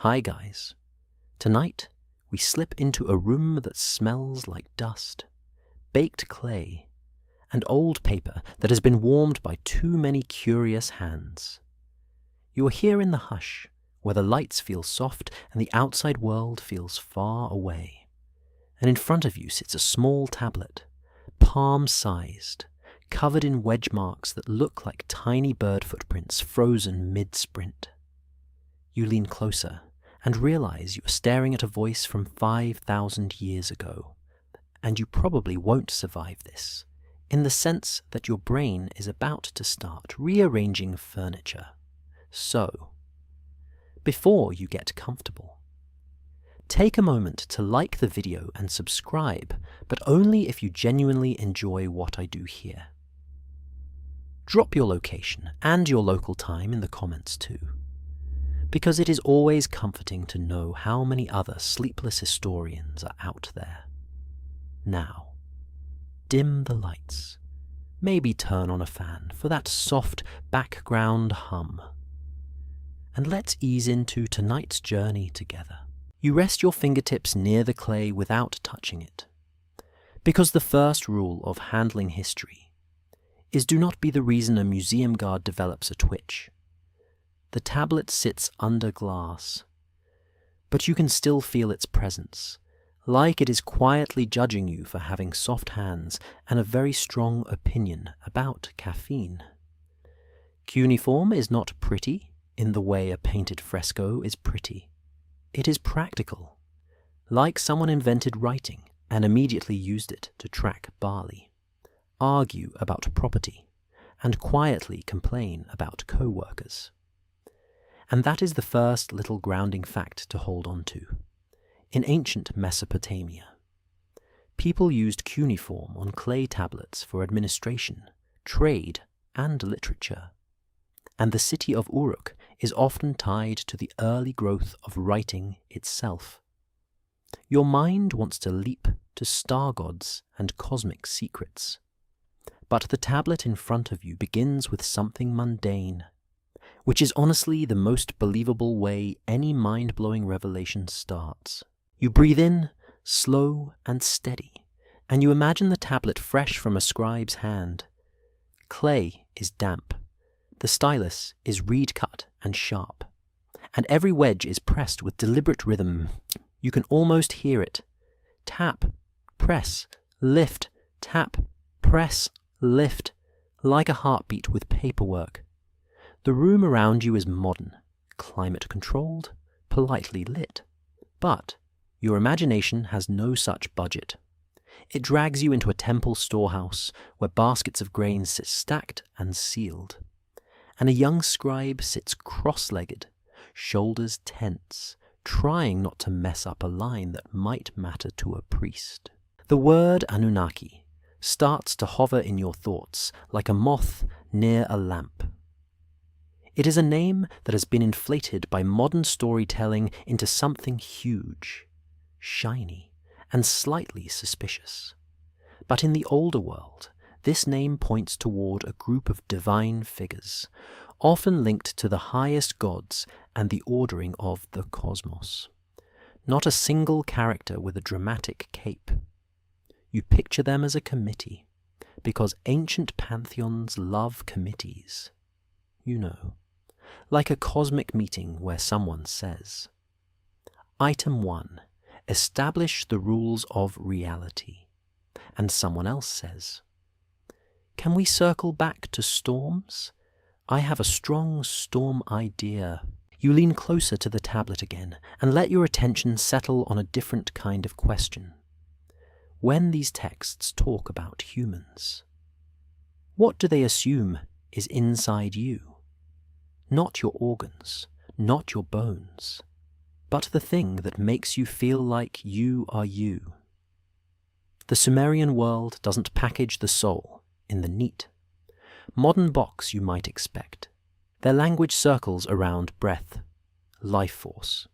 Hi guys. Tonight, we slip into a room that smells like dust, baked clay, and old paper that has been warmed by too many curious hands. You are here in the hush, where the lights feel soft and the outside world feels far away. And in front of you sits a small tablet, palm-sized, covered in wedge marks that look like tiny bird footprints frozen mid-sprint. You lean closer and realize you are staring at a voice from 5,000 years ago, and you probably won't survive this, in the sense that your brain is about to start rearranging furniture. So, before you get comfortable, take a moment to like the video and subscribe, but only if you genuinely enjoy what I do here. Drop your location and your local time in the comments too, because it is always comforting to know how many other sleepless historians are out there. Now, dim the lights, maybe turn on a fan for that soft background hum, and let's ease into tonight's journey together. You rest your fingertips near the clay without touching it, because the first rule of handling history is do not be the reason a museum guard develops a twitch. The tablet sits under glass, but you can still feel its presence, like it is quietly judging you for having soft hands and a very strong opinion about caffeine. Cuneiform is not pretty in the way a painted fresco is pretty. It is practical, like someone invented writing and immediately used it to track barley, argue about property, and quietly complain about co-workers. And that is the first little grounding fact to hold on to. In ancient Mesopotamia, people used cuneiform on clay tablets for administration, trade, and literature. And the city of Uruk is often tied to the early growth of writing itself. Your mind wants to leap to star gods and cosmic secrets, but the tablet in front of you begins with something mundane, which is honestly the most believable way any mind-blowing revelation starts. You breathe in, slow and steady, and you imagine the tablet fresh from a scribe's hand. Clay is damp. The stylus is reed-cut and sharp, and every wedge is pressed with deliberate rhythm. You can almost hear it. Tap, press, lift, tap, press, lift, like a heartbeat with paperwork. The room around you is modern, climate-controlled, politely lit, but your imagination has no such budget. It drags you into a temple storehouse where baskets of grains sit stacked and sealed, and a young scribe sits cross-legged, shoulders tense, trying not to mess up a line that might matter to a priest. The word Anunnaki starts to hover in your thoughts like a moth near a lamp. It is a name that has been inflated by modern storytelling into something huge, shiny, and slightly suspicious. But in the older world, this name points toward a group of divine figures, often linked to the highest gods and the ordering of the cosmos. Not a single character with a dramatic cape. You picture them as a committee, because ancient pantheons love committees. You know, like a cosmic meeting where someone says, Item 1, establish the rules of reality. And someone else says, can we circle back to storms? I have a strong storm idea. You lean closer to the tablet again and let your attention settle on a different kind of question. When these texts talk about humans, what do they assume is inside you? Not your organs, not your bones, but the thing that makes you feel like you are you. The Sumerian world doesn't package the soul in the neat, modern box you might expect. Their language circles around breath, life force,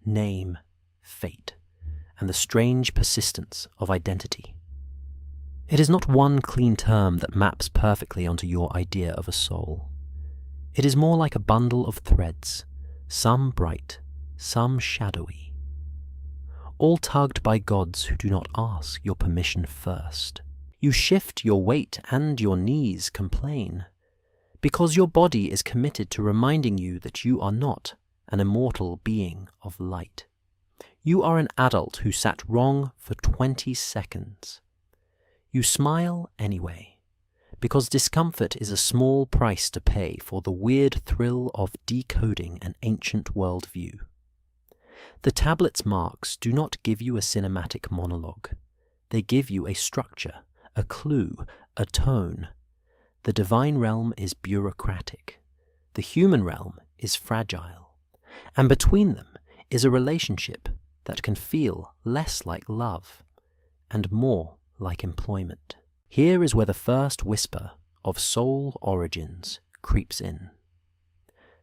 name, fate, and the strange persistence of identity. It is not one clean term that maps perfectly onto your idea of a soul. It is more like a bundle of threads, some bright, some shadowy, all tugged by gods who do not ask your permission first. You shift your weight and your knees complain, because your body is committed to reminding you that you are not an immortal being of light. You are an adult who sat wrong for 20 seconds. You smile anyway, because discomfort is a small price to pay for the weird thrill of decoding an ancient worldview. The tablet's marks do not give you a cinematic monologue. They give you a structure, a clue, a tone. The divine realm is bureaucratic. The human realm is fragile. And between them is a relationship that can feel less like love and more like employment. Here is where the first whisper of soul origins creeps in.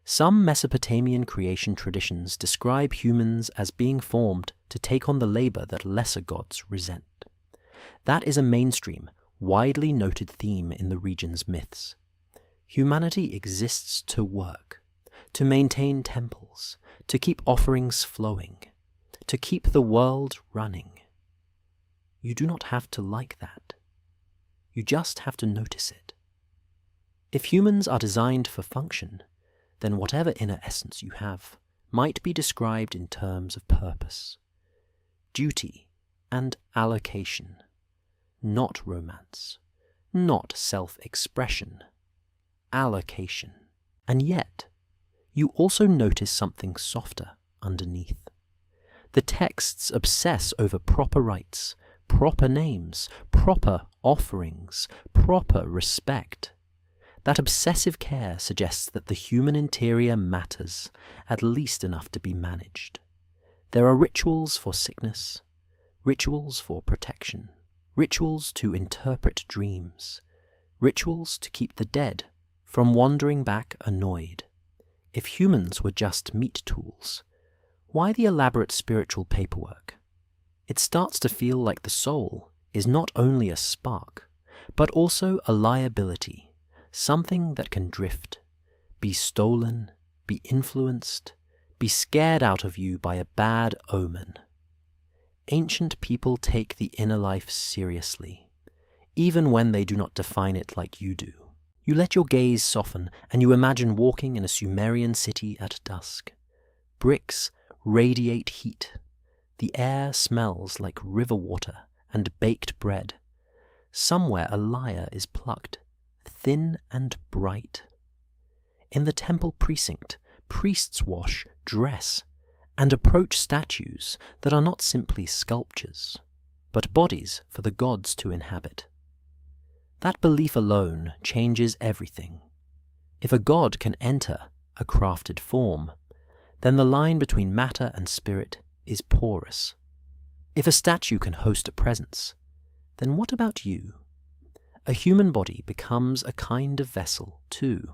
Some Mesopotamian creation traditions describe humans as being formed to take on the labor that lesser gods resent. That is a mainstream, widely noted theme in the region's myths. Humanity exists to work, to maintain temples, to keep offerings flowing, to keep the world running. You do not have to like that. You just have to notice it. If humans are designed for function, then whatever inner essence you have might be described in terms of purpose, duty, and allocation, not romance, not self-expression, allocation. And yet, you also notice something softer underneath. The texts obsess over proper rites, proper names, proper offerings, proper respect. That obsessive care suggests that the human interior matters, at least enough to be managed. There are rituals for sickness, rituals for protection, rituals to interpret dreams, rituals to keep the dead from wandering back annoyed. If humans were just meat tools, why the elaborate spiritual paperwork? It starts to feel like the soul is not only a spark, but also a liability. Something that can drift, be stolen, be influenced, be scared out of you by a bad omen. Ancient people take the inner life seriously, even when they do not define it like you do. You let your gaze soften and you imagine walking in a Sumerian city at dusk. Bricks radiate heat. The air smells like river water and baked bread. Somewhere a lyre is plucked, thin and bright. In the temple precinct, priests wash, dress, and approach statues that are not simply sculptures, but bodies for the gods to inhabit. That belief alone changes everything. If a god can enter a crafted form, then the line between matter and spirit is porous. If a statue can host a presence, then what about you? A human body becomes a kind of vessel too.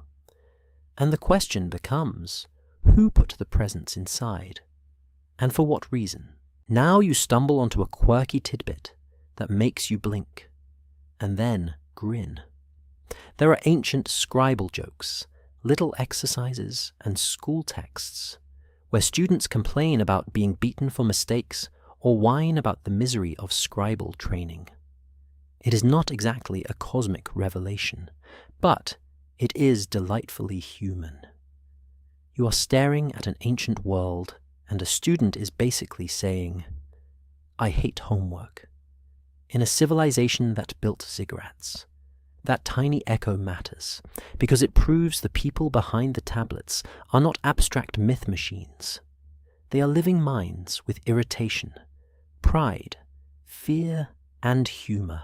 And the question becomes, who put the presence inside? And for what reason? Now you stumble onto a quirky tidbit that makes you blink, and then grin. There are ancient scribal jokes, little exercises, and school texts, where students complain about being beaten for mistakes or whine about the misery of scribal training. It is not exactly a cosmic revelation, but it is delightfully human. You are staring at an ancient world, and a student is basically saying, "I hate homework." In a civilization that built ziggurats, that tiny echo matters, because it proves the people behind the tablets are not abstract myth machines. They are living minds with irritation, pride, fear, and humor.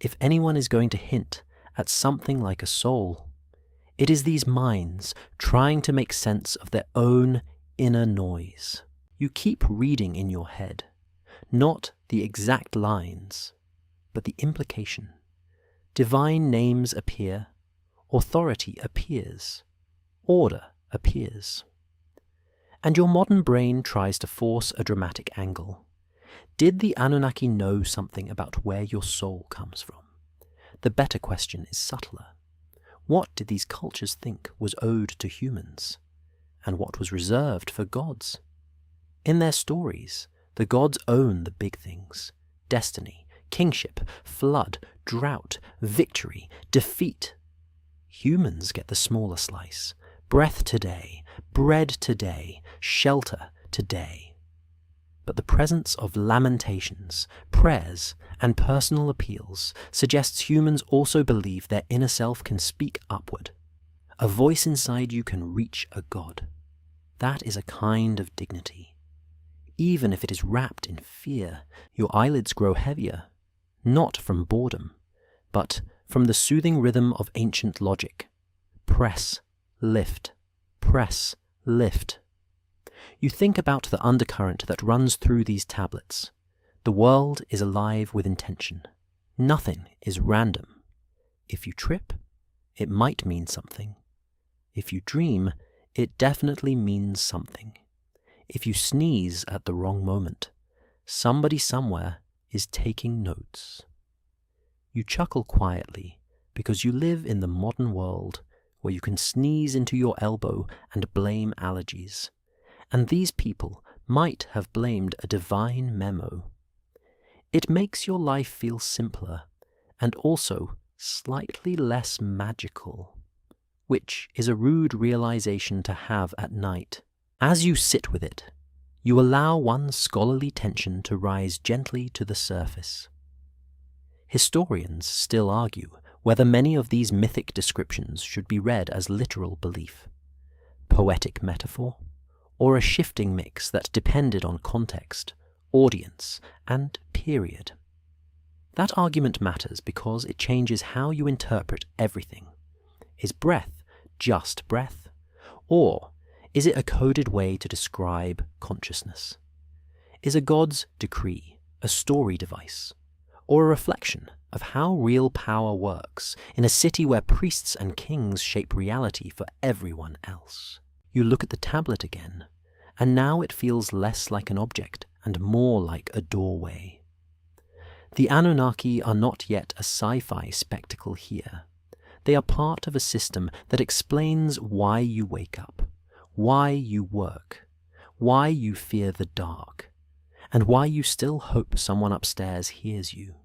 If anyone is going to hint at something like a soul, it is these minds trying to make sense of their own inner noise. You keep reading in your head, not the exact lines, but the implication. Divine names appear, authority appears, order appears. And your modern brain tries to force a dramatic angle. Did the Anunnaki know something about where your soul comes from? The better question is subtler. What did these cultures think was owed to humans? and what was reserved for gods. In their stories, the gods own the big things: destiny, kingship, flood, drought, victory, defeat. Humans get the smaller slice: breath today, bread today, shelter today. But the presence of lamentations, prayers, and personal appeals suggests humans also believe their inner self can speak upward. A voice inside you can reach a god. That is a kind of dignity. Even if it is wrapped in fear, your eyelids grow heavier, not from boredom, but from the soothing rhythm of ancient logic. Press, lift, press, lift. You think about the undercurrent that runs through these tablets. The world is alive with intention. Nothing is random. If you trip, it might mean something. If you dream, it definitely means something. If you sneeze at the wrong moment, somebody somewhere is taking notes. You chuckle quietly because you live in the modern world where you can sneeze into your elbow and blame allergies. And these people might have blamed a divine memo. It makes your life feel simpler and also slightly less magical, which is a rude realization to have at night. As you sit with it, you allow one scholarly tension to rise gently to the surface. Historians still argue whether many of these mythic descriptions should be read as literal belief, poetic metaphor, or a shifting mix that depended on context, audience, and period. That argument matters because it changes how you interpret everything. Is breath just breath? Or is it a coded way to describe consciousness? Is a god's decree a story device, or a reflection of how real power works in a city where priests and kings shape reality for everyone else? You look at the tablet again, and now it feels less like an object and more like a doorway. The Anunnaki are not yet a sci-fi spectacle here. They are part of a system that explains why you wake up, why you work, why you fear the dark, and why you still hope someone upstairs hears you.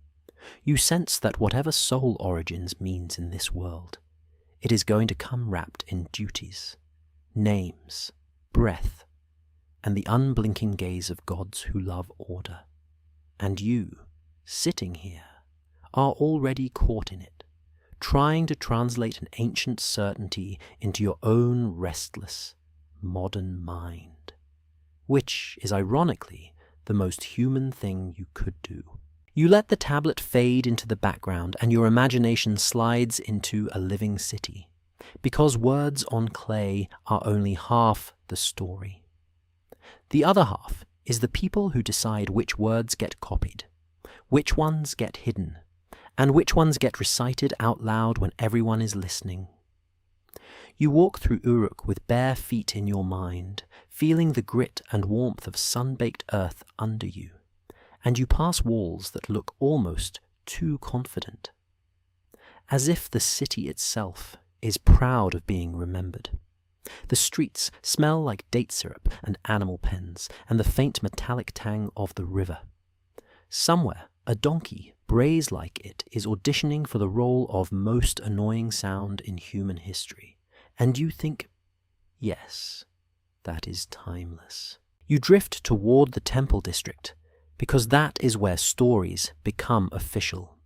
You sense that whatever soul origins means in this world, it is going to come wrapped in duties, names, breath, and the unblinking gaze of gods who love order. And you, sitting here, are already caught in it, trying to translate an ancient certainty into your own restless, modern mind, which is ironically the most human thing you could do. You let the tablet fade into the background and your imagination slides into a living city, because words on clay are only half the story. The other half is the people who decide which words get copied, which ones get hidden, and which ones get recited out loud when everyone is listening. You walk through Uruk with bare feet in your mind, feeling the grit and warmth of sun-baked earth under you, and you pass walls that look almost too confident, as if the city itself is proud of being remembered. The streets smell like date syrup and animal pens and the faint metallic tang of the river. Somewhere, a donkey, brays like it, is auditioning for the role of most annoying sound in human history. And you think, yes, that is timeless. You drift toward the temple district, because that is where stories become official.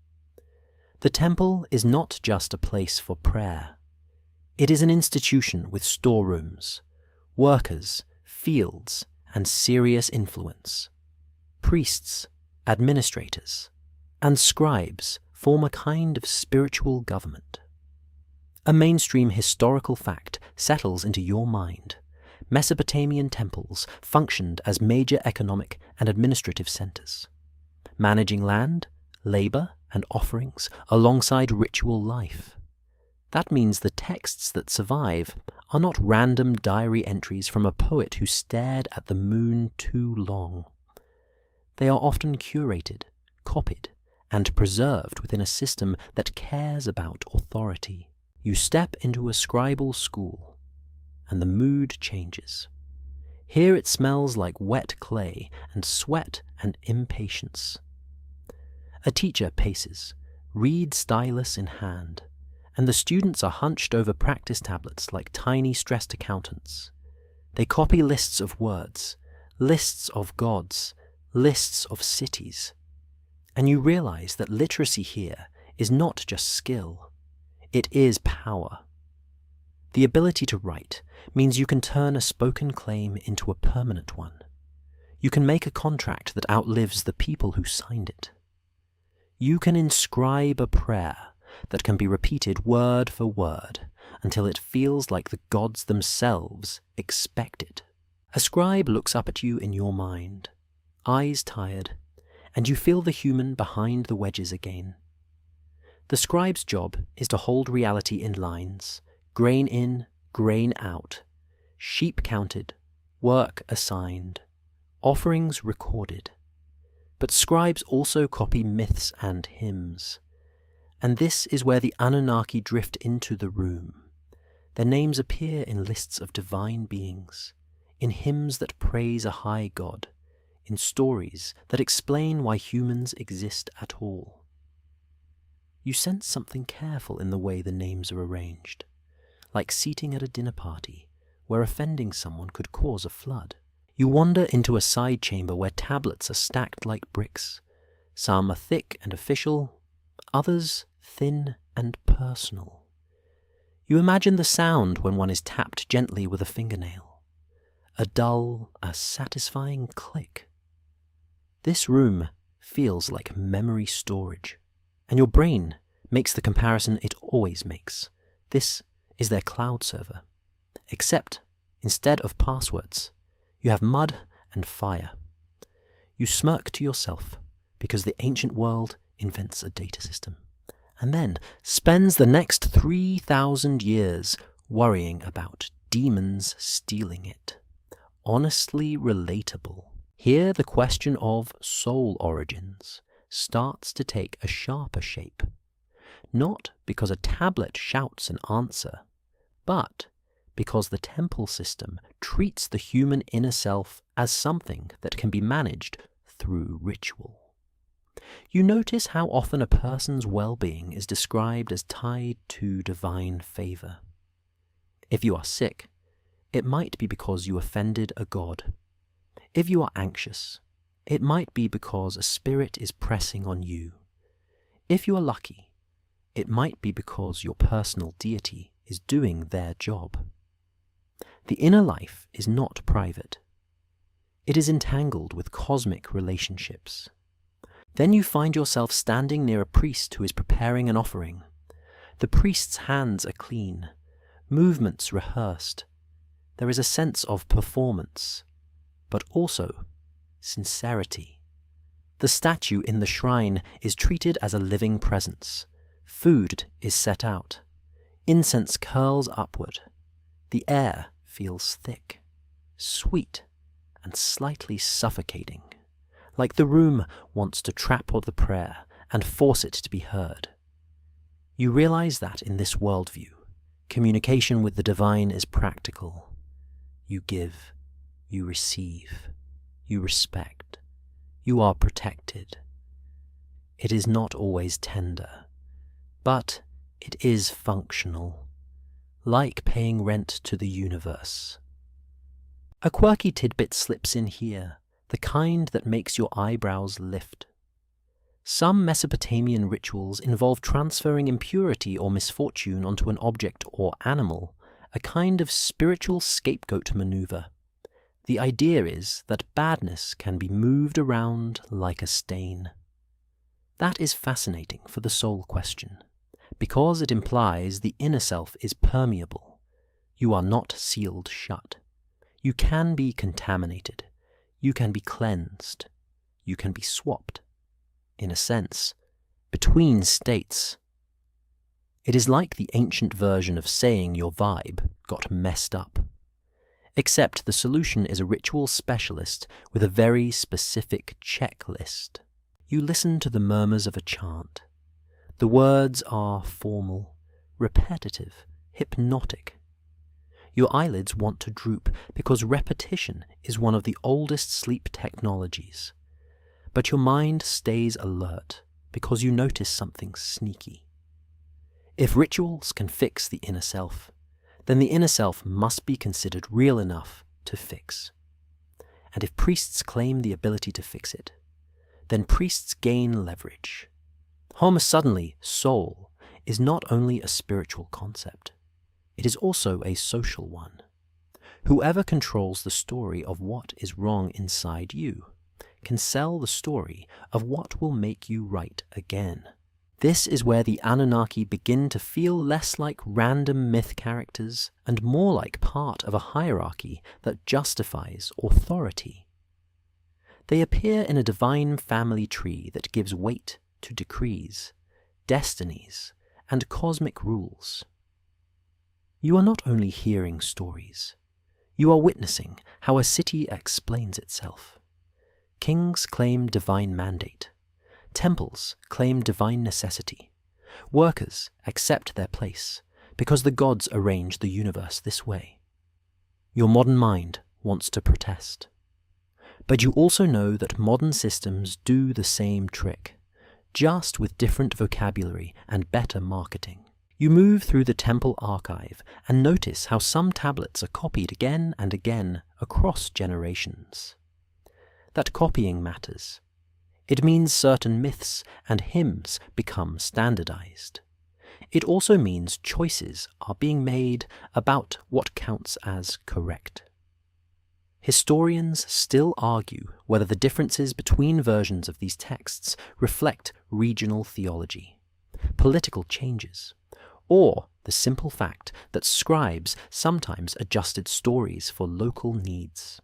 The temple is not just a place for prayer. It is an institution with storerooms, workers, fields, and serious influence. Priests, administrators, and scribes form a kind of spiritual government. A mainstream historical fact settles into your mind. Mesopotamian temples functioned as major economic and administrative centers, managing land, labor, and offerings alongside ritual life. That means the texts that survive are not random diary entries from a poet who stared at the moon too long. They are often curated, copied, and preserved within a system that cares about authority. You step into a scribal school, and the mood changes. Here it smells like wet clay and sweat and impatience. A teacher paces, reed stylus in hand, and the students are hunched over practice tablets like tiny stressed accountants. They copy lists of words, lists of gods, lists of cities. And you realize that literacy here is not just skill, it is power. The ability to write means you can turn a spoken claim into a permanent one. You can make a contract that outlives the people who signed it. You can inscribe a prayer that can be repeated word for word until it feels like the gods themselves expect it. A scribe looks up at you in your mind, eyes tired, and you feel the human behind the wedges again. The scribe's job is to hold reality in lines, grain in, grain out, sheep counted, work assigned, offerings recorded. But scribes also copy myths and hymns. And this is where the Anunnaki drift into the room. Their names appear in lists of divine beings, in hymns that praise a high god, in stories that explain why humans exist at all. You sense something careful in the way the names are arranged, like seating at a dinner party where offending someone could cause a flood. You wander into a side chamber where tablets are stacked like bricks. Some are thick and official, others thin and personal. You imagine the sound when one is tapped gently with a fingernail. A dull, a satisfying click. This room feels like memory storage, and your brain makes the comparison it always makes. This is their cloud server. Except, instead of passwords, you have mud and fire. You smirk to yourself because the ancient world invents a data system, and then spends the next 3,000 years worrying about demons stealing it. Honestly relatable. Here the question of soul origins starts to take a sharper shape. Not because a tablet shouts an answer, but because the temple system treats the human inner self as something that can be managed through ritual. You notice how often a person's well-being is described as tied to divine favor. If you are sick, it might be because you offended a god. If you are anxious, it might be because a spirit is pressing on you. If you are lucky, it might be because your personal deity is doing their job. The inner life is not private. It is entangled with cosmic relationships. Then you find yourself standing near a priest who is preparing an offering. The priest's hands are clean, movements rehearsed. There is a sense of performance, but also sincerity. The statue in the shrine is treated as a living presence. Food is set out. Incense curls upward. The air feels thick, sweet, and slightly suffocating, like the room wants to trap the prayer and force it to be heard. You realize that in this worldview, communication with the divine is practical. You give, you receive, you respect, you are protected. It is not always tender, but it is functional. Like paying rent to the universe. A quirky tidbit slips in here, the kind that makes your eyebrows lift. Some Mesopotamian rituals involve transferring impurity or misfortune onto an object or animal, a kind of spiritual scapegoat maneuver. The idea is that badness can be moved around like a stain. That is fascinating for the soul question, because it implies the inner self is permeable. You are not sealed shut. You can be contaminated. You can be cleansed. You can be swapped, in a sense, between states. It is like the ancient version of saying your vibe got messed up. Except the solution is a ritual specialist with a very specific checklist. You listen to the murmurs of a chant. The words are formal, repetitive, hypnotic. Your eyelids want to droop because repetition is one of the oldest sleep technologies. But your mind stays alert because you notice something sneaky. If rituals can fix the inner self, then the inner self must be considered real enough to fix. And if priests claim the ability to fix it, then priests gain leverage. Suddenly, soul is not only a spiritual concept, it is also a social one. Whoever controls the story of what is wrong inside you can sell the story of what will make you right again. This is where the Anunnaki begin to feel less like random myth characters and more like part of a hierarchy that justifies authority. They appear in a divine family tree that gives weight to decrees, destinies, and cosmic rules. You are not only hearing stories, you are witnessing how a city explains itself. Kings claim divine mandate. Temples claim divine necessity. Workers accept their place because the gods arrange the universe this way. Your modern mind wants to protest. But you also know that modern systems do the same trick, just with different vocabulary and better marketing. You move through the temple archive and notice how some tablets are copied again and again across generations. That copying matters. It means certain myths and hymns become standardized. It also means choices are being made about what counts as correct. Historians still argue whether the differences between versions of these texts reflect regional theology, political changes, or the simple fact that scribes sometimes adjusted stories for local needs.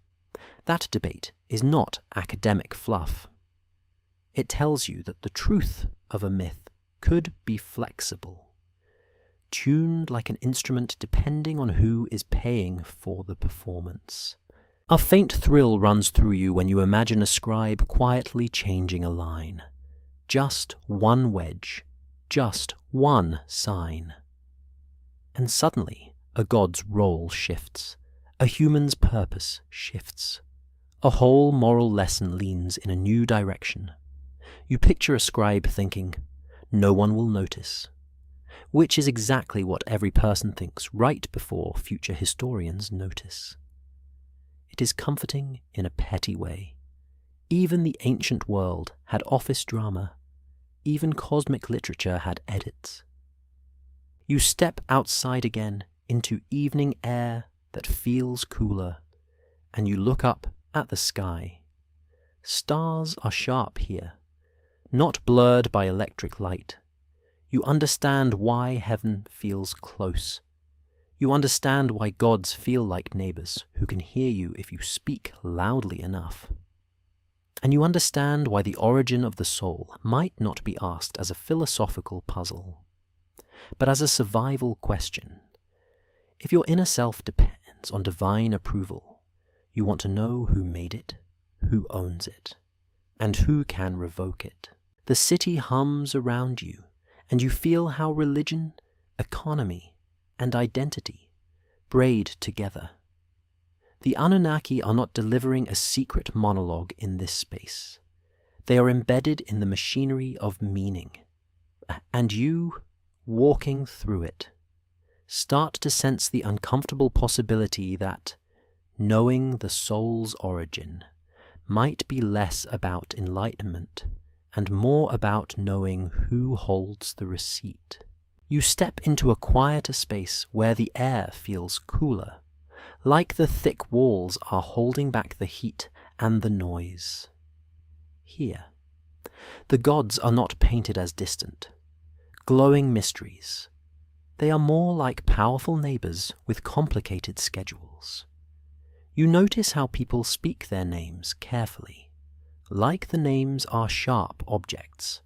That debate is not academic fluff. It tells you that the truth of a myth could be flexible, tuned like an instrument depending on who is paying for the performance. A faint thrill runs through you when you imagine a scribe quietly changing a line. Just one wedge, just one sign. And suddenly, a god's role shifts. A human's purpose shifts. A whole moral lesson leans in a new direction. You picture a scribe thinking, "No one will notice," which is exactly what every person thinks right before future historians notice. It is comforting in a petty way. Even the ancient world had office drama. Even cosmic literature had edits. You step outside again into evening air that feels cooler, and you look up at the sky. Stars are sharp here, not blurred by electric light. You understand why heaven feels close. You understand why gods feel like neighbors who can hear you if you speak loudly enough. And you understand why the origin of the soul might not be asked as a philosophical puzzle, but as a survival question. If your inner self depends on divine approval, you want to know who made it, who owns it, and who can revoke it. The city hums around you, and you feel how religion, economy, and identity braid together. The Anunnaki are not delivering a secret monologue in this space. They are embedded in the machinery of meaning. And you, walking through it, start to sense the uncomfortable possibility that knowing the soul's origin might be less about enlightenment and more about knowing who holds the receipt. You step into a quieter space where the air feels cooler, like the thick walls are holding back the heat and the noise. Here, the gods are not painted as distant, glowing mysteries. They are more like powerful neighbors with complicated schedules. You notice how people speak their names carefully, like the names are sharp objects.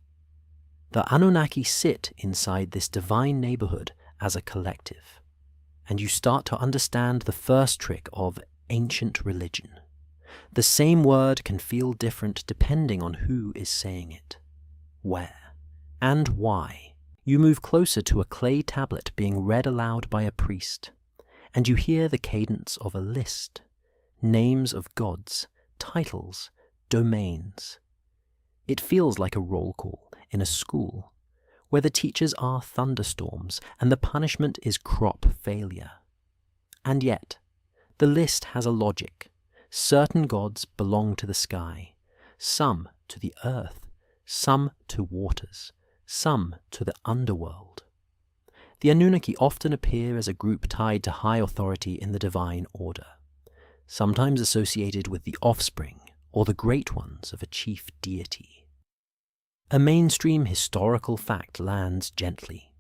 The Anunnaki sit inside this divine neighborhood as a collective, and you start to understand the first trick of ancient religion. The same word can feel different depending on who is saying it, where, and why. You move closer to a clay tablet being read aloud by a priest, and you hear the cadence of a list, names of gods, titles, domains. It feels like a roll call in a school, where the teachers are thunderstorms and the punishment is crop failure. And yet, the list has a logic. Certain gods belong to the sky, some to the earth, some to waters, some to the underworld. The Anunnaki often appear as a group tied to high authority in the divine order, sometimes associated with the offspring or the great ones of a chief deity. A mainstream historical fact lands gently.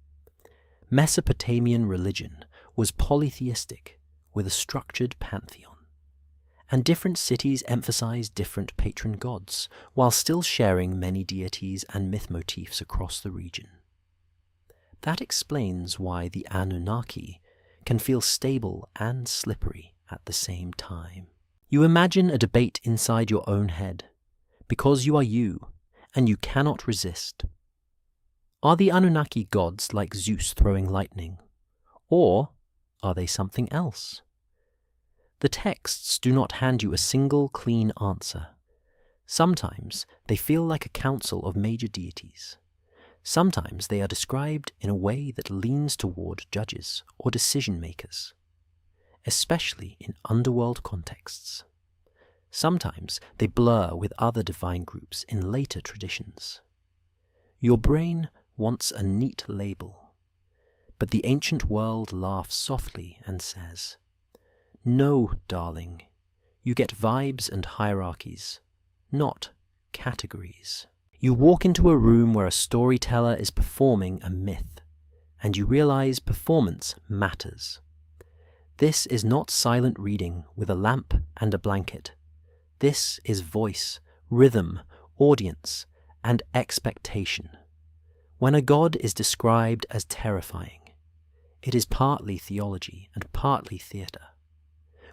Mesopotamian religion was polytheistic with a structured pantheon, and different cities emphasized different patron gods, while still sharing many deities and myth motifs across the region. That explains why the Anunnaki can feel stable and slippery at the same time. You imagine a debate inside your own head, because you are you, and you cannot resist. Are the Anunnaki gods like Zeus throwing lightning? Or are they something else? The texts do not hand you a single clean answer. Sometimes they feel like a council of major deities. Sometimes they are described in a way that leans toward judges or decision makers, especially in underworld contexts. Sometimes they blur with other divine groups in later traditions. Your brain wants a neat label, but the ancient world laughs softly and says, "No, darling, you get vibes and hierarchies, not categories." You walk into a room where a storyteller is performing a myth, and you realize performance matters. This is not silent reading with a lamp and a blanket. This is voice, rhythm, audience, and expectation. When a god is described as terrifying, it is partly theology and partly theatre.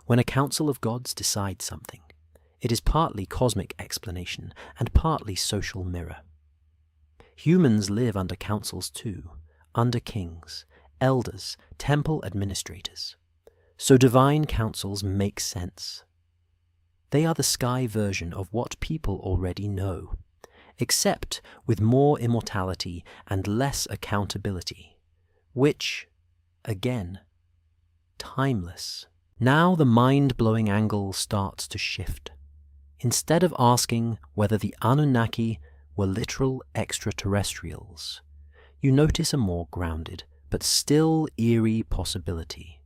When a council of gods decides something, it is partly cosmic explanation and partly social mirror. Humans live under councils too, under kings, elders, temple administrators. So divine councils make sense. They are the sky version of what people already know, except with more immortality and less accountability, which, again, timeless. Now the mind-blowing angle starts to shift. Instead of asking whether the Anunnaki were literal extraterrestrials, you notice a more grounded, but still eerie possibility.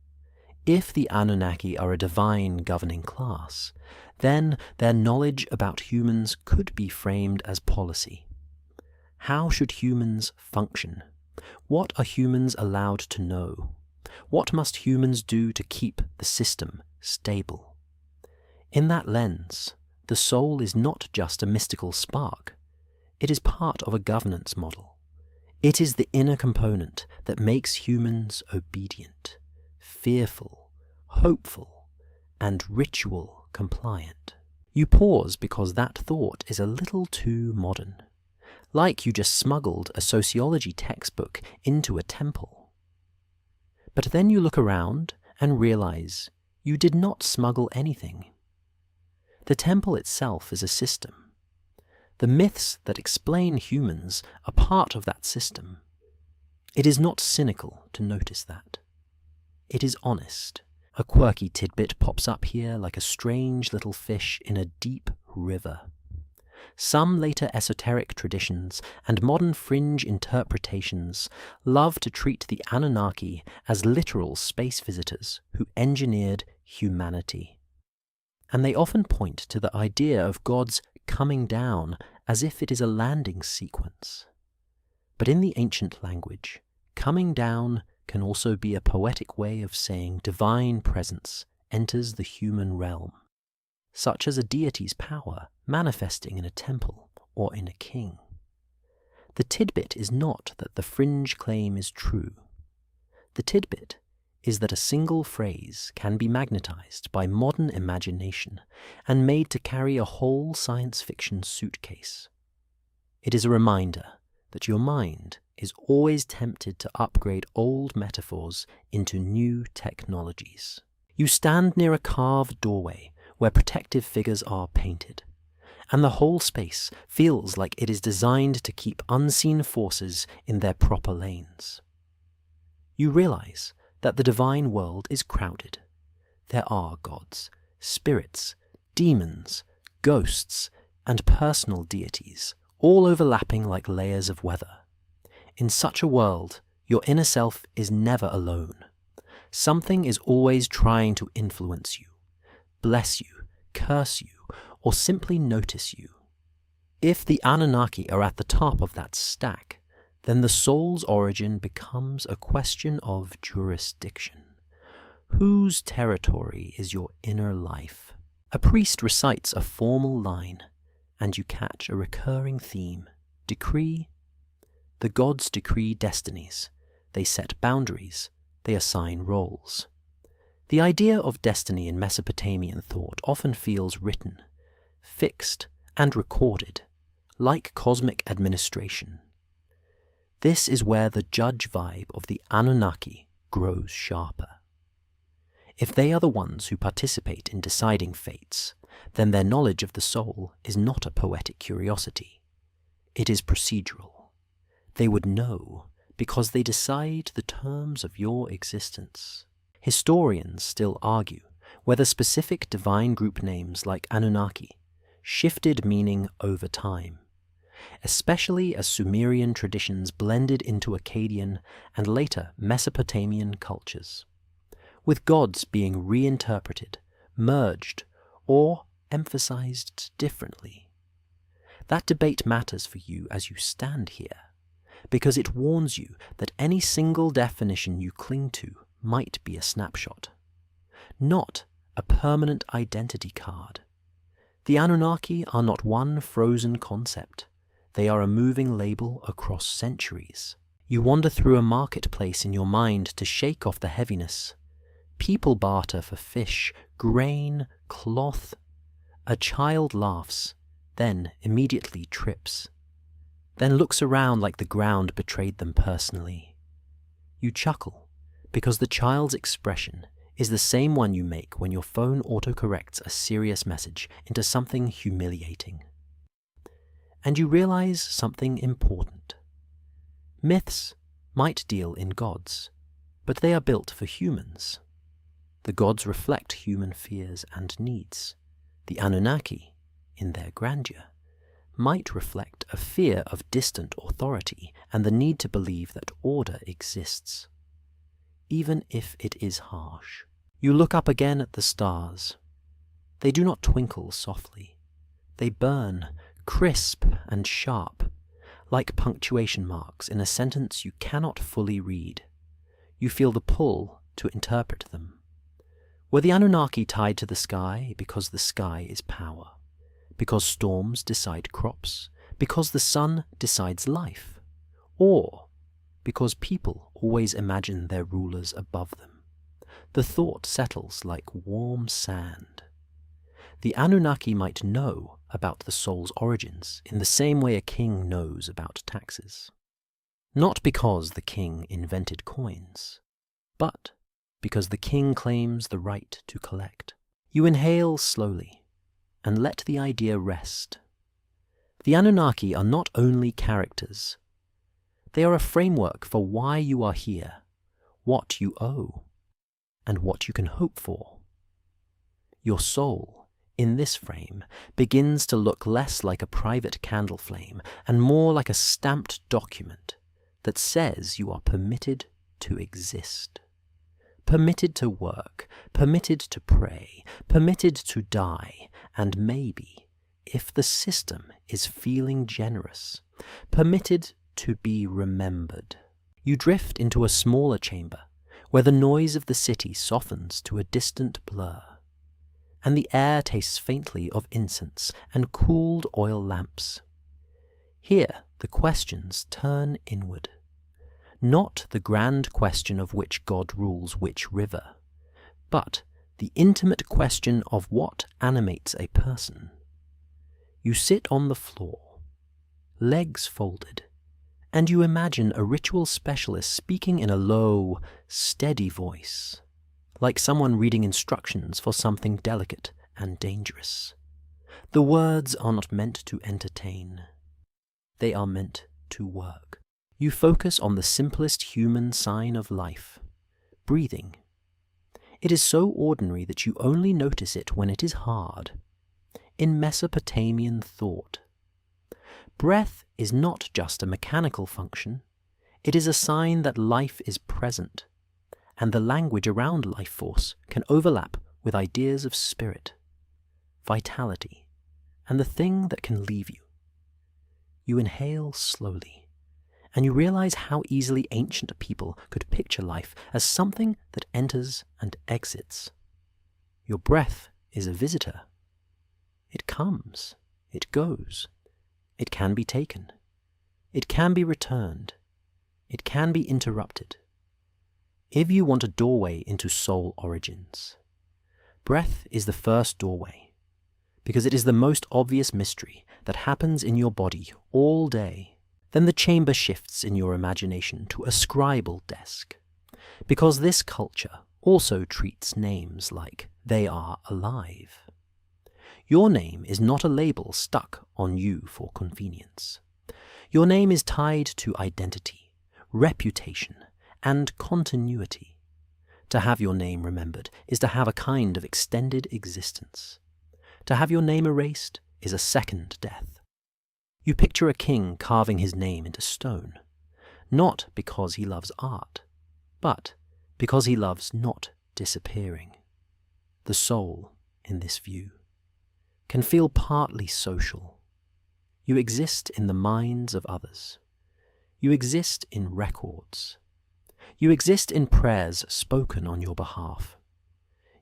If the Anunnaki are a divine governing class, then their knowledge about humans could be framed as policy. How should humans function? What are humans allowed to know? What must humans do to keep the system stable? In that lens, the soul is not just a mystical spark. It is part of a governance model. It is the inner component that makes humans obedient, fearful, hopeful, and ritual compliant. You pause because that thought is a little too modern, like you just smuggled a sociology textbook into a temple. But then you look around and realize you did not smuggle anything. The temple itself is a system. The myths that explain humans are part of that system. It is not cynical to notice that. It is honest. A quirky tidbit pops up here like a strange little fish in a deep river. Some later esoteric traditions and modern fringe interpretations love to treat the Anunnaki as literal space visitors who engineered humanity. And they often point to the idea of gods coming down as if it is a landing sequence. But in the ancient language, coming down can also be a poetic way of saying divine presence enters the human realm, such as a deity's power manifesting in a temple or in a king. The tidbit is not that the fringe claim is true. The tidbit is that a single phrase can be magnetized by modern imagination and made to carry a whole science fiction suitcase. It is a reminder that your mind is always tempted to upgrade old metaphors into new technologies. You stand near a carved doorway where protective figures are painted, and the whole space feels like it is designed to keep unseen forces in their proper lanes. You realize that the divine world is crowded. There are gods, spirits, demons, ghosts, and personal deities, all overlapping like layers of weather. In such a world, your inner self is never alone. Something is always trying to influence you, bless you, curse you, or simply notice you. If the Anunnaki are at the top of that stack, then the soul's origin becomes a question of jurisdiction. Whose territory is your inner life? A priest recites a formal line, and you catch a recurring theme: decree. The gods decree destinies. They set boundaries. They assign roles. The idea of destiny in Mesopotamian thought often feels written, fixed, and recorded, like cosmic administration. This is where the judge vibe of the Anunnaki grows sharper. If they are the ones who participate in deciding fates, then their knowledge of the soul is not a poetic curiosity. It is procedural. They would know because they decide the terms of your existence. Historians still argue whether specific divine group names like Anunnaki shifted meaning over time, especially as Sumerian traditions blended into Akkadian and later Mesopotamian cultures, with gods being reinterpreted, merged, or emphasized differently. That debate matters for you as you stand here, because it warns you that any single definition you cling to might be a snapshot, not a permanent identity card. The Anunnaki are not one frozen concept. They are a moving label across centuries. You wander through a marketplace in your mind to shake off the heaviness. People barter for fish, grain, cloth. A child laughs, then immediately trips, then looks around like the ground betrayed them personally. You chuckle, because the child's expression is the same one you make when your phone autocorrects a serious message into something humiliating. And you realize something important. Myths might deal in gods, but they are built for humans. The gods reflect human fears and needs. The Anunnaki, in their grandeur, might reflect a fear of distant authority and the need to believe that order exists, even if it is harsh. You look up again at the stars. They do not twinkle softly. They burn, crisp and sharp, like punctuation marks in a sentence you cannot fully read. You feel the pull to interpret them. Were the Anunnaki tied to the sky because the sky is power? Because storms decide crops? Because the sun decides life? Or because people always imagine their rulers above them? The thought settles like warm sand. The Anunnaki might know about the soul's origins in the same way a king knows about taxes. Not because the king invented coins, but because the king claims the right to collect. You inhale slowly and let the idea rest. The Anunnaki are not only characters. They are a framework for why you are here, what you owe, and what you can hope for. Your soul, in this frame, begins to look less like a private candle flame and more like a stamped document that says you are permitted to exist. Permitted to work, permitted to pray, permitted to die, and maybe, if the system is feeling generous, permitted to be remembered. You drift into a smaller chamber, where the noise of the city softens to a distant blur, and the air tastes faintly of incense and cooled oil lamps. Here the questions turn inward. Not the grand question of which god rules which river, but the intimate question of what animates a person. You sit on the floor, legs folded, and you imagine a ritual specialist speaking in a low, steady voice, like someone reading instructions for something delicate and dangerous. The words are not meant to entertain. They are meant to work. You focus on the simplest human sign of life, breathing. It is so ordinary that you only notice it when it is hard. In Mesopotamian thought, breath is not just a mechanical function. It is a sign that life is present, and the language around life force can overlap with ideas of spirit, vitality, and the thing that can leave you. You inhale slowly, and you realize how easily ancient people could picture life as something that enters and exits. Your breath is a visitor. It comes, it goes, it can be taken, it can be returned, it can be interrupted. If you want a doorway into soul origins, breath is the first doorway, because it is the most obvious mystery that happens in your body all day. Then the chamber shifts in your imagination to a scribal desk, because this culture also treats names like they are alive. Your name is not a label stuck on you for convenience. Your name is tied to identity, reputation, and continuity. To have your name remembered is to have a kind of extended existence. To have your name erased is a second death. You picture a king carving his name into stone, not because he loves art, but because he loves not disappearing. The soul, in this view, can feel partly social. You exist in the minds of others. You exist in records. You exist in prayers spoken on your behalf.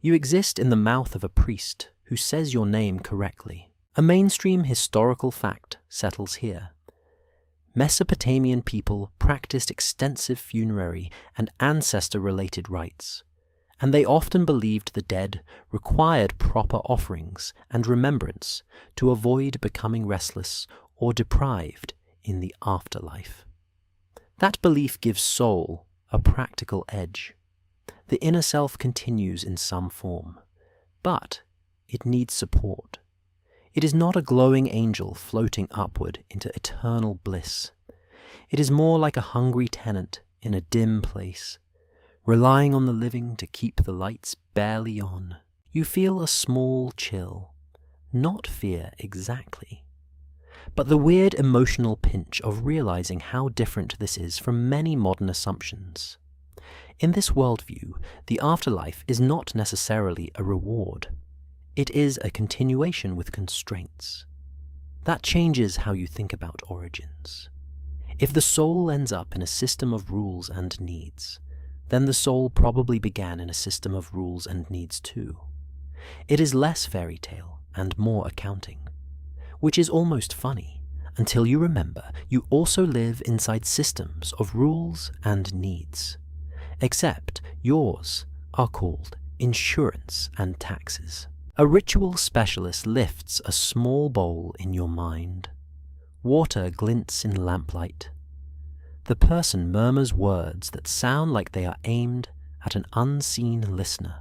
You exist in the mouth of a priest who says your name correctly. A mainstream historical fact settles here. Mesopotamian people practiced extensive funerary and ancestor-related rites, and they often believed the dead required proper offerings and remembrance to avoid becoming restless or deprived in the afterlife. That belief gives soul a practical edge. The inner self continues in some form, but it needs support. It is not a glowing angel floating upward into eternal bliss. It is more like a hungry tenant in a dim place, relying on the living to keep the lights barely on. You feel a small chill, not fear exactly, but the weird emotional pinch of realizing how different this is from many modern assumptions. In this worldview, the afterlife is not necessarily a reward. It is a continuation with constraints. That changes how you think about origins. If the soul ends up in a system of rules and needs, then the soul probably began in a system of rules and needs too. It is less fairy tale and more accounting, which is almost funny until you remember you also live inside systems of rules and needs, except yours are called insurance and taxes. A ritual specialist lifts a small bowl in your mind. Water glints in lamplight. The person murmurs words that sound like they are aimed at an unseen listener.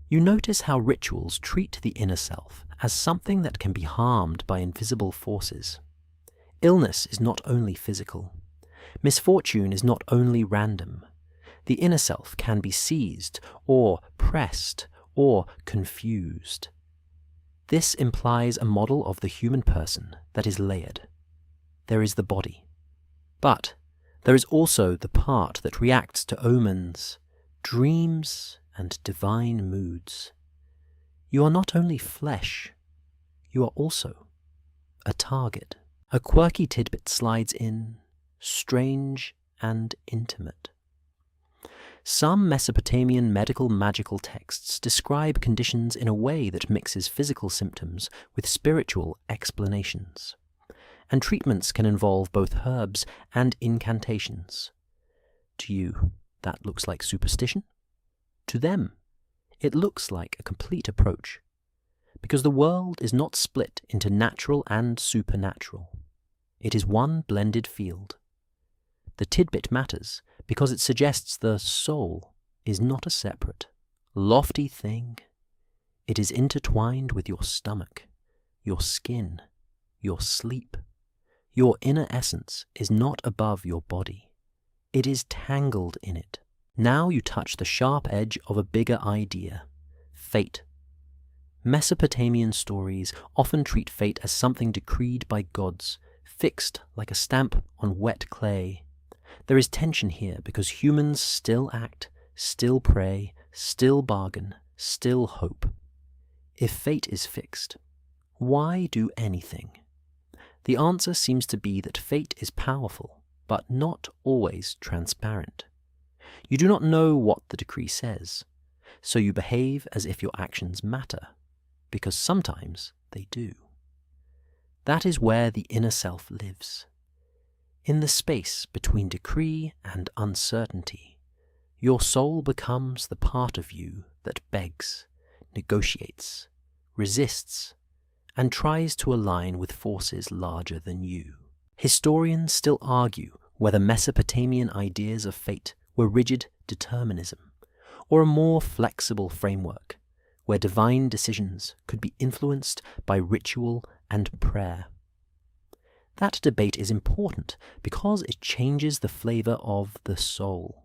You notice how rituals treat the inner self as something that can be harmed by invisible forces. Illness is not only physical. Misfortune is not only random. The inner self can be seized or pressed or confused. This implies a model of the human person that is layered. There is the body, but there is also the part that reacts to omens, dreams, and divine moods. You are not only flesh, you are also a target. A quirky tidbit slides in, strange and intimate. Some Mesopotamian medical magical texts describe conditions in a way that mixes physical symptoms with spiritual explanations, and treatments can involve both herbs and incantations. To you, that looks like superstition. To them, it looks like a complete approach, because the world is not split into natural and supernatural. It is one blended field. The tidbit matters because it suggests the soul is not a separate, lofty thing. It is intertwined with your stomach, your skin, your sleep. Your inner essence is not above your body. It is tangled in it. Now you touch the sharp edge of a bigger idea, fate. Mesopotamian stories often treat fate as something decreed by gods, fixed like a stamp on wet clay. There is tension here because humans still act, still pray, still bargain, still hope. If fate is fixed, why do anything? The answer seems to be that fate is powerful, but not always transparent. You do not know what the decree says, so you behave as if your actions matter, because sometimes they do. That is where the inner self lives. In the space between decree and uncertainty, your soul becomes the part of you that begs, negotiates, resists, and tries to align with forces larger than you. Historians still argue whether Mesopotamian ideas of fate were rigid determinism, or a more flexible framework, where divine decisions could be influenced by ritual and prayer. That debate is important because it changes the flavor of the soul.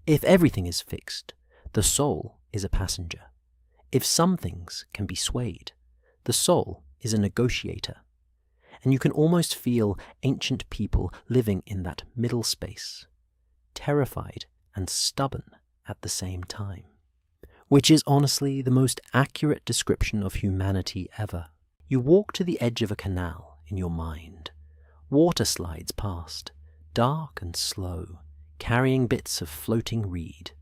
If everything is fixed, the soul is a passenger. If some things can be swayed, the soul is a negotiator. And you can almost feel ancient people living in that middle space, terrified and stubborn at the same time. Which is honestly the most accurate description of humanity ever. You walk to the edge of a canal in your mind. Water slides past, dark and slow, carrying bits of floating reed.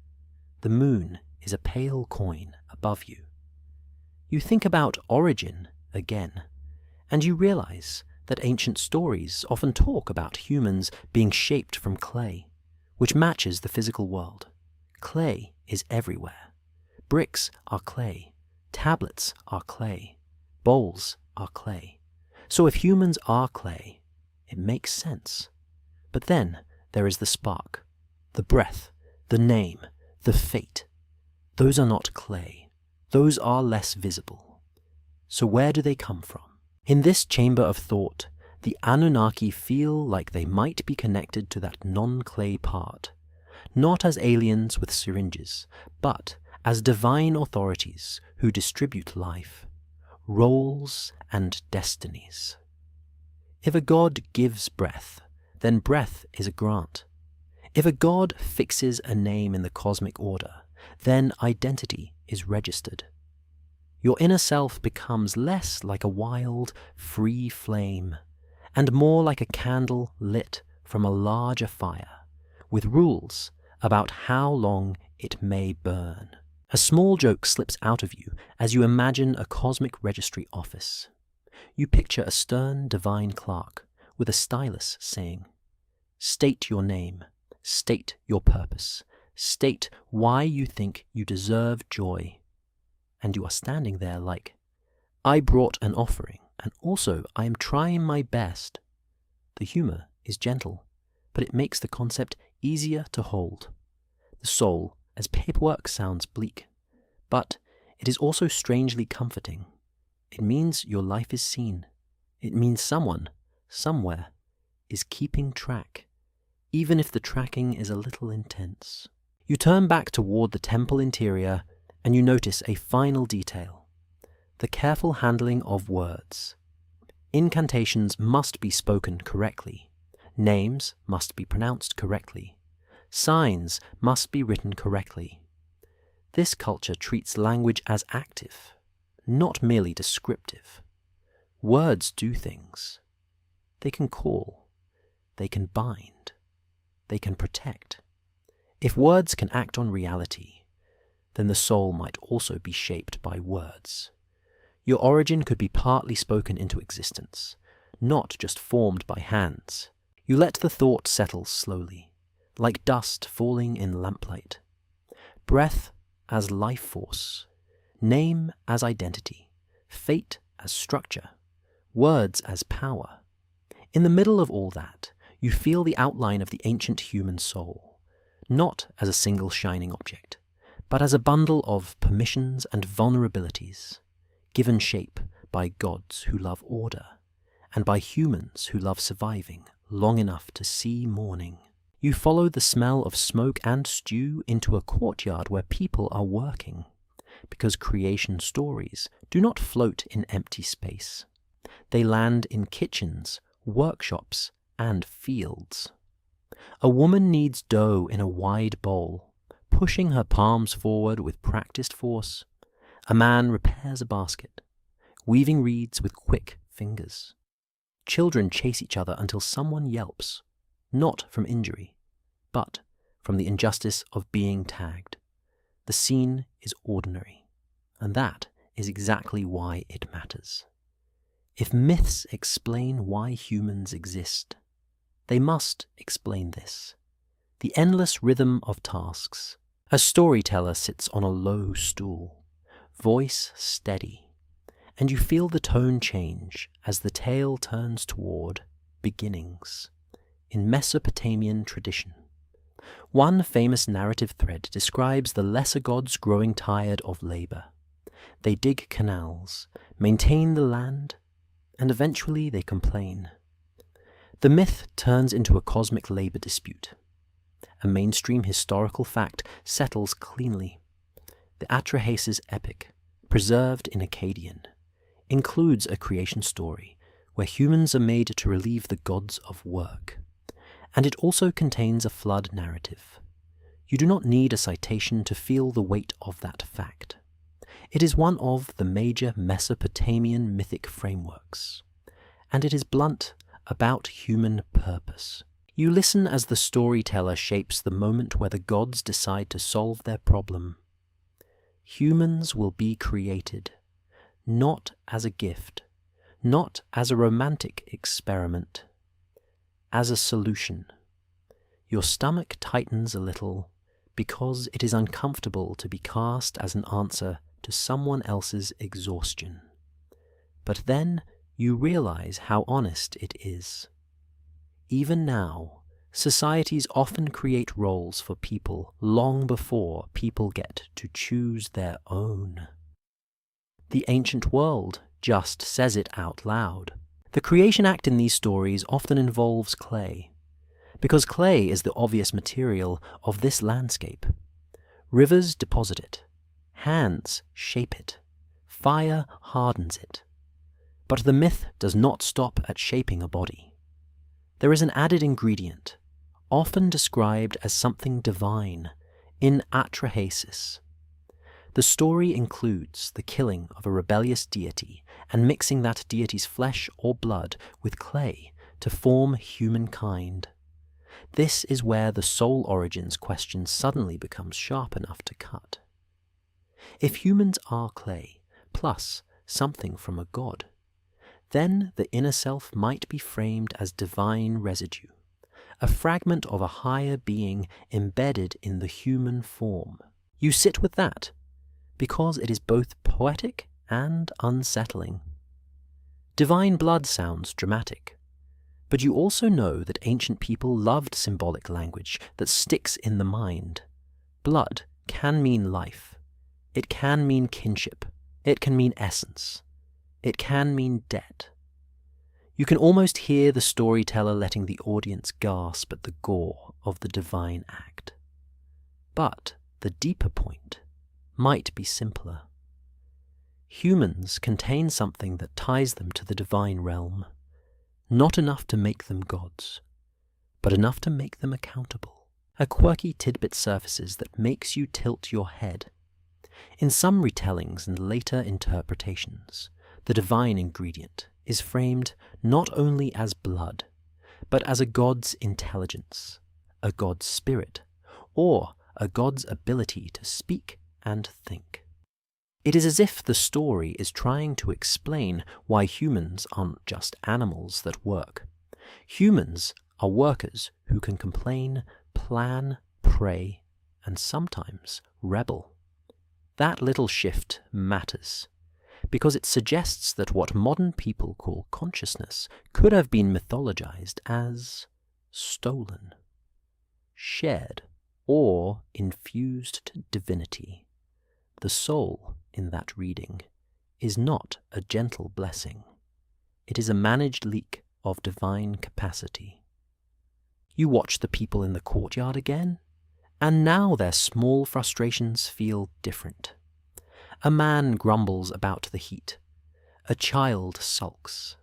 The moon is a pale coin above you. You think about origin again, and you realize that ancient stories often talk about humans being shaped from clay, which matches the physical world. Clay is everywhere. Bricks are clay, tablets are clay, bowls are clay. So if humans are clay, it makes sense. But then there is the spark, the breath, the name, the fate. Those are not clay. Those are less visible. So where do they come from? In this chamber of thought, the Anunnaki feel like they might be connected to that non-clay part, not as aliens with syringes, but as divine authorities who distribute life, roles and destinies. If a god gives breath, then breath is a grant. If a god fixes a name in the cosmic order, then identity is registered. Your inner self becomes less like a wild, free flame, and more like a candle lit from a larger fire, with rules about how long it may burn. A small joke slips out of you as you imagine a cosmic registry office. You picture a stern divine clerk with a stylus saying, "State your name, state your purpose, state why you think you deserve joy." And you are standing there like, "I brought an offering, and also I am trying my best." The humor is gentle, but it makes the concept easier to hold. The soul as paperwork sounds bleak, but it is also strangely comforting. It means your life is seen. It means someone, somewhere, is keeping track, even if the tracking is a little intense. You turn back toward the temple interior and you notice a final detail: the careful handling of words. Incantations must be spoken correctly. Names must be pronounced correctly. Signs must be written correctly. This culture treats language as active, not merely descriptive. Words do things. They can call. They can bind. They can protect. If words can act on reality, then the soul might also be shaped by words. Your origin could be partly spoken into existence, not just formed by hands. You let the thought settle slowly, like dust falling in lamplight. Breath as life force, name as identity, fate as structure, words as power. In the middle of all that, you feel the outline of the ancient human soul, not as a single shining object, but as a bundle of permissions and vulnerabilities, given shape by gods who love order, and by humans who love surviving long enough to see morning. You follow the smell of smoke and stew into a courtyard where people are working, because creation stories do not float in empty space. They land in kitchens, workshops, and fields. A woman kneads dough in a wide bowl, pushing her palms forward with practiced force. A man repairs a basket, weaving reeds with quick fingers. Children chase each other until someone yelps, not from injury, but from the injustice of being tagged. The scene is ordinary, and that is exactly why it matters. If myths explain why humans exist, they must explain this: the endless rhythm of tasks. A storyteller sits on a low stool, voice steady, and you feel the tone change as the tale turns toward beginnings in Mesopotamian tradition. One famous narrative thread describes the lesser gods growing tired of labor. They dig canals, maintain the land, and eventually they complain. The myth turns into a cosmic labor dispute. A mainstream historical fact settles cleanly. The Atrahasis epic, preserved in Akkadian, includes a creation story where humans are made to relieve the gods of work, and it also contains a flood narrative. You do not need a citation to feel the weight of that fact. It is one of the major Mesopotamian mythic frameworks, and it is blunt about human purpose. You listen as the storyteller shapes the moment where the gods decide to solve their problem. Humans will be created, not as a gift, not as a romantic experiment, as a solution. Your stomach tightens a little because it is uncomfortable to be cast as an answer to someone else's exhaustion. But then you realize how honest it is. Even now, societies often create roles for people long before people get to choose their own. The ancient world just says it out loud. The creation act in these stories often involves clay, because clay is the obvious material of this landscape. Rivers deposit it, hands shape it, fire hardens it. But the myth does not stop at shaping a body. There is an added ingredient, often described as something divine, in Atrahasis. The story includes the killing of a rebellious deity and mixing that deity's flesh or blood with clay to form humankind. This is where the soul origins question suddenly becomes sharp enough to cut. If humans are clay, plus something from a god, then the inner self might be framed as divine residue, a fragment of a higher being embedded in the human form. You sit with that, because it is both poetic and unsettling. Divine blood sounds dramatic, but you also know that ancient people loved symbolic language that sticks in the mind. Blood can mean life. It can mean kinship. It can mean essence. It can mean debt. You can almost hear the storyteller letting the audience gasp at the gore of the divine act. But the deeper point might be simpler. Humans contain something that ties them to the divine realm, not enough to make them gods, but enough to make them accountable. A quirky tidbit surfaces that makes you tilt your head. In some retellings and later interpretations, the divine ingredient is framed not only as blood, but as a god's intelligence, a god's spirit, or a god's ability to speak and think. It is as if the story is trying to explain why humans aren't just animals that work. Humans are workers who can complain, plan, pray, and sometimes rebel. That little shift matters, because it suggests that what modern people call consciousness could have been mythologized as stolen, shared, or infused to divinity. The soul in that reading is not a gentle blessing. It is a managed leak of divine capacity. You watch the people in the courtyard again, and now their small frustrations feel different. A man grumbles about the heat. A child sulks.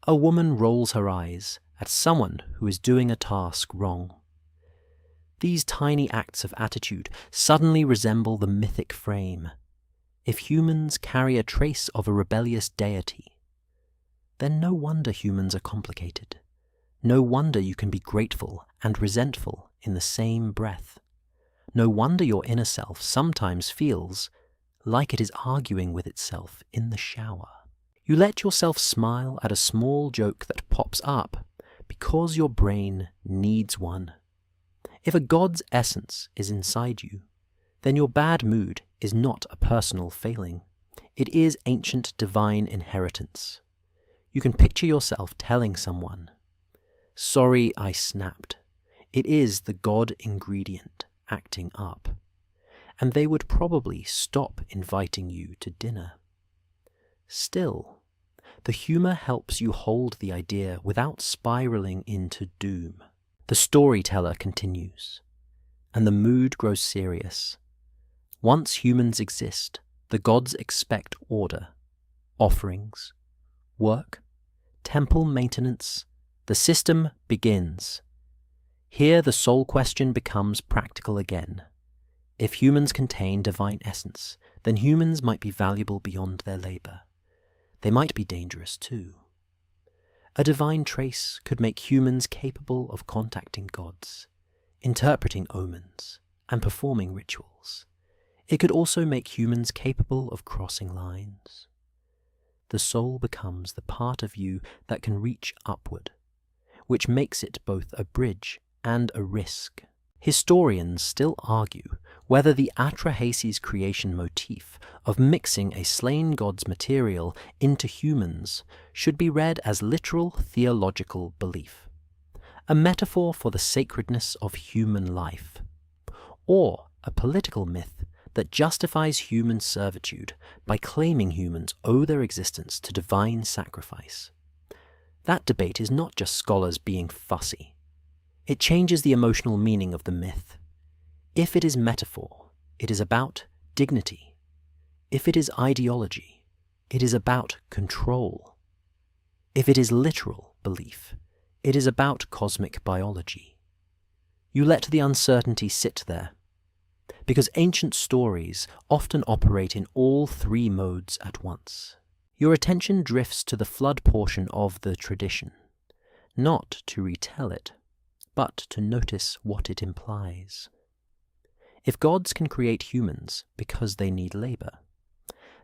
A woman rolls her eyes at someone who is doing a task wrong. These tiny acts of attitude suddenly resemble the mythic frame. If humans carry a trace of a rebellious deity, then no wonder humans are complicated. No wonder you can be grateful and resentful in the same breath. No wonder your inner self sometimes feels like it is arguing with itself in the shower. You let yourself smile at a small joke that pops up because your brain needs one. If a god's essence is inside you, then your bad mood is not a personal failing. It is ancient divine inheritance. You can picture yourself telling someone, "Sorry, I snapped." It is the god ingredient acting up, and they would probably stop inviting you to dinner. Still, the humor helps you hold the idea without spiraling into doom. The storyteller continues, and the mood grows serious. Once humans exist, the gods expect order, offerings, work, temple maintenance. The system begins. Here the soul question becomes practical again. If humans contain divine essence, then humans might be valuable beyond their labor. They might be dangerous too. A divine trace could make humans capable of contacting gods, interpreting omens, and performing rituals. It could also make humans capable of crossing lines. The soul becomes the part of you that can reach upward, which makes it both a bridge and a risk. Historians still argue whether the Atrahasis creation motif of mixing a slain god's material into humans should be read as literal theological belief, a metaphor for the sacredness of human life, or a political myth that justifies human servitude by claiming humans owe their existence to divine sacrifice. That debate is not just scholars being fussy. It changes the emotional meaning of the myth. If it is metaphor, it is about dignity. If it is ideology, it is about control. If it is literal belief, it is about cosmic biology. You let the uncertainty sit there, because ancient stories often operate in all three modes at once. Your attention drifts to the flood portion of the tradition, not to retell it, but to notice what it implies. If gods can create humans because they need labor,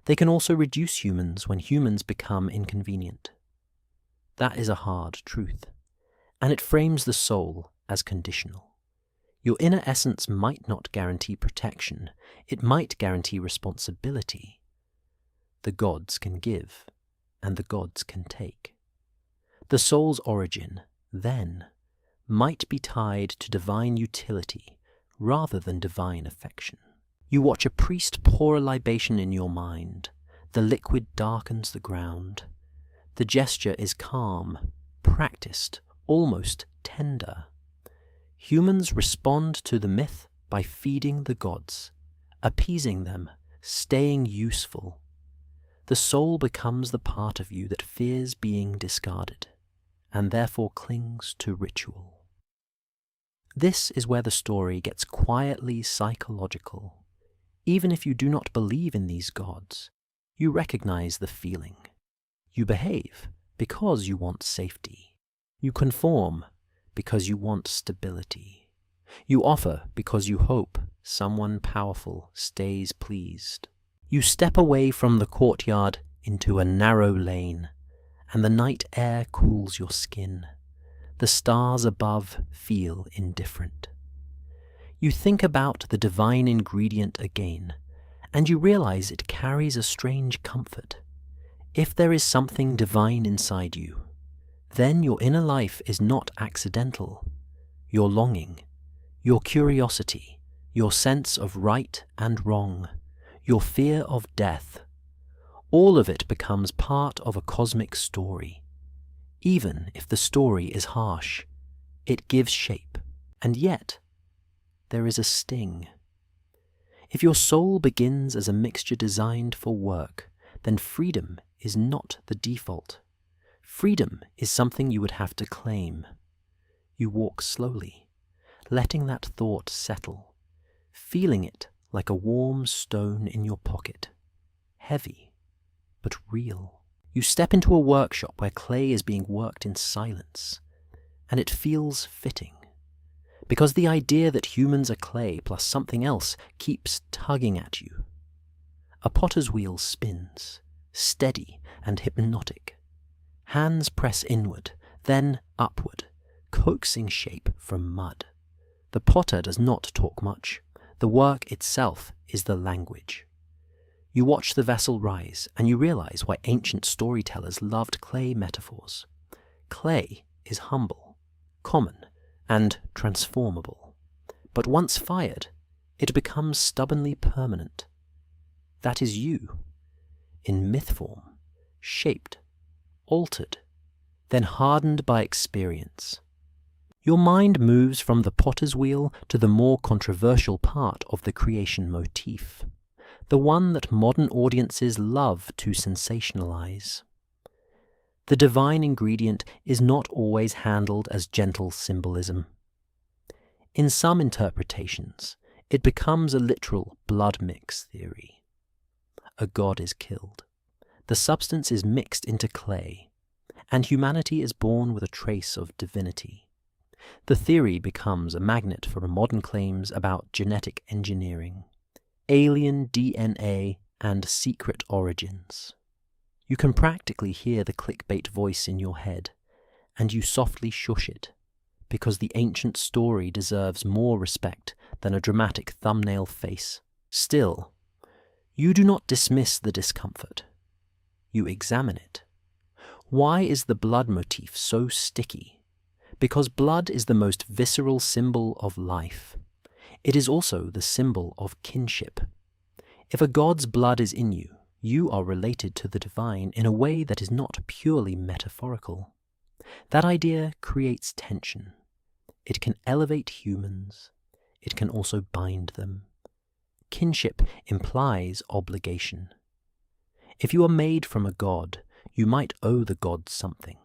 they can also reduce humans when humans become inconvenient. That is a hard truth, and it frames the soul as conditional. Your inner essence might not guarantee protection, it might guarantee responsibility. The gods can give, and the gods can take. The soul's origin, then, might be tied to divine utility rather than divine affection. You watch a priest pour a libation in your mind. The liquid darkens the ground. The gesture is calm, practiced, almost tender. Humans respond to the myth by feeding the gods, appeasing them, staying useful. The soul becomes the part of you that fears being discarded, and therefore clings to ritual. This is where the story gets quietly psychological. Even if you do not believe in these gods, you recognize the feeling. You behave because you want safety. You conform because you want stability. You offer because you hope someone powerful stays pleased. You step away from the courtyard into a narrow lane, and the night air cools your skin. The stars above feel indifferent. You think about the divine ingredient again, and you realize it carries a strange comfort. If there is something divine inside you, then your inner life is not accidental. your longing, your curiosity, your sense of right and wrong, your fear of death. All of it becomes part of a cosmic story. Even if the story is harsh, it gives shape, and yet there is a sting. If your soul begins as a mixture designed for work, then freedom is not the default. Freedom is something you would have to claim. You walk slowly, letting that thought settle, feeling it like a warm stone in your pocket, heavy but real. You step into a workshop where clay is being worked in silence, and it feels fitting, because the idea that humans are clay plus something else keeps tugging at you. A potter's wheel spins, steady and hypnotic. Hands press inward, then upward, coaxing shape from mud. The potter does not talk much. The work itself is the language. You watch the vessel rise, and you realize why ancient storytellers loved clay metaphors. Clay is humble, common, and transformable. But once fired, it becomes stubbornly permanent. That is you, in myth form, shaped, altered, then hardened by experience. Your mind moves from the potter's wheel to the more controversial part of the creation motif, the one that modern audiences love to sensationalize. The divine ingredient is not always handled as gentle symbolism. In some interpretations, it becomes a literal blood mix theory. A god is killed. The substance is mixed into clay, and humanity is born with a trace of divinity. The theory becomes a magnet for modern claims about genetic engineering, alien DNA, and secret origins. You can practically hear the clickbait voice in your head, and you softly shush it, because the ancient story deserves more respect than a dramatic thumbnail face. Still, you do not dismiss the discomfort. You examine it. Why is the blood motif so sticky? Because blood is the most visceral symbol of life. It is also the symbol of kinship. If a god's blood is in you, you are related to the divine in a way that is not purely metaphorical. That idea creates tension. It can elevate humans. It can also bind them. Kinship implies obligation. If you are made from a god, you might owe the god something,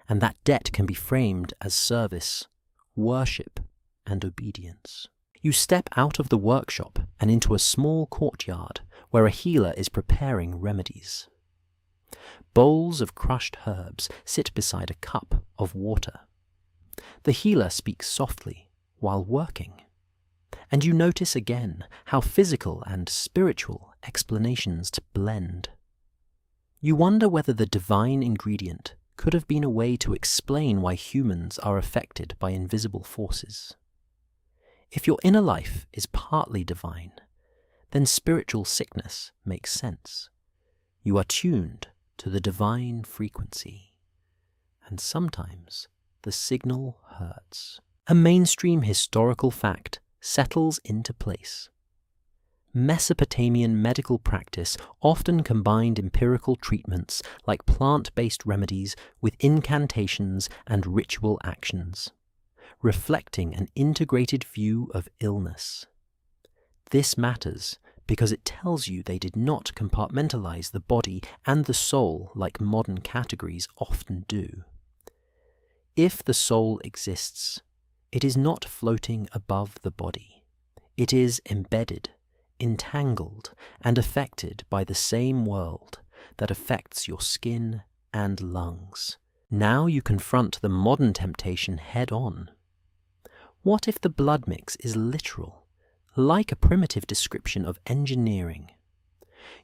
and that debt can be framed as service, worship, and obedience. You step out of the workshop and into a small courtyard where a healer is preparing remedies. Bowls of crushed herbs sit beside a cup of water. The healer speaks softly while working, and you notice again how physical and spiritual explanations blend. You wonder whether the divine ingredient could have been a way to explain why humans are affected by invisible forces. If your inner life is partly divine, then spiritual sickness makes sense. You are tuned to the divine frequency, and sometimes the signal hurts. A mainstream historical fact settles into place. Mesopotamian medical practice often combined empirical treatments like plant-based remedies with incantations and ritual actions, reflecting an integrated view of illness. This matters because it tells you they did not compartmentalize the body and the soul like modern categories often do. If the soul exists, it is not floating above the body. It is embedded, entangled, and affected by the same world that affects your skin and lungs. Now you confront the modern temptation head-on. What if the blood mix is literal, like a primitive description of engineering?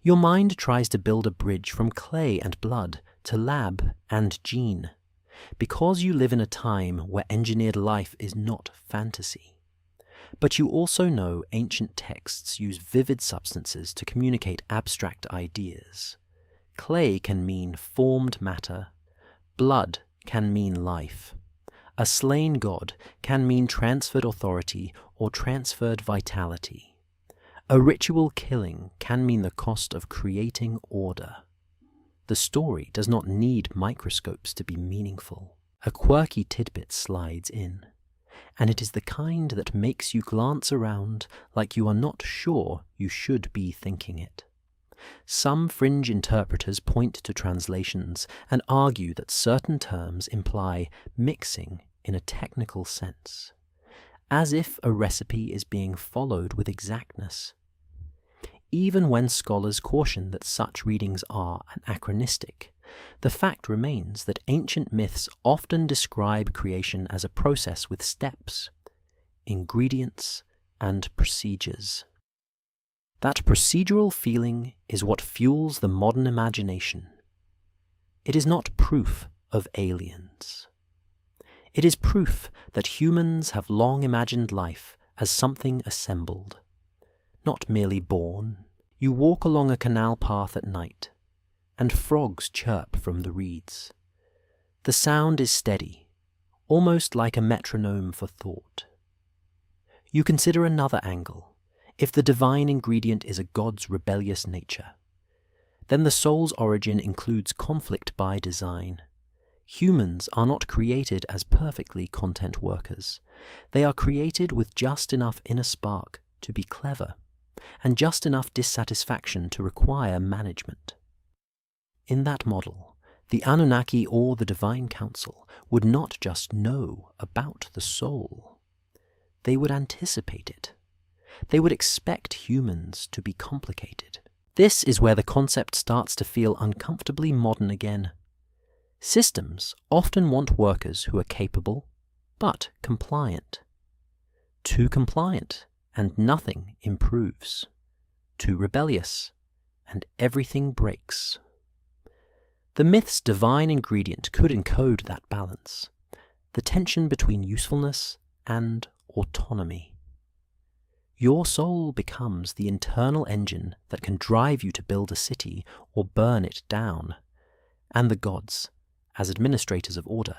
Your mind tries to build a bridge from clay and blood to lab and gene, because you live in a time where engineered life is not fantasy. But you also know ancient texts use vivid substances to communicate abstract ideas. Clay can mean formed matter. Blood can mean life. A slain god can mean transferred authority or transferred vitality. A ritual killing can mean the cost of creating order. The story does not need microscopes to be meaningful. A quirky tidbit slides in, and it is the kind that makes you glance around like you are not sure you should be thinking it. Some fringe interpreters point to translations and argue that certain terms imply mixing in a technical sense, as if a recipe is being followed with exactness. Even when scholars caution that such readings are anachronistic, the fact remains that ancient myths often describe creation as a process with steps, ingredients, and procedures. That procedural feeling is what fuels the modern imagination. It is not proof of aliens. It is proof that humans have long imagined life as something assembled, not merely born. You walk along a canal path at night, and frogs chirp from the reeds. The sound is steady, almost like a metronome for thought. You consider another angle. If the divine ingredient is a god's rebellious nature, then the soul's origin includes conflict by design. Humans are not created as perfectly content workers. They are created with just enough inner spark to be clever, and just enough dissatisfaction to require management. In that model, the Anunnaki or the Divine Council would not just know about the soul. They would anticipate it. They would expect humans to be complicated. This is where the concept starts to feel uncomfortably modern again. Systems often want workers who are capable, but compliant. Too compliant, and nothing improves. Too rebellious, and everything breaks. The myth's divine ingredient could encode that balance, the tension between usefulness and autonomy. Your soul becomes the internal engine that can drive you to build a city or burn it down, and the gods, as administrators of order,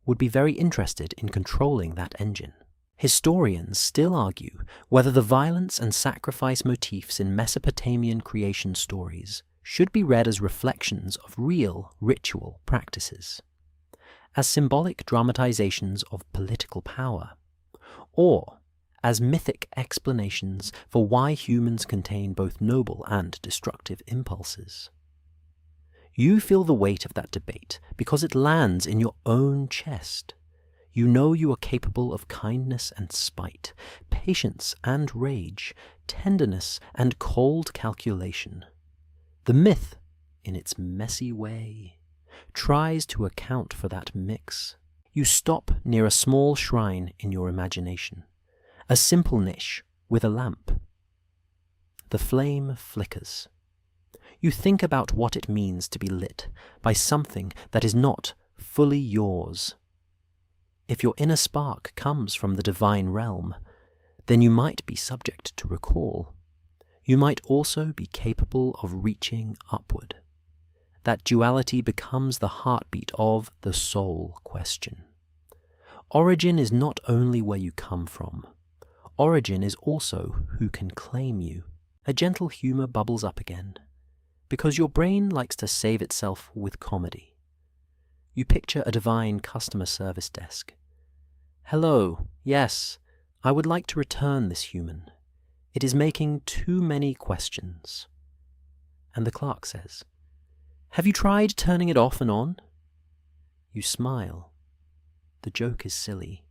would be very interested in controlling that engine. Historians still argue whether the violence and sacrifice motifs in Mesopotamian creation stories should be read as reflections of real ritual practices, as symbolic dramatizations of political power, or as mythic explanations for why humans contain both noble and destructive impulses. You feel the weight of that debate because it lands in your own chest. You know you are capable of kindness and spite, patience and rage, tenderness and cold calculation. The myth, in its messy way, tries to account for that mix. You stop near a small shrine in your imagination, a simple niche with a lamp. The flame flickers. You think about what it means to be lit by something that is not fully yours. If your inner spark comes from the divine realm, then you might be subject to recall. You might also be capable of reaching upward. That duality becomes the heartbeat of the soul question. Origin is not only where you come from. Origin is also who can claim you. A gentle humor bubbles up again, because your brain likes to save itself with comedy. You picture a divine customer service desk. Hello, yes, I would like to return this human. It is making too many questions. And the clerk says, have you tried turning it off and on? You smile. The joke is silly,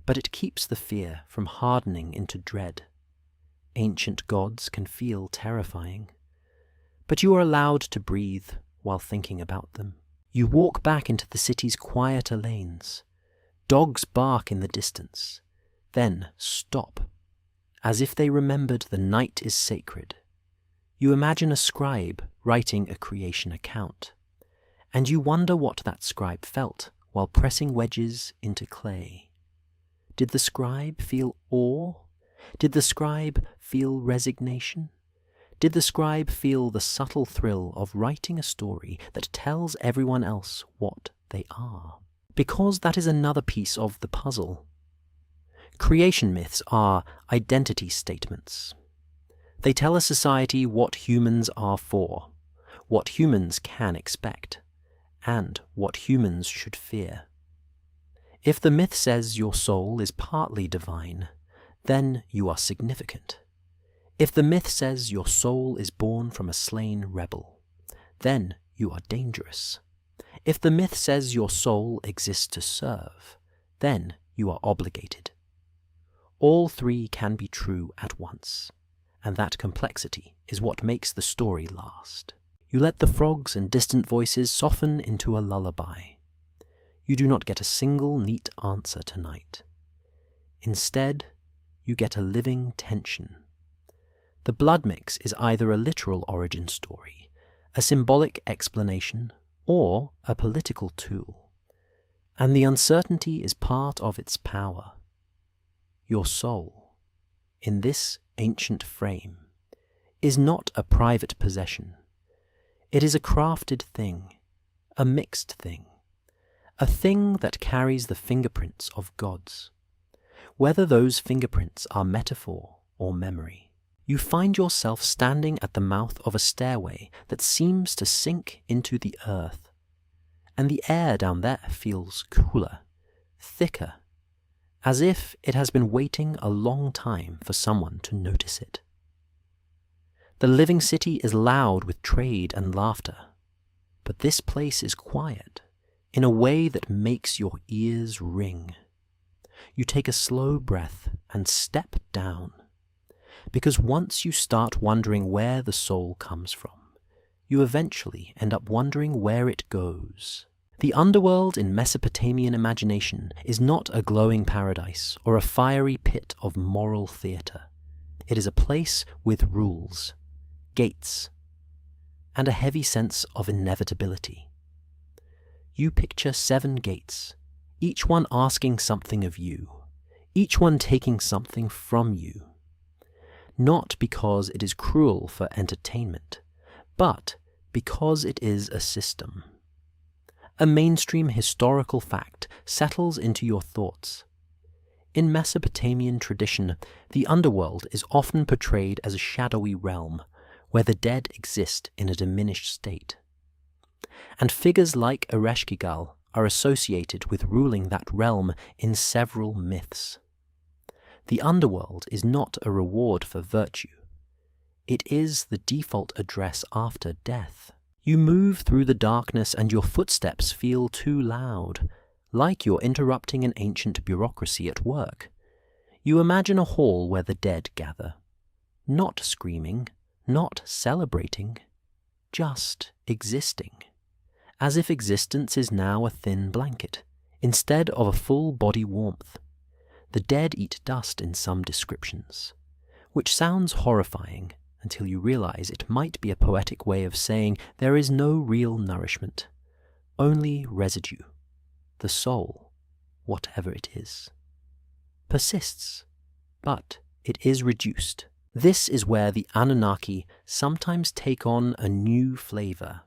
but it keeps the fear from hardening into dread. Ancient gods can feel terrifying, but you are allowed to breathe while thinking about them. You walk back into the city's quieter lanes. Dogs bark in the distance, then stop, as if they remembered the night is sacred. You imagine a scribe writing a creation account, and you wonder what that scribe felt while pressing wedges into clay. Did the scribe feel awe? Did the scribe feel resignation? Did the scribe feel the subtle thrill of writing a story that tells everyone else what they are? Because that is another piece of the puzzle. Creation myths are identity statements. They tell a society what humans are for, what humans can expect, and what humans should fear. If the myth says your soul is partly divine, then you are significant. If the myth says your soul is born from a slain rebel, then you are dangerous. If the myth says your soul exists to serve, then you are obligated. All three can be true at once, and that complexity is what makes the story last. You let the frogs and distant voices soften into a lullaby. You do not get a single neat answer tonight. Instead, you get a living tension. The blood mix is either a literal origin story, a symbolic explanation, or a political tool. And the uncertainty is part of its power. Your soul, in this ancient frame, is not a private possession. It is a crafted thing, a mixed thing, a thing that carries the fingerprints of gods. Whether those fingerprints are metaphor or memory, you find yourself standing at the mouth of a stairway that seems to sink into the earth, and the air down there feels cooler, thicker, as if it has been waiting a long time for someone to notice it. The living city is loud with trade and laughter, but this place is quiet in a way that makes your ears ring. You take a slow breath and step down, because once you start wondering where the soul comes from, you eventually end up wondering where it goes. The underworld in Mesopotamian imagination is not a glowing paradise or a fiery pit of moral theatre. It is a place with rules, gates, and a heavy sense of inevitability. You picture 7 gates, each one asking something of you, each one taking something from you. Not because it is cruel for entertainment, but because it is a system. A mainstream historical fact settles into your thoughts. In Mesopotamian tradition, the underworld is often portrayed as a shadowy realm where the dead exist in a diminished state. And figures like Ereshkigal are associated with ruling that realm in several myths. The underworld is not a reward for virtue. It is the default address after death. You move through the darkness and your footsteps feel too loud, like you're interrupting an ancient bureaucracy at work. You imagine a hall where the dead gather, not screaming, not celebrating, just existing, as if existence is now a thin blanket, instead of a full body warmth. The dead eat dust in some descriptions, which sounds horrifying until you realize it might be a poetic way of saying there is no real nourishment, only residue. The soul, whatever it is, persists, but it is reduced. This is where the Anunnaki sometimes take on a new flavor.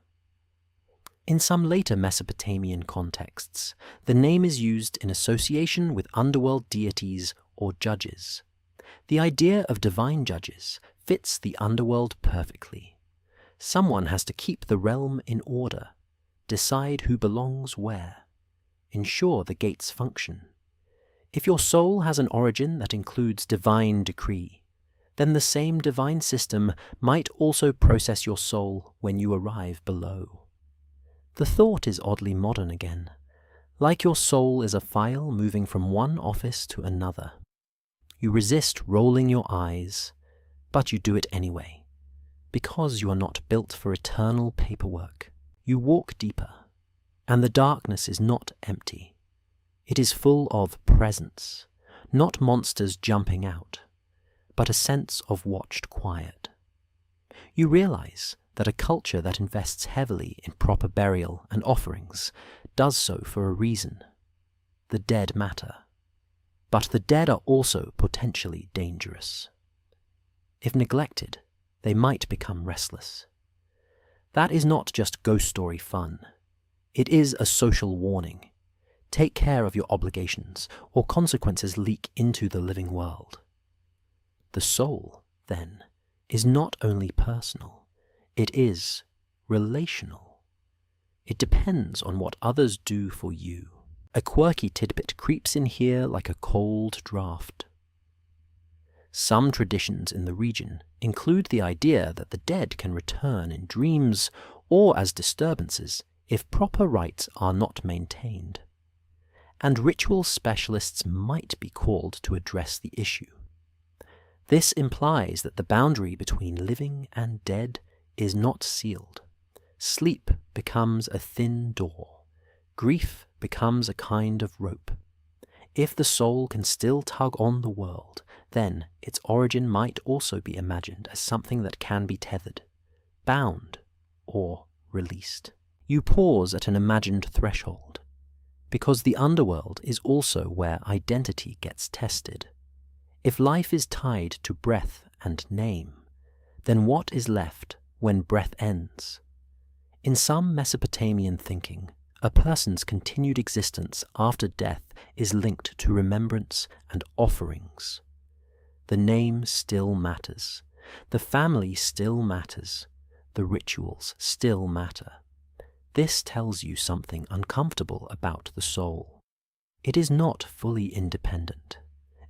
In some later Mesopotamian contexts, the name is used in association with underworld deities or judges. The idea of divine judges fits the underworld perfectly. Someone has to keep the realm in order, decide who belongs where, ensure the gates function. If your soul has an origin that includes divine decree, then the same divine system might also process your soul when you arrive below. The thought is oddly modern again, like your soul is a file moving from one office to another. You resist rolling your eyes, but you do it anyway, because you are not built for eternal paperwork. You walk deeper, and the darkness is not empty. It is full of presence, not monsters jumping out, but a sense of watched quiet. You realize that a culture that invests heavily in proper burial and offerings does so for a reason. The dead matter. But the dead are also potentially dangerous. If neglected, they might become restless. That is not just ghost story fun. It is a social warning. take care of your obligations, or consequences leak into the living world. The soul, then, is not only personal, it is relational. It depends on what others do for you. A quirky tidbit creeps in here like a cold draft. Some traditions in the region include the idea that the dead can return in dreams or as disturbances if proper rites are not maintained, and ritual specialists might be called to address the issue. This implies that the boundary between living and dead is not sealed. Sleep becomes a thin door. Grief becomes a kind of rope. If the soul can still tug on the world, then its origin might also be imagined as something that can be tethered, bound, or released. You pause at an imagined threshold, because the underworld is also where identity gets tested. If life is tied to breath and name, then what is left when breath ends? In some Mesopotamian thinking, a person's continued existence after death is linked to remembrance and offerings. The name still matters. The family still matters. The rituals still matter. This tells you something uncomfortable about the soul. It is not fully independent.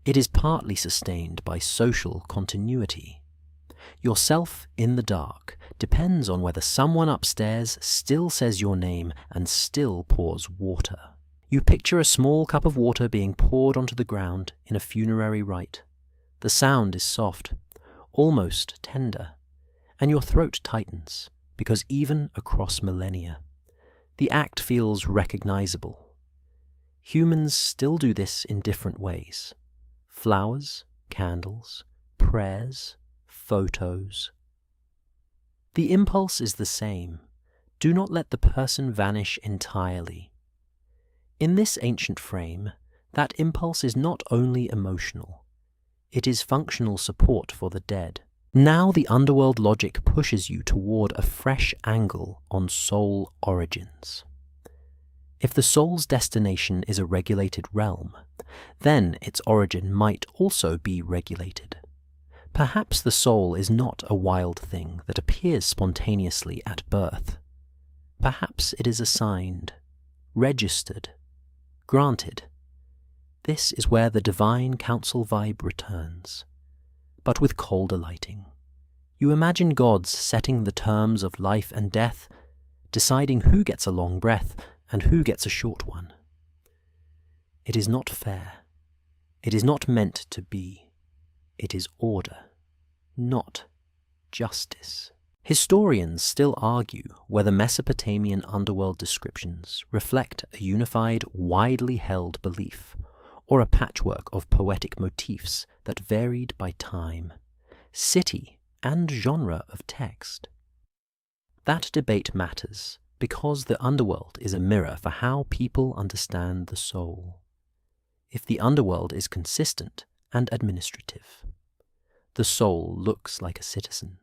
It is partly sustained by social continuity. Yourself in the dark depends on whether someone upstairs still says your name and still pours water. You picture a small cup of water being poured onto the ground in a funerary rite. The sound is soft, almost tender, and your throat tightens, because even across millennia, the act feels recognizable. Humans still do this in different ways. Flowers, candles, prayers, photos. The impulse is the same. Do not let the person vanish entirely. In this ancient frame, that impulse is not only emotional, it is functional support for the dead. Now the underworld logic pushes you toward a fresh angle on soul origins. If the soul's destination is a regulated realm, then its origin might also be regulated. Perhaps the soul is not a wild thing that appears spontaneously at birth. Perhaps it is assigned, registered, granted. This is where the divine council vibe returns, but with colder lighting. You imagine gods setting the terms of life and death, deciding who gets a long breath and who gets a short one. It is not fair. It is not meant to be. It is order, not justice. Historians still argue whether Mesopotamian underworld descriptions reflect a unified, widely held belief, or a patchwork of poetic motifs that varied by time, city, and genre of text. That debate matters because the underworld is a mirror for how people understand the soul. If the underworld is consistent and administrative, the soul looks like a citizen.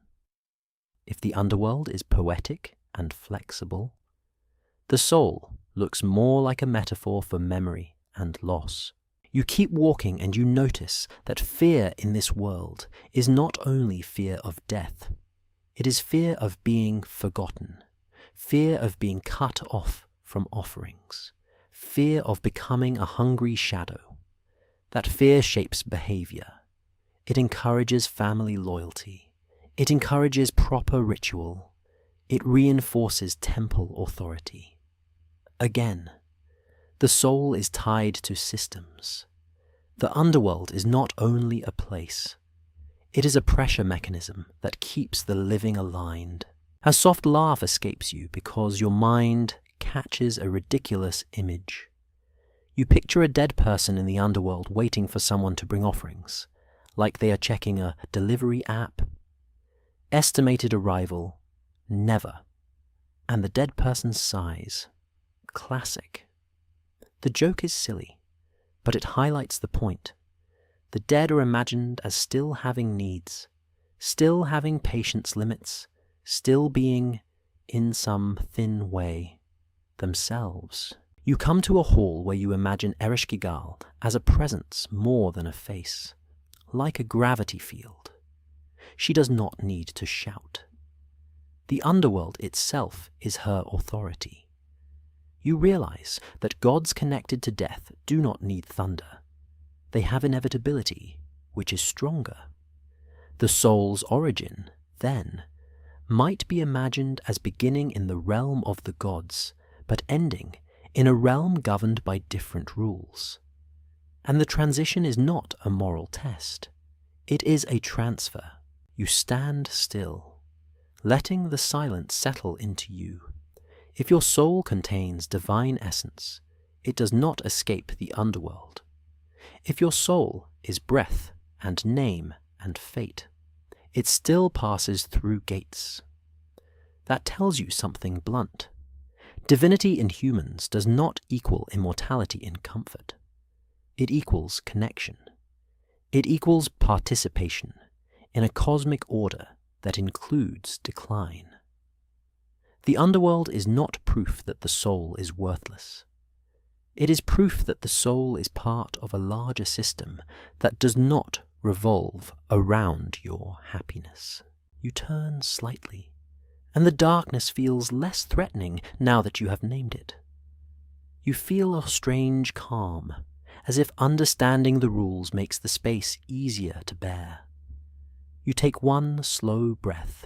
If the underworld is poetic and flexible, the soul looks more like a metaphor for memory and loss. You keep walking and you notice that fear in this world is not only fear of death. It is fear of being forgotten, fear of being cut off from offerings, fear of becoming a hungry shadow. That fear shapes behavior. It encourages family loyalty. It encourages proper ritual. It reinforces temple authority. Again, the soul is tied to systems. The underworld is not only a place. It is a pressure mechanism that keeps the living aligned. A soft laugh escapes you because your mind catches a ridiculous image. You picture a dead person in the underworld waiting for someone to bring offerings, like they are checking a delivery app. Estimated arrival, never. And the dead person sighs. Classic. The joke is silly, but it highlights the point. The dead are imagined as still having needs, still having patience limits, still being, in some thin way, themselves. You come to a hall where you imagine Ereshkigal as a presence more than a face, like a gravity field. She does not need to shout. The underworld itself is her authority. You realize that gods connected to death do not need thunder. They have inevitability, which is stronger. The soul's origin, then, might be imagined as beginning in the realm of the gods, but ending in a realm governed by different rules. And the transition is not a moral test. It is a transfer. You stand still, letting the silence settle into you. If your soul contains divine essence, it does not escape the underworld. If your soul is breath and name and fate, it still passes through gates. That tells you something blunt. Divinity in humans does not equal immortality in comfort. It equals connection. It equals participation in a cosmic order that includes decline. The underworld is not proof that the soul is worthless. It is proof that the soul is part of a larger system that does not revolve around your happiness. You turn slightly, and the darkness feels less threatening now that you have named it. You feel a strange calm, as if understanding the rules makes the space easier to bear. You take one slow breath,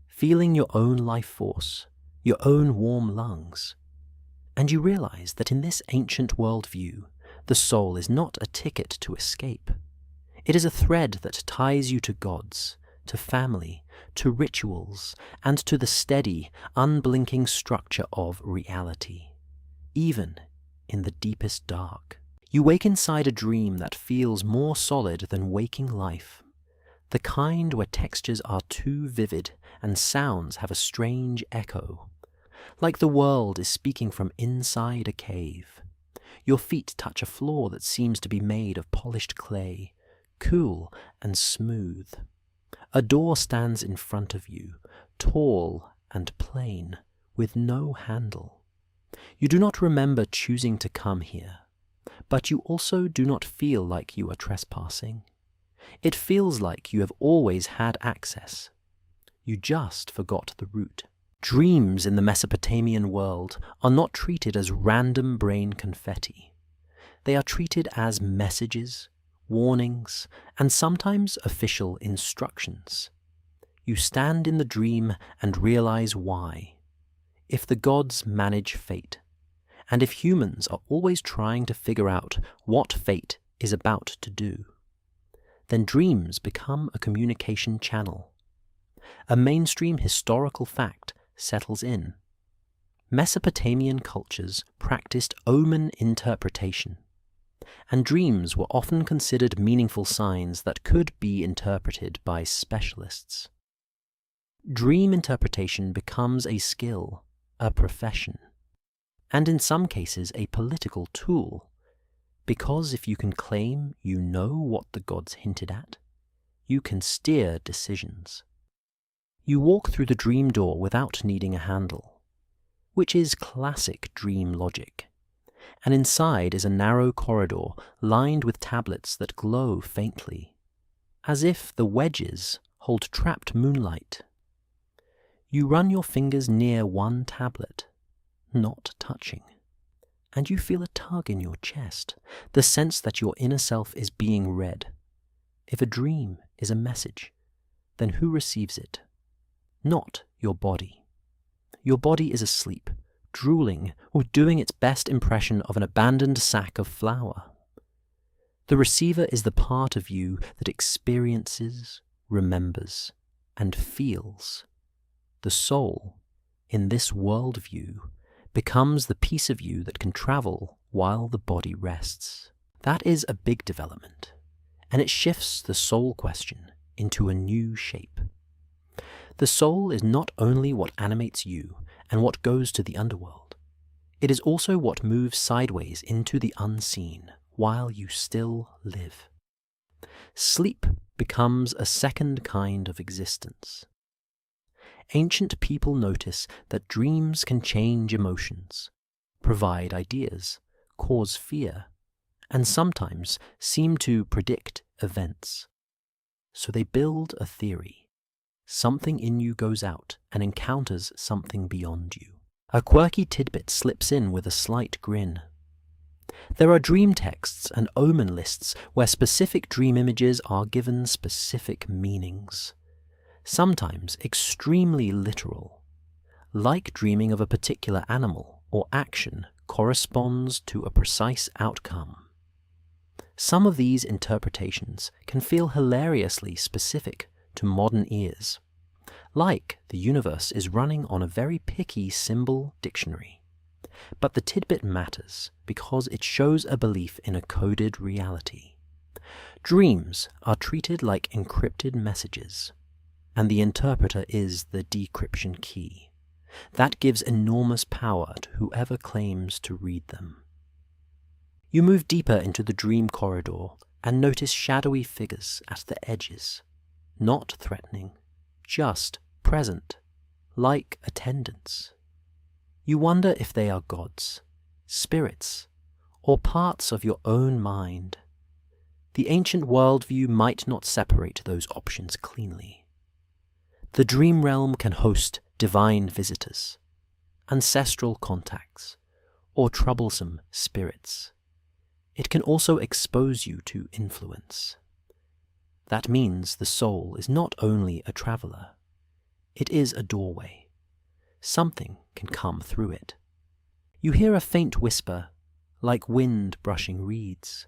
feeling your own life force, your own warm lungs, and you realize that in this ancient worldview, the soul is not a ticket to escape. It is a thread that ties you to gods, to family, to rituals, and to the steady, unblinking structure of reality, even in the deepest dark. You wake inside a dream that feels more solid than waking life, the kind where textures are too vivid and sounds have a strange echo, like the world is speaking from inside a cave. Your feet touch a floor that seems to be made of polished clay, cool and smooth. A door stands in front of you, tall and plain, with no handle. You do not remember choosing to come here, but you also do not feel like you are trespassing. It feels like you have always had access. You just forgot the route. Dreams in the Mesopotamian world are not treated as random brain confetti. They are treated as messages, warnings, and sometimes official instructions. You stand in the dream and realize why. If the gods manage fate, and if humans are always trying to figure out what fate is about to do, then dreams become a communication channel. A mainstream historical fact settles in. Mesopotamian cultures practiced omen interpretation, and dreams were often considered meaningful signs that could be interpreted by specialists. Dream interpretation becomes a skill, a profession, and in some cases a political tool, because if you can claim you know what the gods hinted at, you can steer decisions. You walk through the dream door without needing a handle, which is classic dream logic, and inside is a narrow corridor lined with tablets that glow faintly, as if the wedges hold trapped moonlight. You run your fingers near one tablet, not touching, and you feel a tug in your chest, the sense that your inner self is being read. If a dream is a message, then who receives it? Not your body. Your body is asleep, drooling, or doing its best impression of an abandoned sack of flour. The receiver is the part of you that experiences, remembers, and feels. The soul, in this worldview, becomes the piece of you that can travel while the body rests. That is a big development, and it shifts the soul question into a new shape. The soul is not only what animates you and what goes to the underworld. It is also what moves sideways into the unseen while you still live. Sleep becomes a second kind of existence. Ancient people notice that dreams can change emotions, provide ideas, cause fear, and sometimes seem to predict events. So they build a theory. Something in you goes out and encounters something beyond you. A quirky tidbit slips in with a slight grin. There are dream texts and omen lists where specific dream images are given specific meanings, sometimes extremely literal, like dreaming of a particular animal or action corresponds to a precise outcome. Some of these interpretations can feel hilariously specific to modern ears, like the universe is running on a very picky symbol dictionary. But the tidbit matters because it shows a belief in a coded reality. Dreams are treated like encrypted messages, and the interpreter is the decryption key. That gives enormous power to whoever claims to read them. You move deeper into the dream corridor and notice shadowy figures at the edges, not threatening, just present, like attendants. You wonder if they are gods, spirits, or parts of your own mind. The ancient worldview might not separate those options cleanly. The dream realm can host divine visitors, ancestral contacts, or troublesome spirits. It can also expose you to influence. That means the soul is not only a traveler, it is a doorway. Something can come through it. You hear a faint whisper, like wind brushing reeds,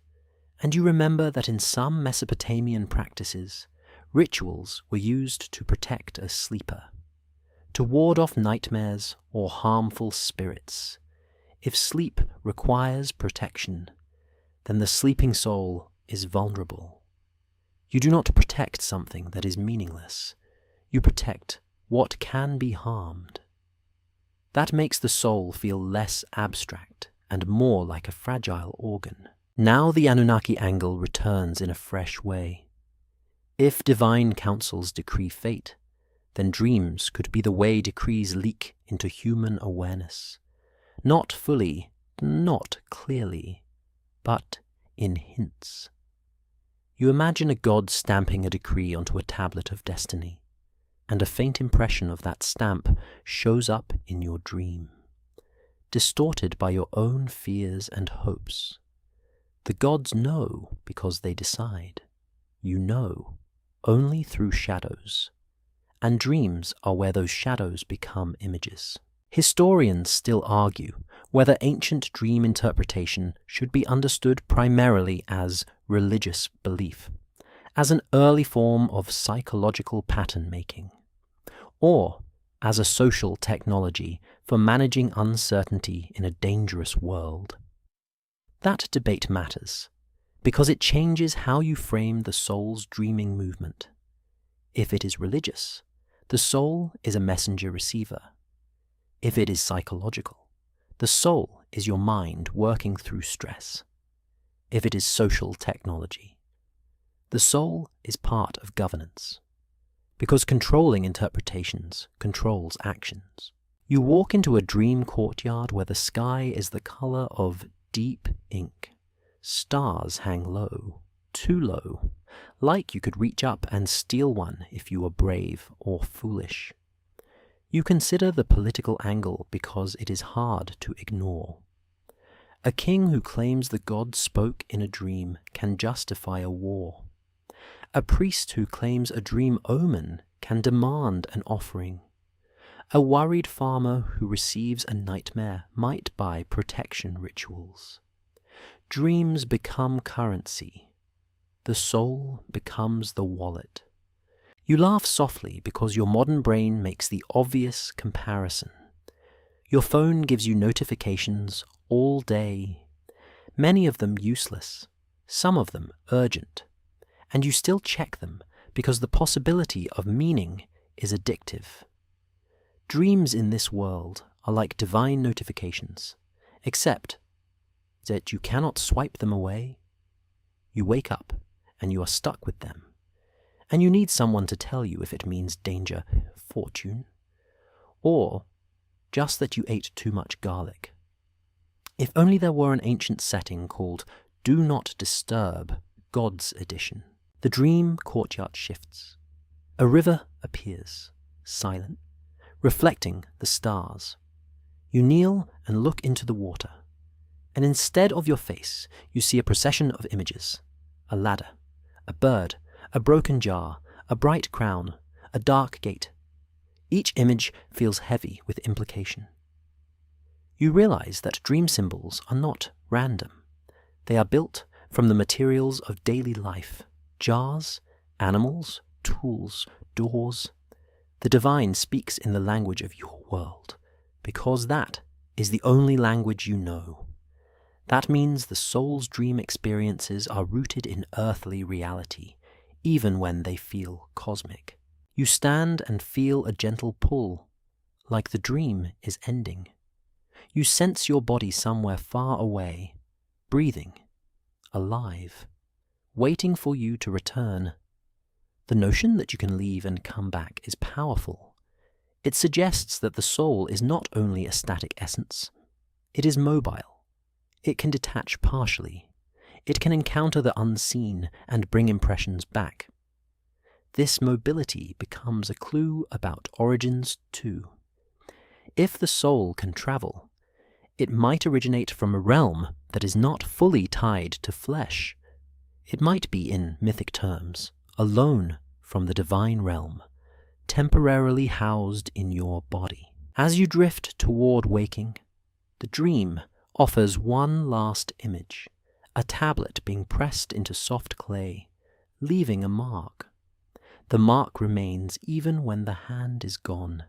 and you remember that in some Mesopotamian practices, rituals were used to protect a sleeper, to ward off nightmares or harmful spirits. If sleep requires protection, then the sleeping soul is vulnerable. You do not protect something that is meaningless. You protect what can be harmed. That makes the soul feel less abstract and more like a fragile organ. Now the Anunnaki angle returns in a fresh way. If divine councils decree fate, then dreams could be the way decrees leak into human awareness. Not fully, not clearly, but in hints. You imagine a god stamping a decree onto a tablet of destiny, and a faint impression of that stamp shows up in your dream, distorted by your own fears and hopes. The gods know because they decide. You know only through shadows, and dreams are where those shadows become images. Historians still argue whether ancient dream interpretation should be understood primarily as religious belief, as an early form of psychological pattern making, or as a social technology for managing uncertainty in a dangerous world. That debate matters, because it changes how you frame the soul's dreaming movement. If it is religious, the soul is a messenger-receiver. If it is psychological, the soul is your mind working through stress. If it is social technology, the soul is part of governance, because controlling interpretations controls actions. You walk into a dream courtyard where the sky is the color of deep ink. Stars hang low, too low, like you could reach up and steal one if you were brave or foolish. You consider the political angle because it is hard to ignore. A king who claims the god spoke in a dream can justify a war. A priest who claims a dream omen can demand an offering. A worried farmer who receives a nightmare might buy protection rituals. Dreams become currency. The soul becomes the wallet. You laugh softly because your modern brain makes the obvious comparison. Your phone gives you notifications all day, many of them useless, some of them urgent, and you still check them because the possibility of meaning is addictive. Dreams in this world are like divine notifications, except that you cannot swipe them away. You wake up and you are stuck with them. And you need someone to tell you if it means danger, fortune, or just that you ate too much garlic. If only there were an ancient setting called Do Not Disturb, God's Edition. The dream courtyard shifts. A river appears, silent, reflecting the stars. You kneel and look into the water, and instead of your face, you see a procession of images. A ladder, a bird, a broken jar, a bright crown, a dark gate. Each image feels heavy with implication. You realize that dream symbols are not random. They are built from the materials of daily life: jars, animals, tools, doors. The divine speaks in the language of your world, because that is the only language you know. That means the soul's dream experiences are rooted in earthly reality, even when they feel cosmic. You stand and feel a gentle pull, like the dream is ending. You sense your body somewhere far away, breathing, alive, waiting for you to return. The notion that you can leave and come back is powerful. It suggests that the soul is not only a static essence, it is mobile. It can detach partially. It can encounter the unseen and bring impressions back. This mobility becomes a clue about origins too. If the soul can travel, it might originate from a realm that is not fully tied to flesh. It might be, in mythic terms, alone from the divine realm, temporarily housed in your body. As you drift toward waking, the dream offers one last image, a tablet being pressed into soft clay, leaving a mark. The mark remains even when the hand is gone.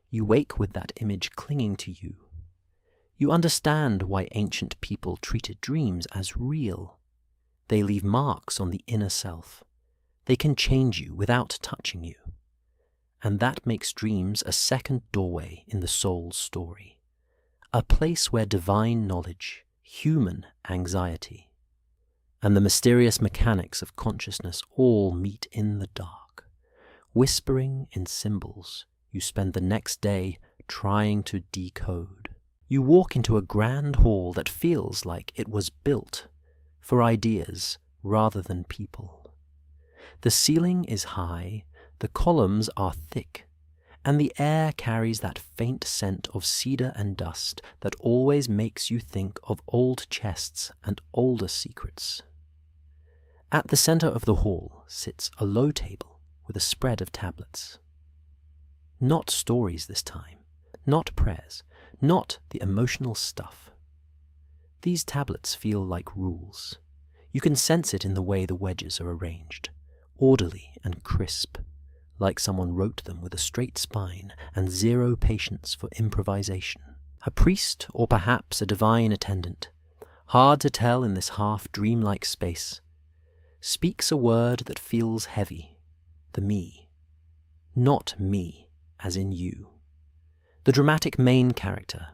You wake with that image clinging to you. You understand why ancient people treated dreams as real. They leave marks on the inner self. They can change you without touching you. And that makes dreams a second doorway in the soul's story, a place where divine knowledge, human anxiety, and the mysterious mechanics of consciousness all meet in the dark. Whispering in symbols, you spend the next day trying to decode. You walk into a grand hall that feels like it was built for ideas rather than people. The ceiling is high, the columns are thick, and the air carries that faint scent of cedar and dust that always makes you think of old chests and older secrets. At the center of the hall sits a low table with a spread of tablets. Not stories this time, not prayers, not the emotional stuff. These tablets feel like rules. You can sense it in the way the wedges are arranged, orderly and crisp, like someone wrote them with a straight spine and zero patience for improvisation. A priest, or perhaps a divine attendant, hard to tell in this half-dreamlike space, speaks a word that feels heavy, the me. Not me, as in you. The dramatic main character.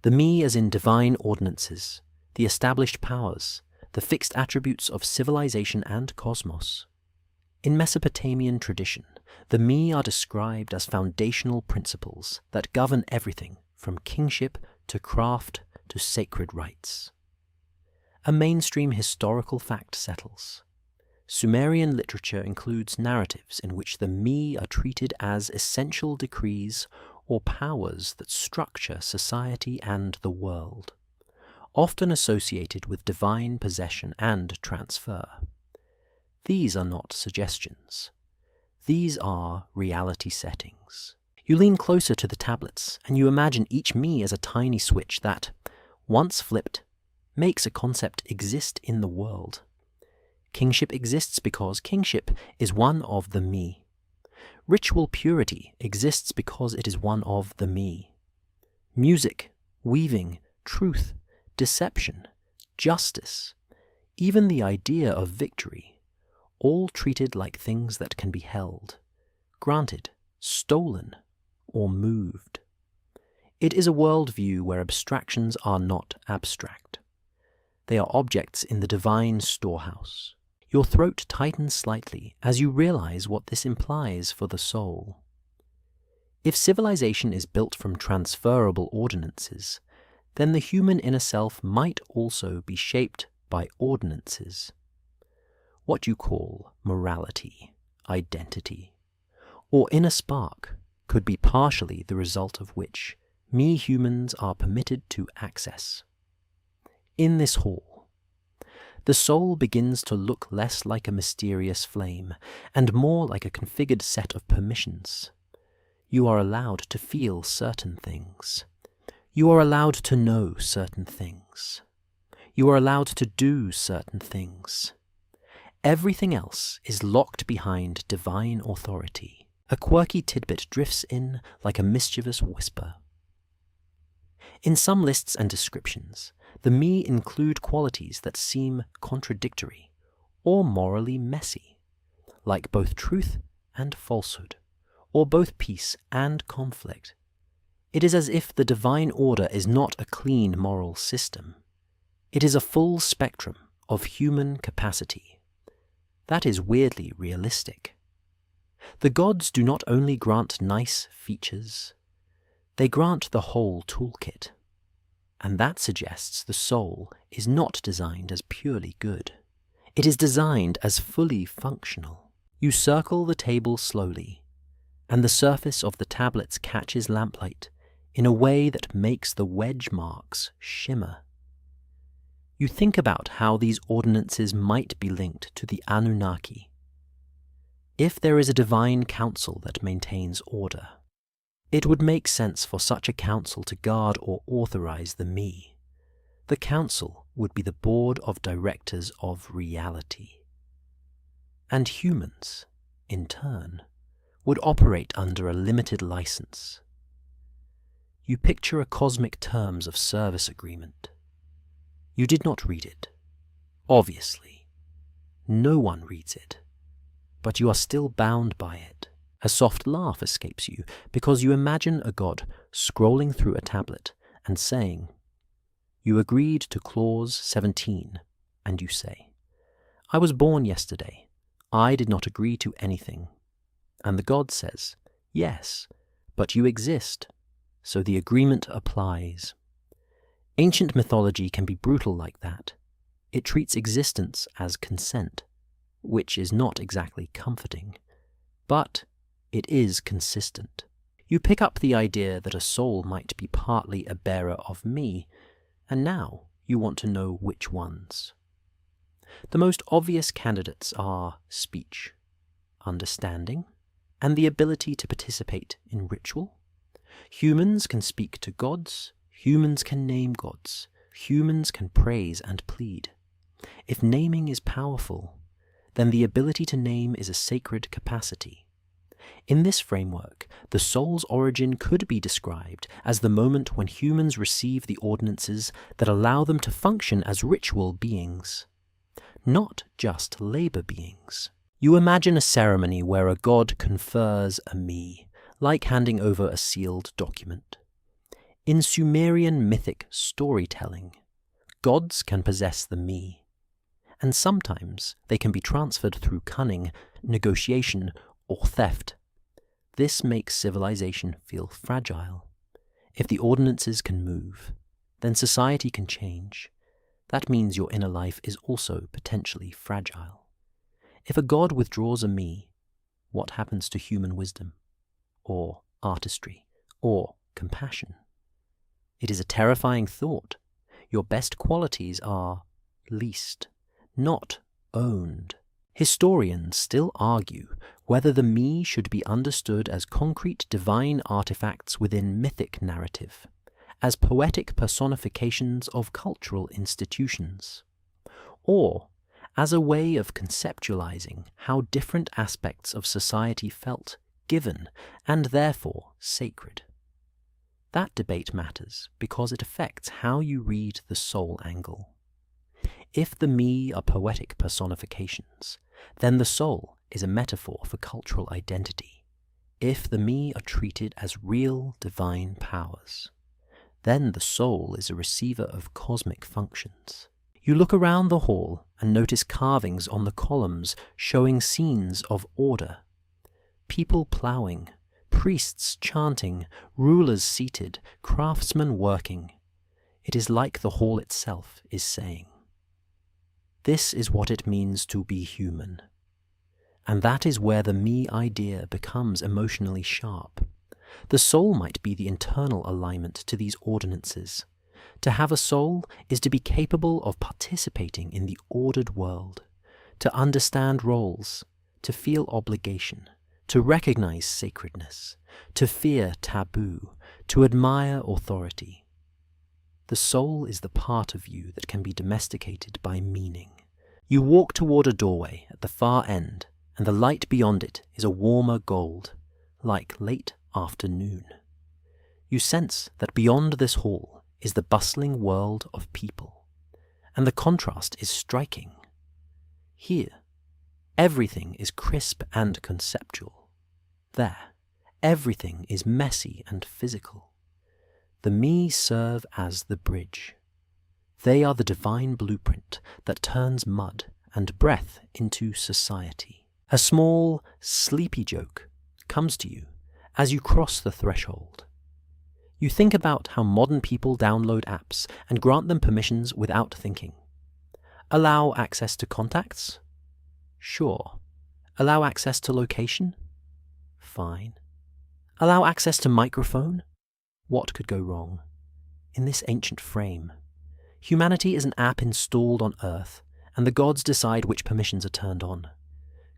The me as in divine ordinances, the established powers, the fixed attributes of civilization and cosmos. In Mesopotamian tradition, the me are described as foundational principles that govern everything from kingship to craft to sacred rites. A mainstream historical fact settles. Sumerian literature includes narratives in which the me are treated as essential decrees or powers that structure society and the world, often associated with divine possession and transfer. These are not suggestions. These are reality settings. You lean closer to the tablets, and you imagine each me as a tiny switch that, once flipped, makes a concept exist in the world. Kingship exists because kingship is one of the me. Ritual purity exists because it is one of the me. Music, weaving, truth, deception, justice, even the idea of victory, all treated like things that can be held, granted, stolen, or moved. It is a worldview where abstractions are not abstract. They are objects in the divine storehouse. Your throat tightens slightly as you realize what this implies for the soul. If civilization is built from transferable ordinances, then the human inner self might also be shaped by ordinances, what you call morality, identity, or inner spark could be partially the result of which me humans are permitted to access. In this hall, the soul begins to look less like a mysterious flame and more like a configured set of permissions. You are allowed to feel certain things. You are allowed to know certain things. You are allowed to do certain things. Everything else is locked behind divine authority. A quirky tidbit drifts in like a mischievous whisper. In some lists and descriptions, the me include qualities that seem contradictory or morally messy, like both truth and falsehood, or both peace and conflict. It is as if the divine order is not a clean moral system. It is a full spectrum of human capacity. That is weirdly realistic. The gods do not only grant nice features, they grant the whole toolkit. And that suggests the soul is not designed as purely good. It is designed as fully functional. You circle the table slowly, and the surface of the tablets catches lamplight in a way that makes the wedge marks shimmer. You think about how these ordinances might be linked to the Anunnaki. If there is a divine council that maintains order, it would make sense for such a council to guard or authorize the me. The council would be the board of directors of reality. And humans, in turn, would operate under a limited license. You picture a cosmic terms of service agreement. You did not read it. Obviously. No one reads it. But you are still bound by it. A soft laugh escapes you because you imagine a god scrolling through a tablet and saying, "You agreed to clause 17, and you say, 'I was born yesterday. I did not agree to anything.' And the god says, 'Yes, but you exist, so the agreement applies.' Ancient mythology can be brutal like that. It treats existence as consent, which is not exactly comforting, but it is consistent. You pick up the idea that a soul might be partly a bearer of me, and now you want to know which ones. The most obvious candidates are speech, understanding, and the ability to participate in ritual. Humans can speak to gods, humans can name gods, humans can praise and plead. If naming is powerful, then the ability to name is a sacred capacity. In this framework, the soul's origin could be described as the moment when humans receive the ordinances that allow them to function as ritual beings, not just labor beings. You imagine a ceremony where a god confers a me, like handing over a sealed document. In Sumerian mythic storytelling, gods can possess the me, and sometimes they can be transferred through cunning, negotiation, or theft. This makes civilization feel fragile. If the ordinances can move, then society can change. That means your inner life is also potentially fragile. If a god withdraws a me, what happens to human wisdom, or artistry, or compassion? It is a terrifying thought. Your best qualities are leased, not owned. Historians still argue whether the me should be understood as concrete divine artifacts within mythic narrative, as poetic personifications of cultural institutions, or as a way of conceptualizing how different aspects of society felt given and therefore sacred. That debate matters because it affects how you read the soul angle. If the me are poetic personifications, then the soul is a metaphor for cultural identity. If the me are treated as real divine powers, then the soul is a receiver of cosmic functions. You look around the hall and notice carvings on the columns showing scenes of order. People plowing, priests chanting, rulers seated, craftsmen working. It is like the hall itself is saying. This is what it means to be human. And that is where the me idea becomes emotionally sharp. The soul might be the internal alignment to these ordinances. To have a soul is to be capable of participating in the ordered world, to understand roles, to feel obligation, to recognize sacredness, to fear taboo, to admire authority. The soul is the part of you that can be domesticated by meaning. You walk toward a doorway at the far end, and the light beyond it is a warmer gold, like late afternoon. You sense that beyond this hall is the bustling world of people, and the contrast is striking. Here, everything is crisp and conceptual. There, everything is messy and physical. The me serve as the bridge. They are the divine blueprint that turns mud and breath into society. A small, sleepy joke comes to you as you cross the threshold. You think about how modern people download apps and grant them permissions without thinking. Allow access to contacts? Sure. Allow access to location? Fine. Allow access to microphone? What could go wrong? In this ancient frame, humanity is an app installed on Earth, and the gods decide which permissions are turned on.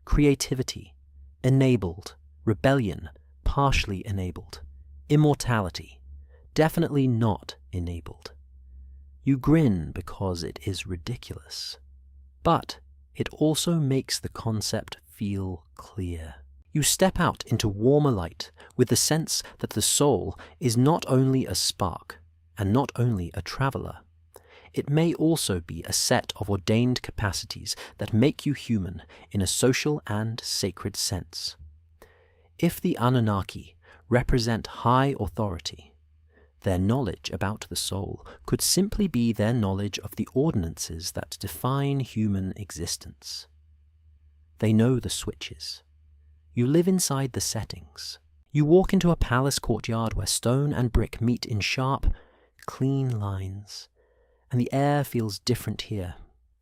Creativity, enabled. Rebellion, partially enabled. Immortality, definitely not enabled. You grin because it is ridiculous, but it also makes the concept feel clear. You step out into warmer light with the sense that the soul is not only a spark and not only a traveler. It may also be a set of ordained capacities that make you human in a social and sacred sense. If the Anunnaki represent high authority, their knowledge about the soul could simply be their knowledge of the ordinances that define human existence. They know the switches. You live inside the settings. You walk into a palace courtyard where stone and brick meet in sharp, clean lines, and the air feels different here,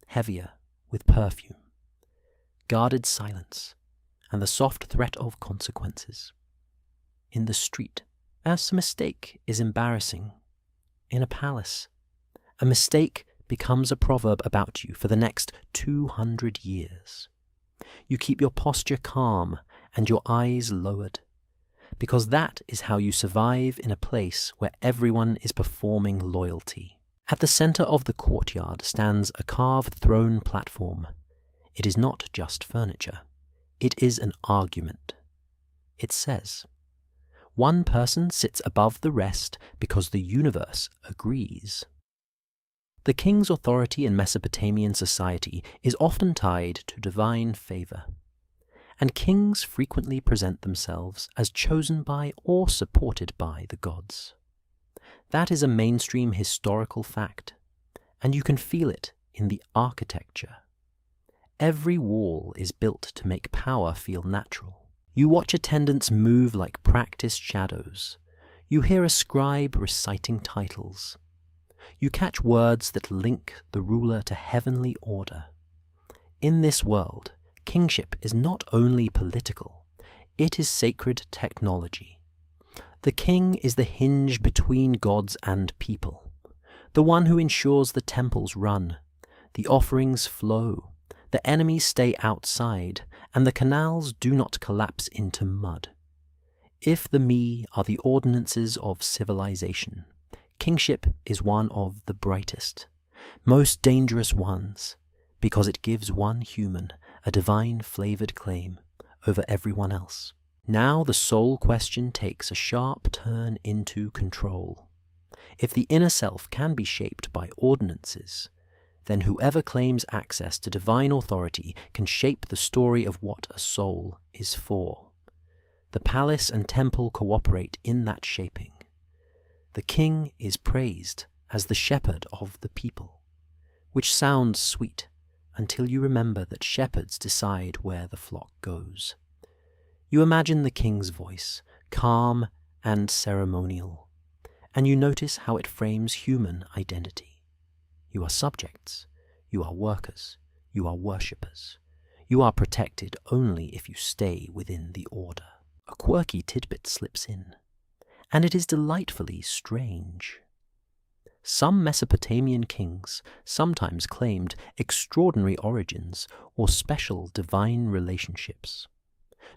heavier, with perfume. Guarded silence, and the soft threat of consequences. In the street, a mistake is embarrassing. In a palace, a mistake becomes a proverb about you for the next 200 years. You keep your posture calm and your eyes lowered, because that is how you survive in a place where everyone is performing loyalty. At the center of the courtyard stands a carved throne platform. It is not just furniture. It is an argument. It says, one person sits above the rest because the universe agrees. The king's authority in Mesopotamian society is often tied to divine favor, and kings frequently present themselves as chosen by or supported by the gods. That is a mainstream historical fact, and you can feel it in the architecture. Every wall is built to make power feel natural. You watch attendants move like practiced shadows. You hear a scribe reciting titles. You catch words that link the ruler to heavenly order. In this world, kingship is not only political, it is sacred technology. The king is the hinge between gods and people, the one who ensures the temples run, the offerings flow, the enemies stay outside, and the canals do not collapse into mud. If the me are the ordinances of civilization, kingship is one of the brightest, most dangerous ones, because it gives one human a divine-flavored claim over everyone else. Now the soul question takes a sharp turn into control. If the inner self can be shaped by ordinances, then whoever claims access to divine authority can shape the story of what a soul is for. The palace and temple cooperate in that shaping. The king is praised as the shepherd of the people, which sounds sweet until you remember that shepherds decide where the flock goes. You imagine the king's voice, calm and ceremonial, and you notice how it frames human identity. You are subjects, you are workers, you are worshippers. You are protected only if you stay within the order. A quirky tidbit slips in, and it is delightfully strange. Some Mesopotamian kings sometimes claimed extraordinary origins or special divine relationships,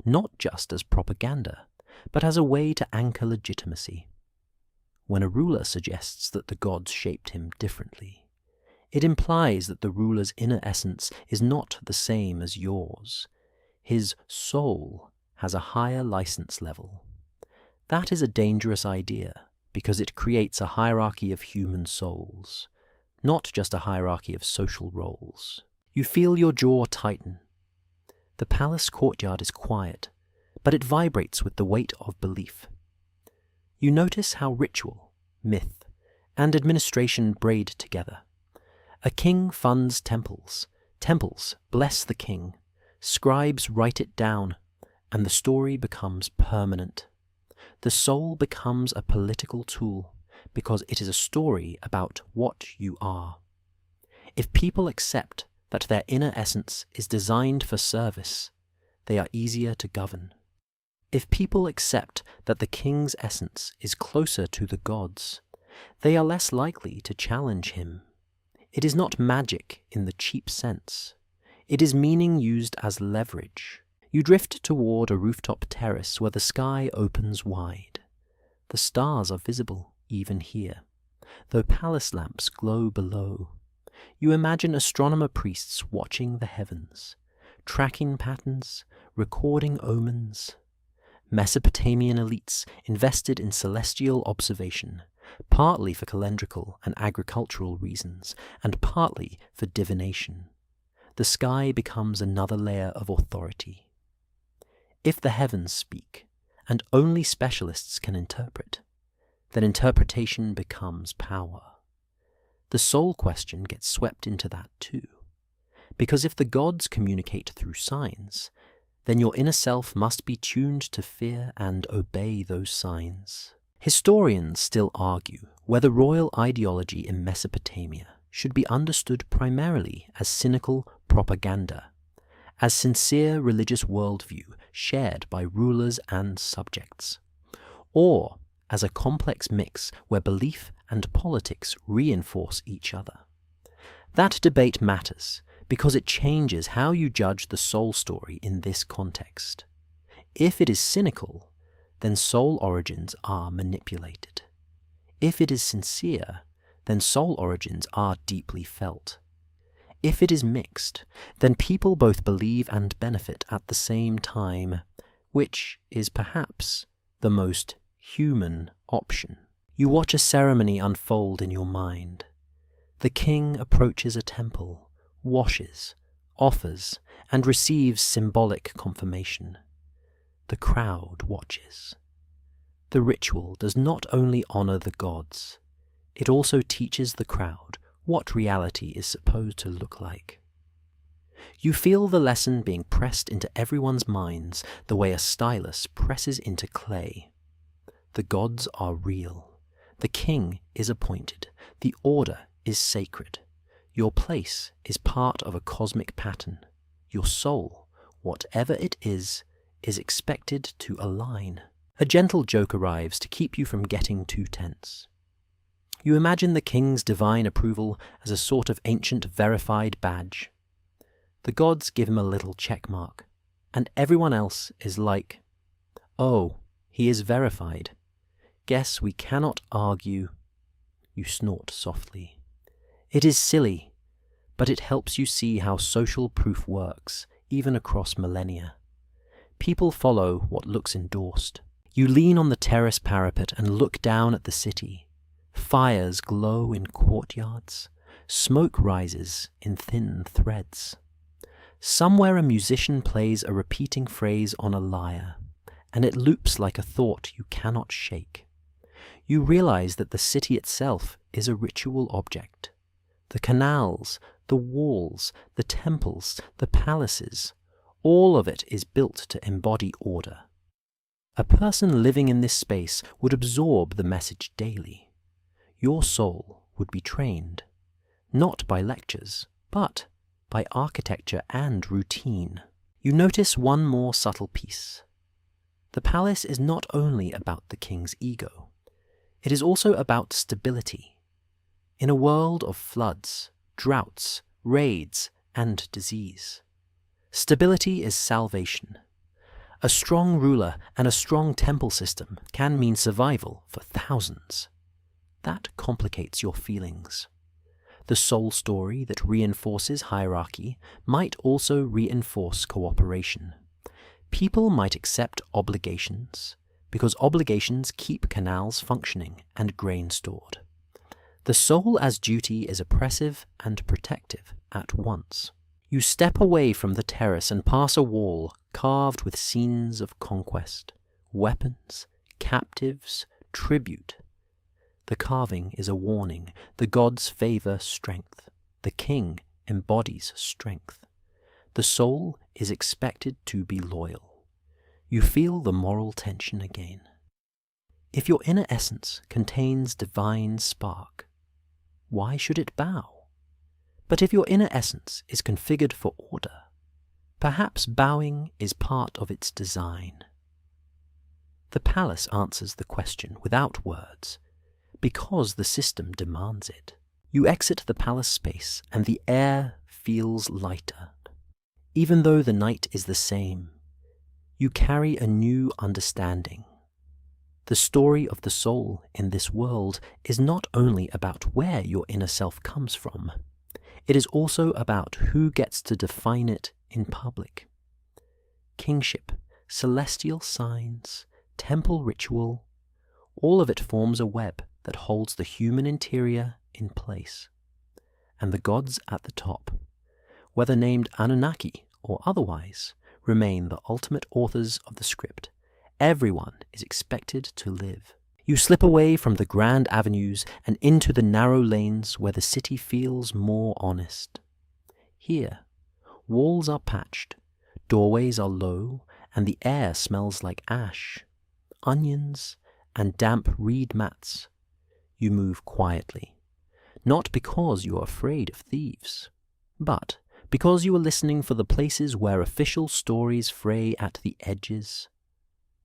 not just as propaganda, but as a way to anchor legitimacy. When a ruler suggests that the gods shaped him differently, it implies that the ruler's inner essence is not the same as yours. His soul has a higher license level. That is a dangerous idea because it creates a hierarchy of human souls, not just a hierarchy of social roles. You feel your jaw tighten. The palace courtyard is quiet, but it vibrates with the weight of belief. You notice how ritual, myth, and administration braid together. A king funds temples. Temples bless the king. Scribes write it down, and the story becomes permanent. The soul becomes a political tool because it is a story about what you are. If people accept that their inner essence is designed for service, they are easier to govern. If people accept that the king's essence is closer to the gods, they are less likely to challenge him. It is not magic in the cheap sense. It is meaning used as leverage. You drift toward a rooftop terrace where the sky opens wide. The stars are visible even here, though palace lamps glow below. You imagine astronomer priests watching the heavens, tracking patterns, recording omens. Mesopotamian elites invested in celestial observation, partly for calendrical and agricultural reasons, and partly for divination. The sky becomes another layer of authority. If the heavens speak, and only specialists can interpret, then interpretation becomes power. The soul question gets swept into that too, because if the gods communicate through signs, then your inner self must be tuned to fear and obey those signs. Historians still argue whether royal ideology in Mesopotamia should be understood primarily as cynical propaganda, as sincere religious worldview shared by rulers and subjects, or as a complex mix where belief and politics reinforce each other. That debate matters because it changes how you judge the soul story in this context. If it is cynical, then soul origins are manipulated. If it is sincere, then soul origins are deeply felt. If it is mixed, then people both believe and benefit at the same time, which is perhaps the most human option. You watch a ceremony unfold in your mind. The king approaches a temple, washes, offers, and receives symbolic confirmation. The crowd watches. The ritual does not only honor the gods, it also teaches the crowd what reality is supposed to look like. You feel the lesson being pressed into everyone's minds the way a stylus presses into clay. The gods are real. The king is appointed. The order is sacred. Your place is part of a cosmic pattern. Your soul, whatever it is expected to align. A gentle joke arrives to keep you from getting too tense. You imagine the king's divine approval as a sort of ancient verified badge. The gods give him a little check mark, and everyone else is like, "Oh, he is verified. Guess we cannot argue." You snort softly. It is silly, but it helps you see how social proof works, even across millennia. People follow what looks endorsed. You lean on the terrace parapet and look down at the city. Fires glow in courtyards. Smoke rises in thin threads. Somewhere a musician plays a repeating phrase on a lyre, and it loops like a thought you cannot shake. You realize that the city itself is a ritual object. The canals, the walls, the temples, the palaces, all of it is built to embody order. A person living in this space would absorb the message daily. your soul would be trained, not by lectures, but by architecture and routine. You notice one more subtle piece. The palace is not only about the king's ego, it is also about stability. In a world of floods, droughts, raids, and disease, stability is salvation. A strong ruler and a strong temple system can mean survival for thousands. That complicates your feelings. The soul story that reinforces hierarchy might also reinforce cooperation. People might accept obligations because obligations keep canals functioning and grain stored. The soul as duty is oppressive and protective at once. You step away from the terrace and pass a wall carved with scenes of conquest, weapons, captives, tribute. The carving is a warning. The gods favor strength. The king embodies strength. The soul is expected to be loyal. You feel the moral tension again. If your inner essence contains divine spark, why should it bow? But if your inner essence is configured for order, perhaps bowing is part of its design. The palace answers the question without words, because the system demands it. You exit the palace space and the air feels lighter. Even though the night is the same, you carry a new understanding. The story of the soul in this world is not only about where your inner self comes from, it is also about who gets to define it in public. Kingship, celestial signs, temple ritual, all of it forms a web that holds the human interior in place. And the gods at the top, whether named Anunnaki or otherwise, remain the ultimate authors of the script. Everyone is expected to live. You slip away from the grand avenues and into the narrow lanes where the city feels more honest. Here, walls are patched, doorways are low, and the air smells like ash, onions, and damp reed mats. You move quietly, not because you are afraid of thieves, but because you are listening for the places where official stories fray at the edges.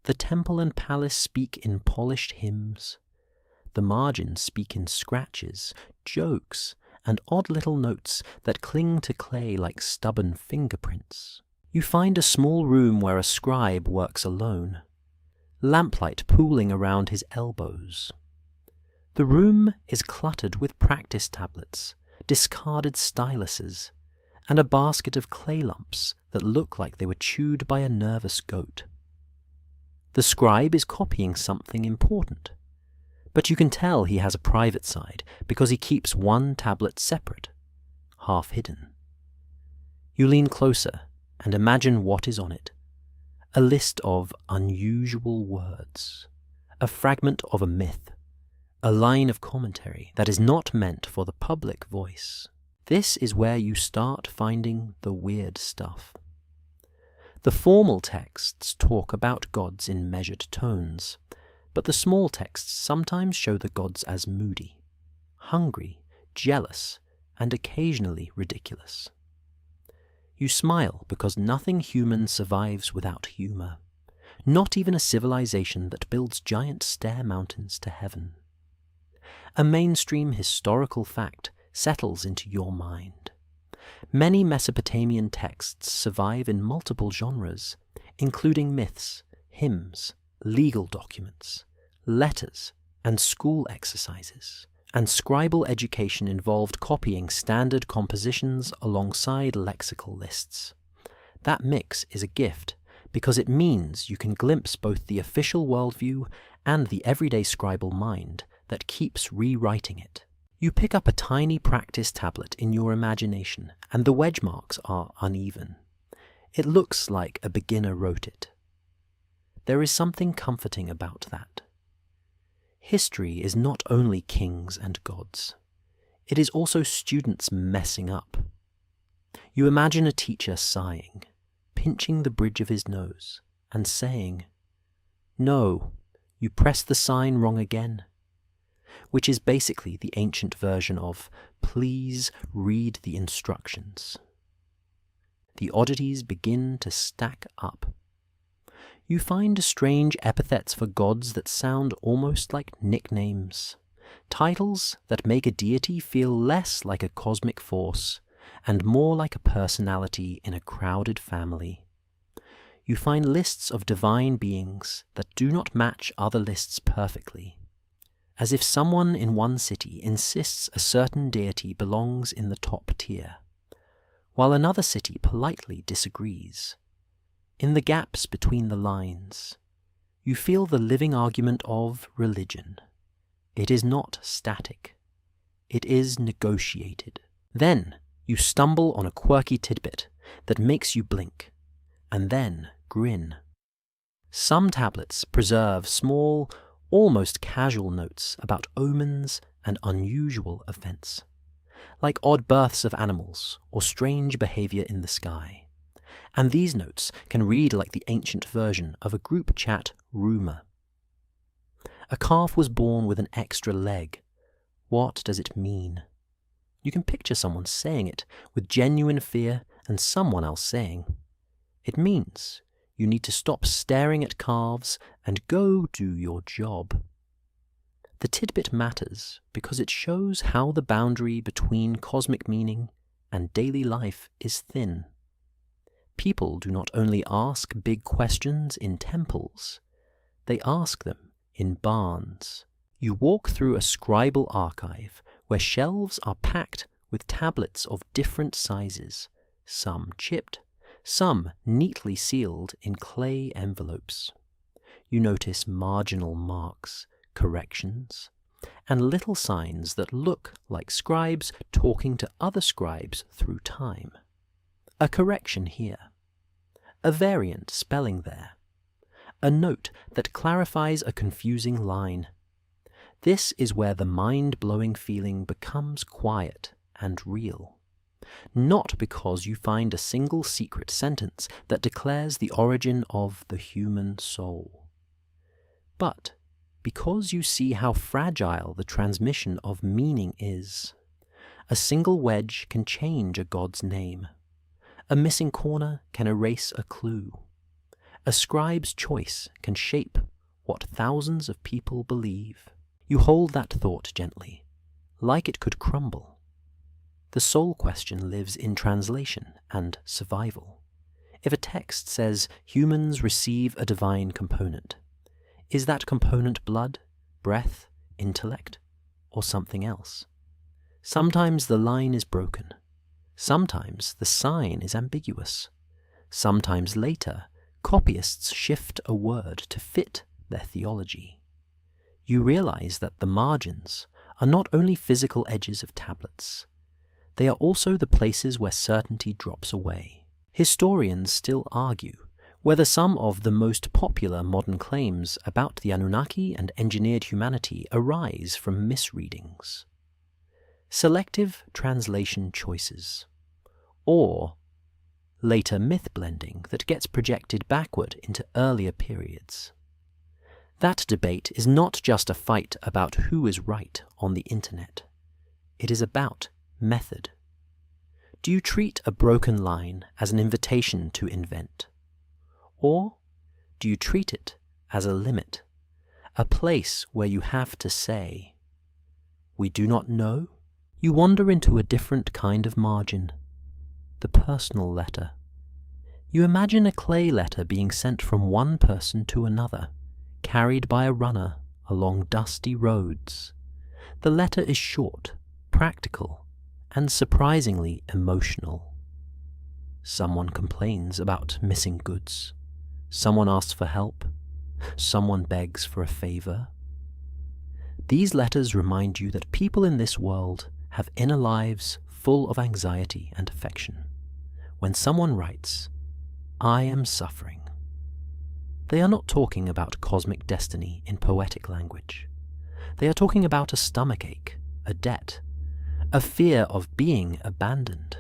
The temple and palace speak in polished hymns. The margins speak in scratches, jokes, and odd little notes that cling to clay like stubborn fingerprints. You find a small room where a scribe works alone, lamplight pooling around his elbows. The room is cluttered with practice tablets, discarded styluses, and a basket of clay lumps that look like they were chewed by a nervous goat. The scribe is copying something important, but you can tell he has a private side because he keeps one tablet separate, half hidden. You lean closer and imagine what is on it. A list of unusual words, a fragment of a myth, a line of commentary that is not meant for the public voice. This is where you start finding the weird stuff. The formal texts talk about gods in measured tones, but the small texts sometimes show the gods as moody, hungry, jealous, and occasionally ridiculous. You smile because nothing human survives without humor, not even a civilization that builds giant stair mountains to heaven. A mainstream historical fact settles into your mind. Many Mesopotamian texts survive in multiple genres, including myths, hymns, legal documents, letters, and school exercises. And scribal education involved copying standard compositions alongside lexical lists. That mix is a gift because it means you can glimpse both the official worldview and the everyday scribal mind that keeps rewriting it. You pick up a tiny practice tablet in your imagination, and the wedge marks are uneven. It looks like a beginner wrote it. There is something comforting about that. History is not only kings and gods. It is also students messing up. You imagine a teacher sighing, pinching the bridge of his nose, and saying, "No, you pressed the sign wrong again." which is basically the ancient version of "please read the instructions." The oddities begin to stack up. You find strange epithets for gods that sound almost like nicknames, titles that make a deity feel less like a cosmic force and more like a personality in a crowded family. You find lists of divine beings that do not match other lists perfectly, as if someone in one city insists a certain deity belongs in the top tier, while another city politely disagrees. In the gaps between the lines, you feel the living argument of religion. It is not static. It is negotiated. Then you stumble on a quirky tidbit that makes you blink, and then grin. Some tablets preserve small, almost casual notes about omens and unusual events, like odd births of animals or strange behavior in the sky. And these notes can read like the ancient version of a group chat rumor. A calf was born with an extra leg. What does it mean? You can picture someone saying it with genuine fear and someone else saying, "It means you need to stop staring at calves and go do your job." The tidbit matters because it shows how the boundary between cosmic meaning and daily life is thin. People do not only ask big questions in temples, they ask them in barns. You walk through a scribal archive where shelves are packed with tablets of different sizes, some chipped, some neatly sealed in clay envelopes. You notice marginal marks, corrections, and little signs that look like scribes talking to other scribes through time. A correction here, a variant spelling there, a note that clarifies a confusing line. This is where the mind-blowing feeling becomes quiet and real. Not because you find a single secret sentence that declares the origin of the human soul, but because you see how fragile the transmission of meaning is. A single wedge can change a god's name. A missing corner can erase a clue. A scribe's choice can shape what thousands of people believe. You hold that thought gently, like it could crumble. The soul question lives in translation and survival. If a text says humans receive a divine component, is that component blood, breath, intellect, or something else? Sometimes the line is broken. Sometimes the sign is ambiguous. Sometimes later, copyists shift a word to fit their theology. You realize that the margins are not only physical edges of tablets. They are also the places where certainty drops away. Historians still argue whether some of the most popular modern claims about the Anunnaki and engineered humanity arise from misreadings, selective translation choices, or later myth blending that gets projected backward into earlier periods. That debate is not just a fight about who is right on the internet. It is about method. Do you treat a broken line as an invitation to invent? Or do you treat it as a limit, a place where you have to say, "We do not know"? You wander into a different kind of margin, the personal letter. You imagine a clay letter being sent from one person to another, carried by a runner along dusty roads. The letter is short, practical, and surprisingly emotional. Someone complains about missing goods. Someone asks for help. Someone begs for a favor. These letters remind you that people in this world have inner lives full of anxiety and affection. When someone writes, "I am suffering," they are not talking about cosmic destiny in poetic language. They are talking about a stomachache, a debt, a fear of being abandoned.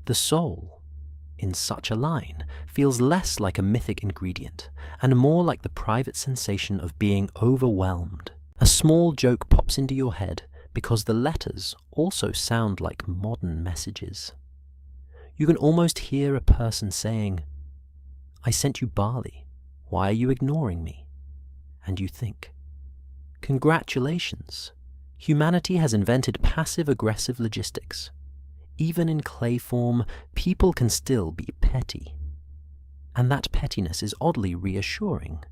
The soul, in such a line, feels less like a mythic ingredient and more like the private sensation of being overwhelmed. A small joke pops pops into your head because the letters also sound like modern messages. You can almost hear a person saying, "I sent you barley. Why are you ignoring me?" And you think, congratulations, humanity has invented passive-aggressive logistics. Even in clay form, people can still be petty. And that pettiness is oddly reassuring.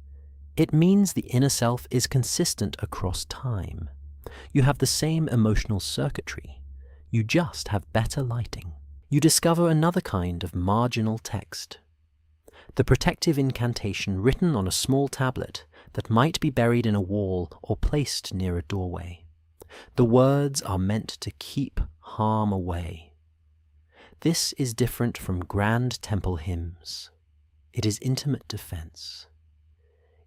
It means the inner self is consistent across time. You have the same emotional circuitry. You just have better lighting. You discover another kind of marginal text. The protective incantation written on a small tablet that might be buried in a wall or placed near a doorway. The words are meant to keep harm away. This is different from grand temple hymns. It is intimate defense.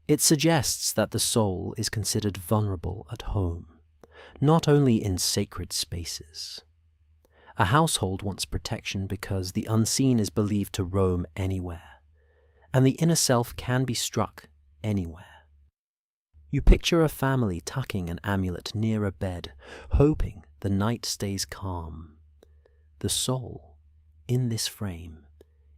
It suggests that the soul is considered vulnerable at home, not only in sacred spaces. A household wants protection because the unseen is believed to roam anywhere, and the inner self can be struck anywhere. You picture a family tucking an amulet near a bed, hoping the night stays calm. The soul, in this frame,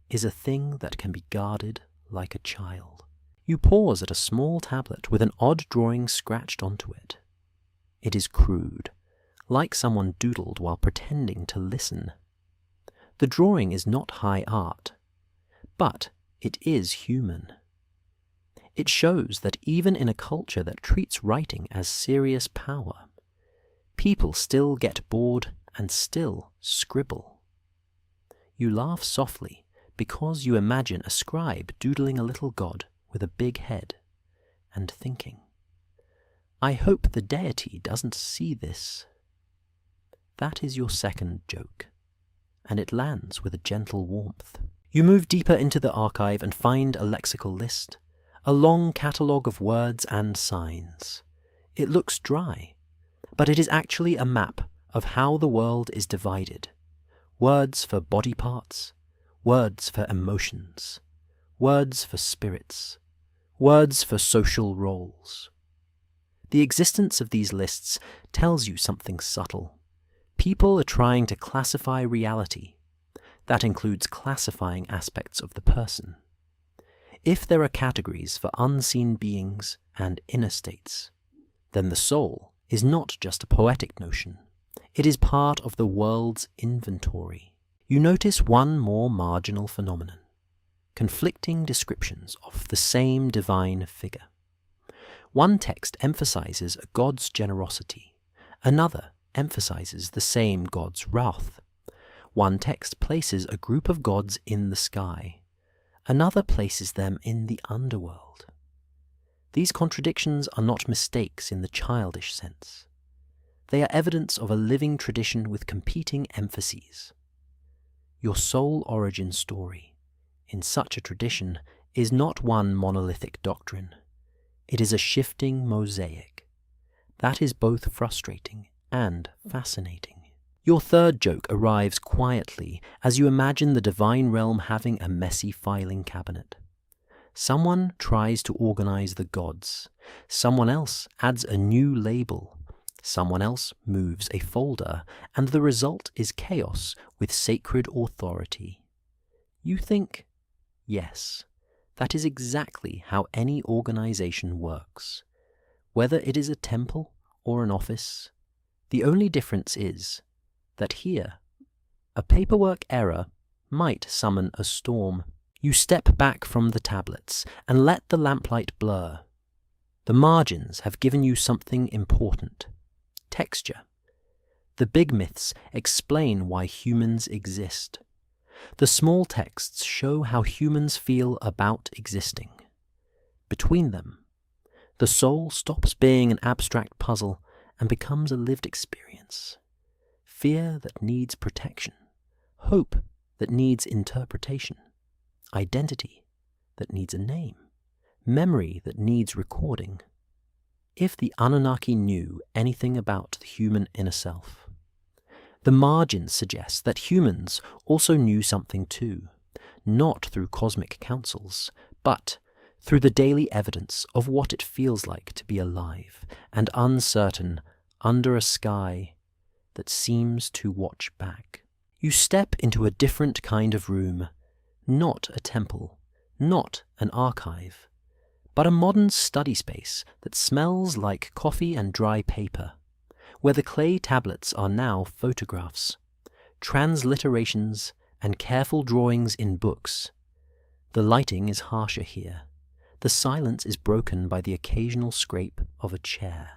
is a thing that can be guarded like a child. You pause at a small tablet with an odd drawing scratched onto it. It is crude, like someone doodled while pretending to listen. The drawing is not high art, but it is human. It shows that even in a culture that treats writing as serious power, people still get bored and still scribble. You laugh softly because you imagine a scribe doodling a little god with a big head and thinking, "I hope the deity doesn't see this." That is your second joke, and it lands with a gentle warmth. You move deeper into the archive and find a lexical list, a long catalogue of words and signs. It looks dry, but it is actually a map of how the world is divided. Words for body parts, words for emotions, words for spirits, words for social roles. The existence of these lists tells you something subtle. People are trying to classify reality. That includes classifying aspects of the person. If there are categories for unseen beings and inner states, then the soul is not just a poetic notion. It is part of the world's inventory. You notice one more marginal phenomenon: conflicting descriptions of the same divine figure. One text emphasizes a god's generosity, another emphasizes the same god's wrath. One text places a group of gods in the sky, another places them in the underworld. These contradictions are not mistakes in the childish sense. They are evidence of a living tradition with competing emphases. Your soul origin story, in such a tradition, is not one monolithic doctrine. It is a shifting mosaic. That is both frustrating and fascinating. Your third joke arrives quietly as you imagine the divine realm having a messy filing cabinet. Someone tries to organize the gods. Someone else adds a new label. Someone else moves a folder, and the result is chaos with sacred authority. You think, yes, that is exactly how any organization works. Whether it is a temple or an office, the only difference is that here, a paperwork error might summon a storm. You step back from the tablets and let the lamplight blur. The margins have given you something important: texture. The big myths explain why humans exist. The small texts show how humans feel about existing. Between them, the soul stops being an abstract puzzle and becomes a lived experience. Fear that needs protection, hope that needs interpretation, identity that needs a name, memory that needs recording. If the Anunnaki knew anything about the human inner self, the margins suggest that humans also knew something too, not through cosmic councils, but through the daily evidence of what it feels like to be alive and uncertain under a sky that seems to watch back. You step into a different kind of room, not a temple, not an archive, but a modern study space that smells like coffee and dry paper, where the clay tablets are now photographs, transliterations, and careful drawings in books. The lighting is harsher here. The silence is broken by the occasional scrape of a chair.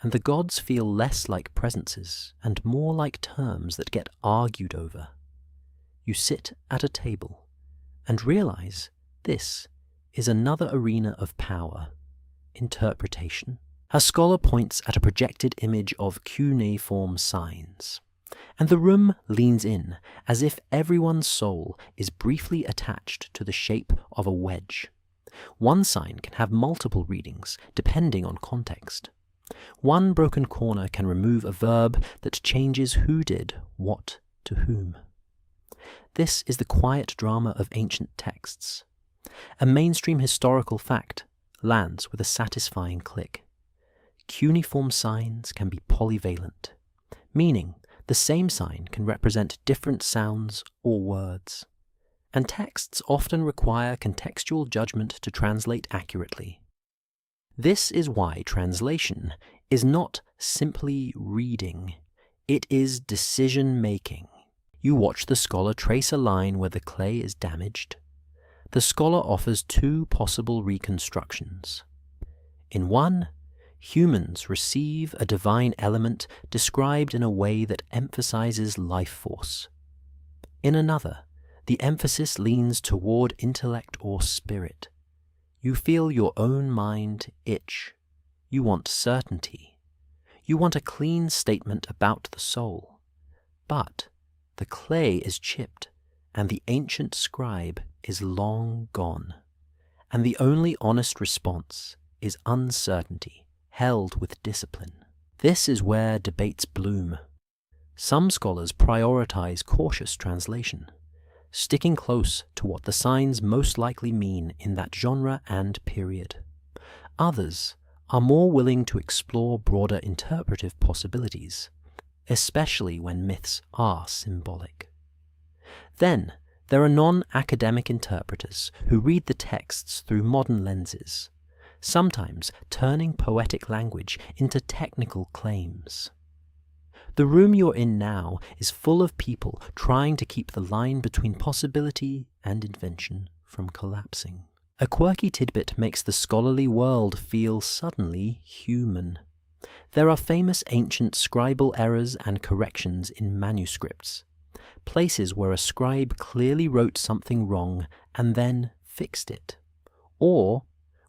And the gods feel less like presences and more like terms that get argued over. You sit at a table and realize this is another arena of power, interpretation. A scholar points at a projected image of cuneiform signs, and the room leans in as if everyone's soul is briefly attached to the shape of a wedge. One sign can have multiple readings, depending on context. One broken corner can remove a verb that changes who did what to whom. This is the quiet drama of ancient texts. A mainstream historical fact lands with a satisfying click. Cuneiform signs can be polyvalent, meaning the same sign can represent different sounds or words. And texts often require contextual judgment to translate accurately. This is why translation is not simply reading, it is decision-making. You watch the scholar trace a line where the clay is damaged. The scholar offers two possible reconstructions. In one, humans receive a divine element described in a way that emphasizes life force. In another, the emphasis leans toward intellect or spirit. You feel your own mind itch. You want certainty. You want a clean statement about the soul. But the clay is chipped, and the ancient scribe is long gone. And the only honest response is uncertainty, held with discipline. This is where debates bloom. Some scholars prioritize cautious translation, sticking close to what the signs most likely mean in that genre and period. Others are more willing to explore broader interpretive possibilities, especially when myths are symbolic. Then, there are non-academic interpreters who read the texts through modern lenses, sometimes turning poetic language into technical claims. The room you're in now is full of people trying to keep the line between possibility and invention from collapsing. A quirky tidbit makes the scholarly world feel suddenly human. There are famous ancient scribal errors and corrections in manuscripts, places where a scribe clearly wrote something wrong and then fixed it, or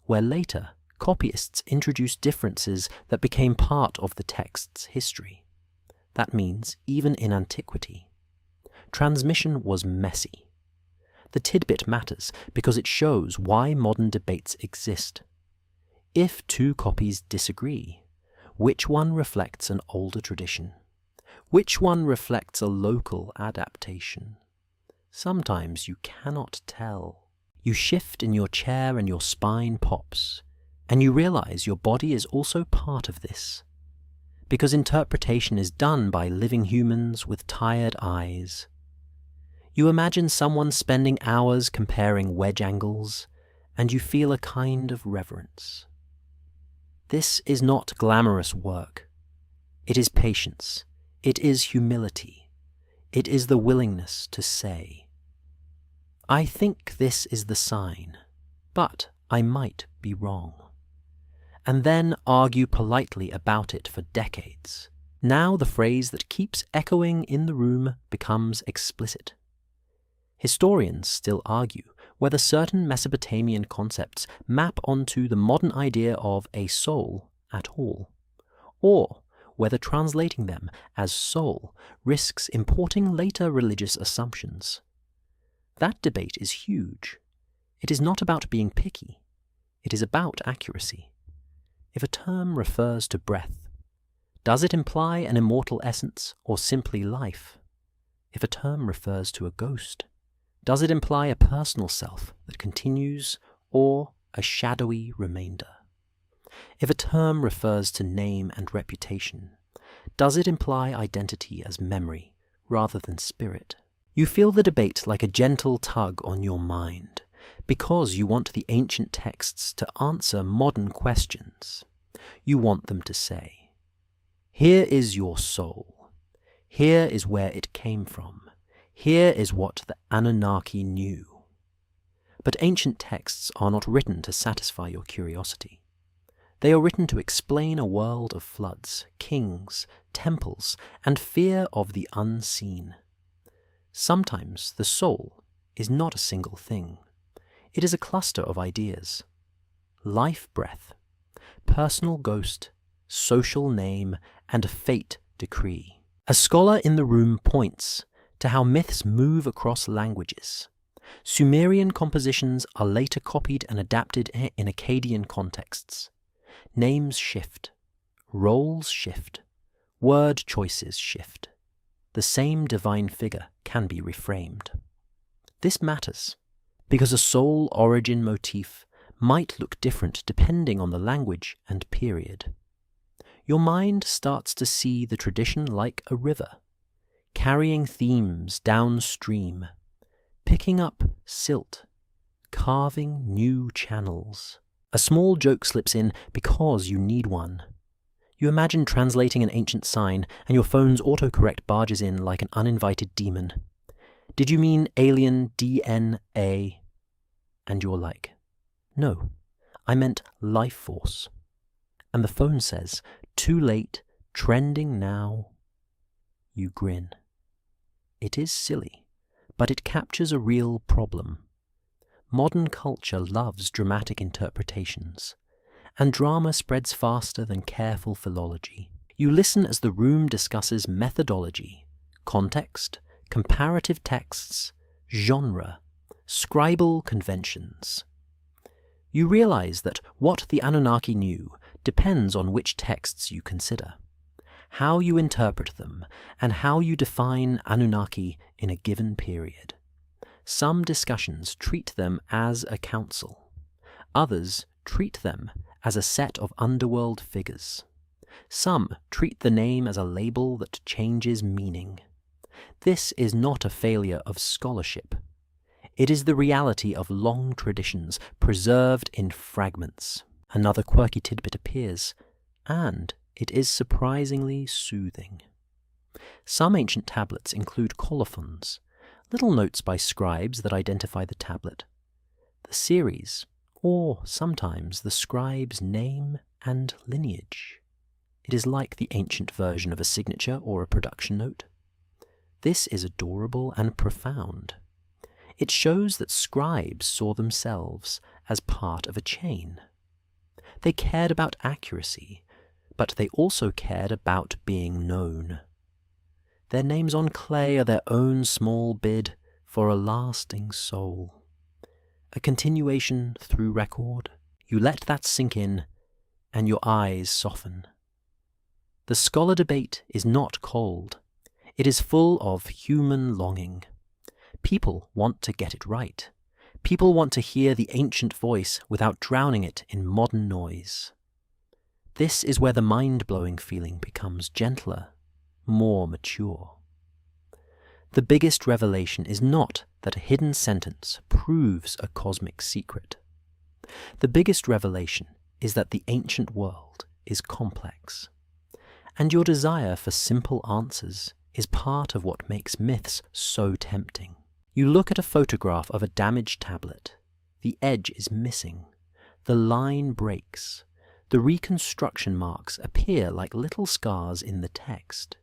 where later copyists introduced differences that became part of the text's history. That means, even in antiquity, transmission was messy. The tidbit matters because it shows why modern debates exist. If two copies disagree, which one reflects an older tradition? Which one reflects a local adaptation? Sometimes you cannot tell. You shift in your chair and your spine pops, and you realize your body is also part of this. Because interpretation is done by living humans with tired eyes. You imagine someone spending hours comparing wedge angles, and you feel a kind of reverence. This is not glamorous work. It is patience. It is humility. It is the willingness to say, I think this is the sign, but I might be wrong. And then argue politely about it for decades. Now the phrase that keeps echoing in the room becomes explicit. Historians still argue whether certain Mesopotamian concepts map onto the modern idea of a soul at all, or whether translating them as soul risks importing later religious assumptions. That debate is huge. It is not about being picky. It is about accuracy. If a term refers to breath, does it imply an immortal essence or simply life? If a term refers to a ghost, does it imply a personal self that continues or a shadowy remainder? If a term refers to name and reputation, does it imply identity as memory rather than spirit? You feel the debate like a gentle tug on your mind, because you want the ancient texts to answer modern questions. You want them to say, "Here is your soul. Here is where it came from. Here is what the Anunnaki knew." But ancient texts are not written to satisfy your curiosity. They are written to explain a world of floods, kings, temples, and fear of the unseen. Sometimes the soul is not a single thing. It is a cluster of ideas. Life breath, personal ghost, social name, and fate decree. A scholar in the room points to how myths move across languages. Sumerian compositions are later copied and adapted in Akkadian contexts. Names shift, roles shift, word choices shift. The same divine figure can be reframed. This matters because a soul origin motif might look different depending on the language and period. Your mind starts to see the tradition like a river, carrying themes downstream, picking up silt, carving new channels. A small joke slips in because you need one. You imagine translating an ancient sign, and your phone's autocorrect barges in like an uninvited demon. "Did you mean alien DNA?" And you're like, "No, I meant life force." And the phone says, "Too late, trending now." You grin. It is silly, but it captures a real problem. Modern culture loves dramatic interpretations, and drama spreads faster than careful philology. You listen as the room discusses methodology, context, comparative texts, genre, scribal conventions. You realize that what the Anunnaki knew depends on which texts you consider, how you interpret them, and how you define Anunnaki in a given period. Some discussions treat them as a council. Others treat them as a set of underworld figures. Some treat the name as a label that changes meaning. This is not a failure of scholarship. It is the reality of long traditions preserved in fragments. Another quirky tidbit appears, and it is surprisingly soothing. Some ancient tablets include colophons, little notes by scribes that identify the tablet, the series, or sometimes the scribe's name and lineage. It is like the ancient version of a signature or a production note. This is adorable and profound. It shows that scribes saw themselves as part of a chain. They cared about accuracy, but they also cared about being known. Their names on clay are their own small bid for a lasting soul. A continuation through record. You let that sink in, and your eyes soften. The scholar debate is not cold. It is full of human longing. People want to get it right. People want to hear the ancient voice without drowning it in modern noise. This is where the mind-blowing feeling becomes gentler, more mature. The biggest revelation is not that a hidden sentence proves a cosmic secret. The biggest revelation is that the ancient world is complex, and your desire for simple answers is part of what makes myths so tempting. You look at a photograph of a damaged tablet. The edge is missing. The line breaks. The reconstruction marks appear like little scars in the text.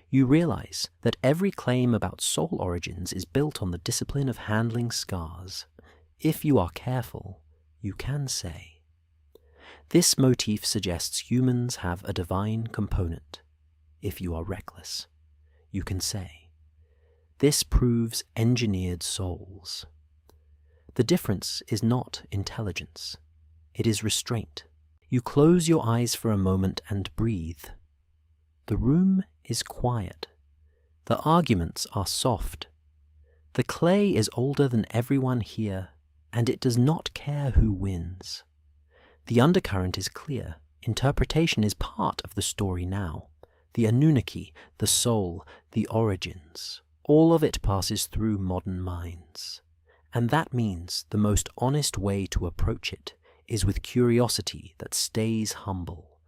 You realize that every claim about soul origins is built on the discipline of handling scars. If you are careful, you can say, "This motif suggests humans have a divine component." If you are reckless, you can say, "This proves engineered souls." The difference is not intelligence. It is restraint. You close your eyes for a moment and breathe. The room is quiet. The arguments are soft. The clay is older than everyone here, and it does not care who wins. The undercurrent is clear. Interpretation is part of the story now. The Anunnaki, the soul, the origins, all of it passes through modern minds. And that means the most honest way to approach it is with curiosity that stays humble,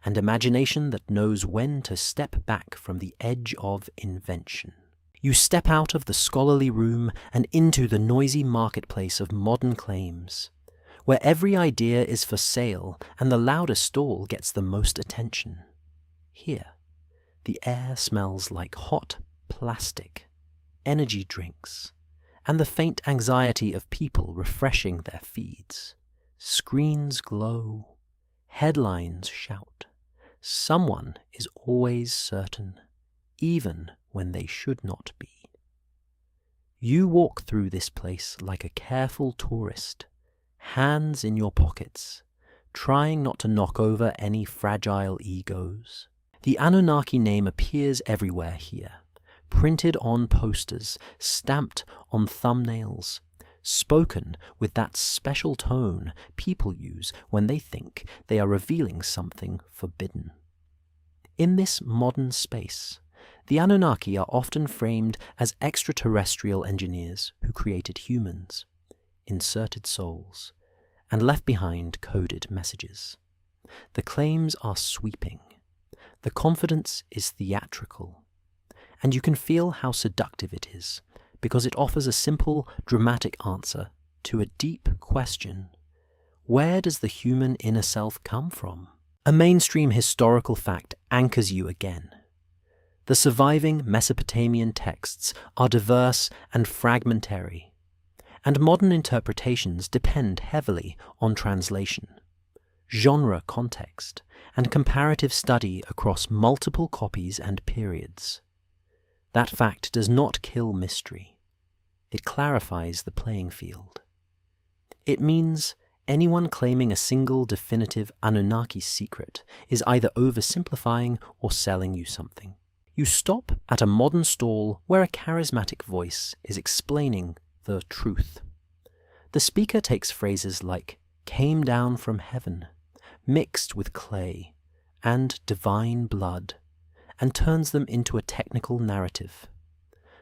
and imagination that knows when to step back from the edge of invention. You step out of the scholarly room and into the noisy marketplace of modern claims, where every idea is for sale and the loudest stall gets the most attention. Here, the air smells like hot plastic, energy drinks, and the faint anxiety of people refreshing their feeds. Screens glow, headlines shout. Someone is always certain, even when they should not be. You walk through this place like a careful tourist, hands in your pockets, trying not to knock over any fragile egos. The Anunnaki name appears everywhere here, printed on posters, stamped on thumbnails, spoken with that special tone people use when they think they are revealing something forbidden. In this modern space, the Anunnaki are often framed as extraterrestrial engineers who created humans, inserted souls, and left behind coded messages. The claims are sweeping. The confidence is theatrical. And you can feel how seductive it is, because it offers a simple, dramatic answer to a deep question. Where does the human inner self come from? A mainstream historical fact anchors you again. The surviving Mesopotamian texts are diverse and fragmentary, and modern interpretations depend heavily on translation, genre context, and comparative study across multiple copies and periods. That fact does not kill mystery. It clarifies the playing field. It means anyone claiming a single definitive Anunnaki secret is either oversimplifying or selling you something. You stop at a modern stall where a charismatic voice is explaining the truth. The speaker takes phrases like came down from heaven, mixed with clay, and divine blood, and turns them into a technical narrative.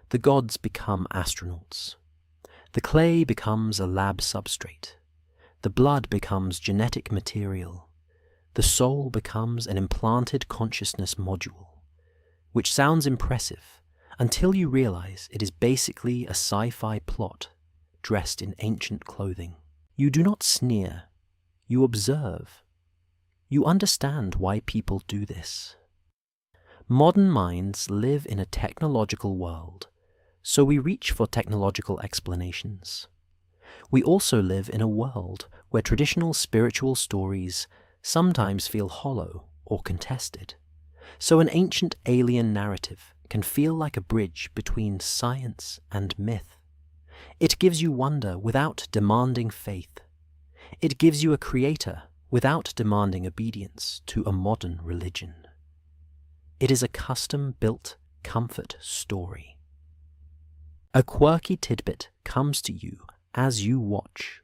The gods become astronauts. The clay becomes a lab substrate. The blood becomes genetic material. The soul becomes an implanted consciousness module, which sounds impressive until you realize it is basically a sci-fi plot dressed in ancient clothing. You do not sneer. You observe. You understand why people do this. Modern minds live in a technological world, so we reach for technological explanations. We also live in a world where traditional spiritual stories sometimes feel hollow or contested, so an ancient alien narrative can feel like a bridge between science and myth. It gives you wonder without demanding faith. It gives you a creator without demanding obedience to a modern religion. It is a custom-built comfort story. A quirky tidbit comes to you as you watch.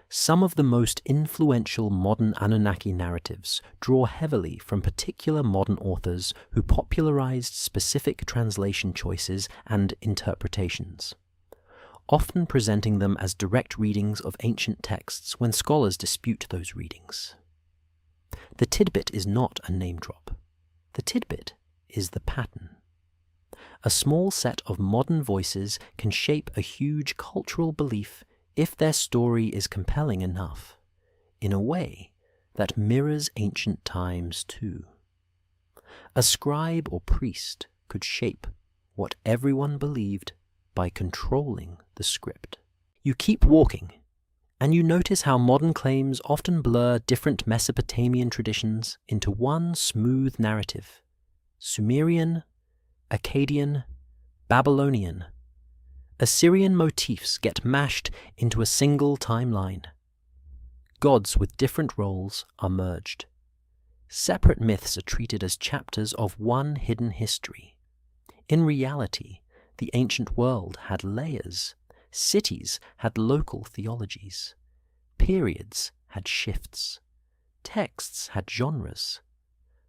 Some of the most influential modern Anunnaki narratives draw heavily from particular modern authors who popularized specific translation choices and interpretations, often presenting them as direct readings of ancient texts when scholars dispute those readings. The tidbit is not a name drop. The tidbit is the pattern. A small set of modern voices can shape a huge cultural belief if their story is compelling enough, in a way that mirrors ancient times too. A scribe or priest could shape what everyone believed by controlling the script. You keep walking, and you notice how modern claims often blur different Mesopotamian traditions into one smooth narrative. Sumerian, Akkadian, Babylonian. Assyrian motifs get mashed into a single timeline. Gods with different roles are merged. Separate myths are treated as chapters of one hidden history. In reality, the ancient world had layers. Cities had local theologies. Periods had shifts. Texts had genres.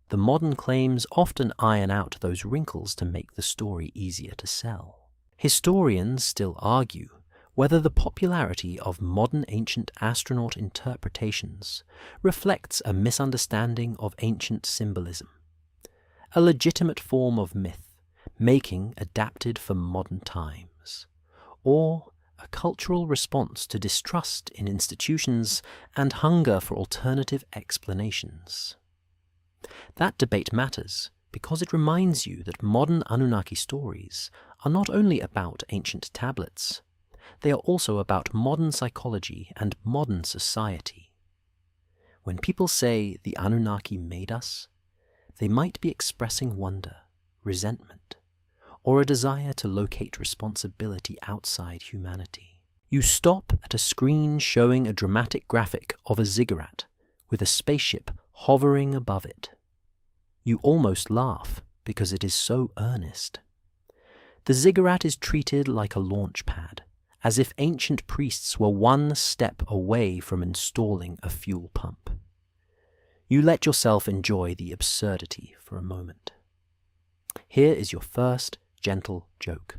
The modern claims often iron out those wrinkles to make the story easier to sell. Historians still argue whether the popularity of modern ancient astronaut interpretations reflects a misunderstanding of ancient symbolism, a legitimate form of myth making adapted for modern times, or a cultural response to distrust in institutions and hunger for alternative explanations. That debate matters because it reminds you that modern Anunnaki stories are not only about ancient tablets, they are also about modern psychology and modern society. When people say the Anunnaki made us, they might be expressing wonder, resentment, or a desire to locate responsibility outside humanity. You stop at a screen showing a dramatic graphic of a ziggurat with a spaceship hovering above it. You almost laugh because it is so earnest. The ziggurat is treated like a launch pad, as if ancient priests were one step away from installing a fuel pump. You let yourself enjoy the absurdity for a moment. Here is your first gentle joke.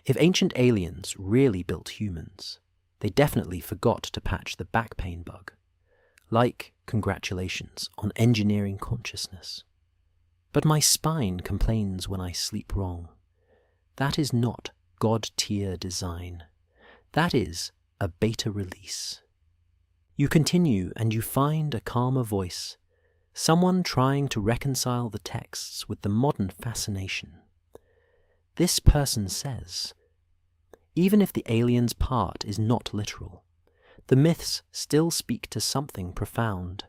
If ancient aliens really built humans, they definitely forgot to patch the back pain bug. Like, congratulations on engineering consciousness. But my spine complains when I sleep wrong. That is not God-tier design. That is a beta release. You continue and you find a calmer voice, someone trying to reconcile the texts with the modern fascination. This person says, even if the alien's part is not literal, the myths still speak to something profound.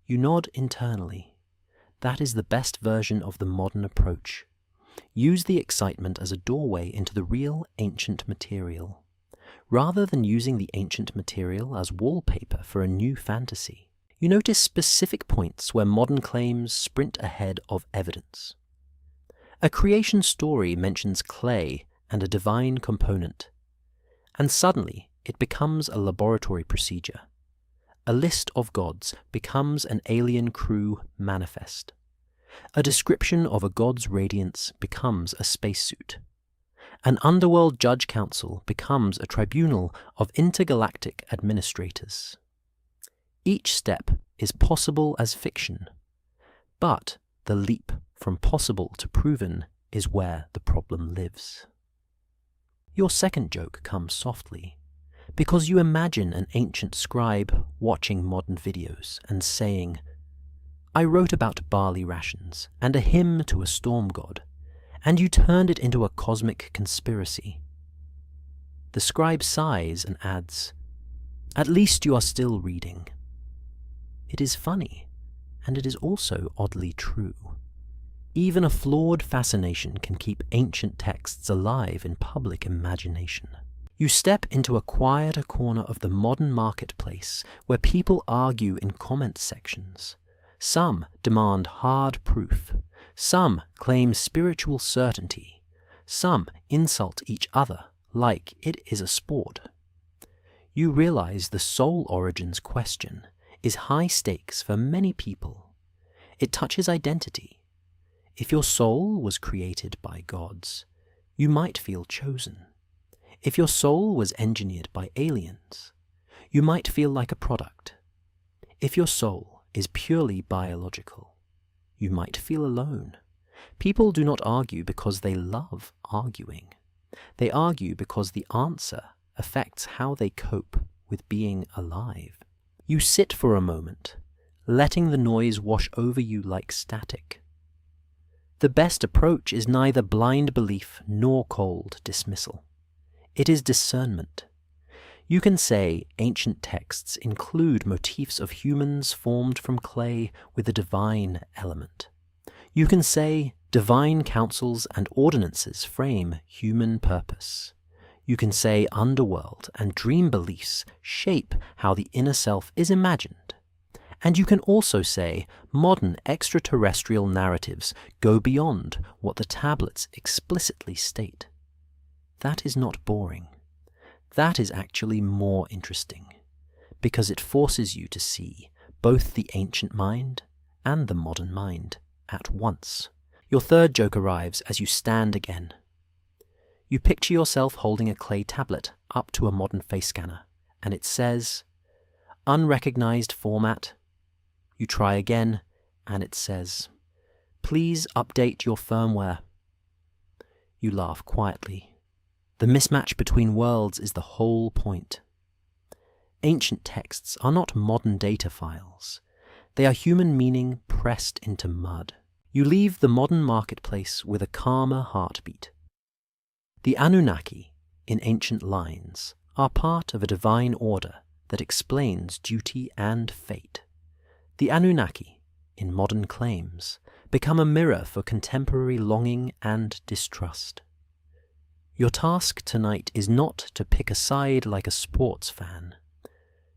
You nod internally. That is the best version of the modern approach. Use the excitement as a doorway into the real ancient material, rather than using the ancient material as wallpaper for a new fantasy. You notice specific points where modern claims sprint ahead of evidence. A creation story mentions clay and a divine component, and suddenly it becomes a laboratory procedure. A list of gods becomes an alien crew manifest. A description of a god's radiance becomes a spacesuit. An underworld judge council becomes a tribunal of intergalactic administrators. Each step is possible as fiction, but the leap from possible to proven is where the problem lives. Your second joke comes softly, because you imagine an ancient scribe watching modern videos and saying, I wrote about barley rations and a hymn to a storm god, and you turned it into a cosmic conspiracy. The scribe sighs and adds, at least you are still reading. It is funny, and it is also oddly true. Even a flawed fascination can keep ancient texts alive in public imagination. You step into a quieter corner of the modern marketplace where people argue in comment sections. Some demand hard proof. Some claim spiritual certainty. Some insult each other like it is a sport. You realize the soul origins question is high stakes for many people. It touches identity. If your soul was created by gods, you might feel chosen. If your soul was engineered by aliens, you might feel like a product. If your soul is purely biological, you might feel alone. People do not argue because they love arguing. They argue because the answer affects how they cope with being alive. You sit for a moment, letting the noise wash over you like static. The best approach is neither blind belief nor cold dismissal. It is discernment. You can say ancient texts include motifs of humans formed from clay with a divine element. You can say divine councils and ordinances frame human purpose. You can say underworld and dream beliefs shape how the inner self is imagined. And you can also say modern extraterrestrial narratives go beyond what the tablets explicitly state. That is not boring. That is actually more interesting, because it forces you to see both the ancient mind and the modern mind at once. Your third joke arrives as you stand again. You picture yourself holding a clay tablet up to a modern face scanner, and it says, "Unrecognized format." You try again, and it says, "Please update your firmware." You laugh quietly. The mismatch between worlds is the whole point. Ancient texts are not modern data files. They are human meaning pressed into mud. You leave the modern marketplace with a calmer heartbeat. The Anunnaki, in ancient lines, are part of a divine order that explains duty and fate. The Anunnaki, in modern claims, become a mirror for contemporary longing and distrust. Your task tonight is not to pick a side like a sports fan.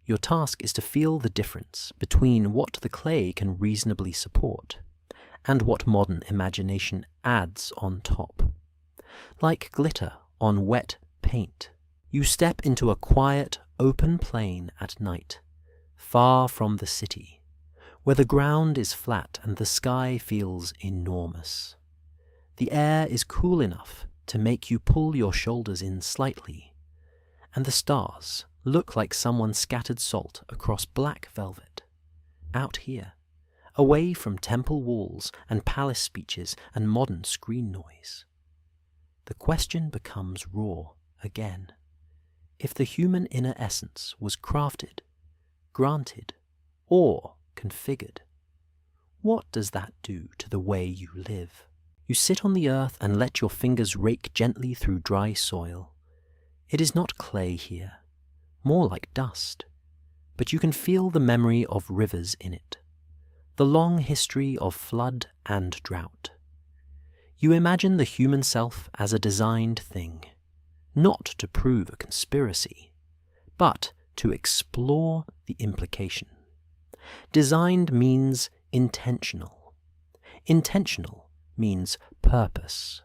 Your task is to feel the difference between what the clay can reasonably support and what modern imagination adds on top. Like glitter on wet paint, you step into a quiet, open plain at night, far from the city, where the ground is flat and the sky feels enormous. The air is cool enough to make you pull your shoulders in slightly, and the stars look like someone scattered salt across black velvet. Out here, away from temple walls and palace speeches and modern screen noise. The question becomes raw again. If the human inner essence was crafted, granted, or configured, what does that do to the way you live? You sit on the earth and let your fingers rake gently through dry soil. It is not clay here, more like dust, but you can feel the memory of rivers in it, the long history of flood and drought. You imagine the human self as a designed thing, not to prove a conspiracy, but to explore the implication. Designed means intentional. Intentional means purpose.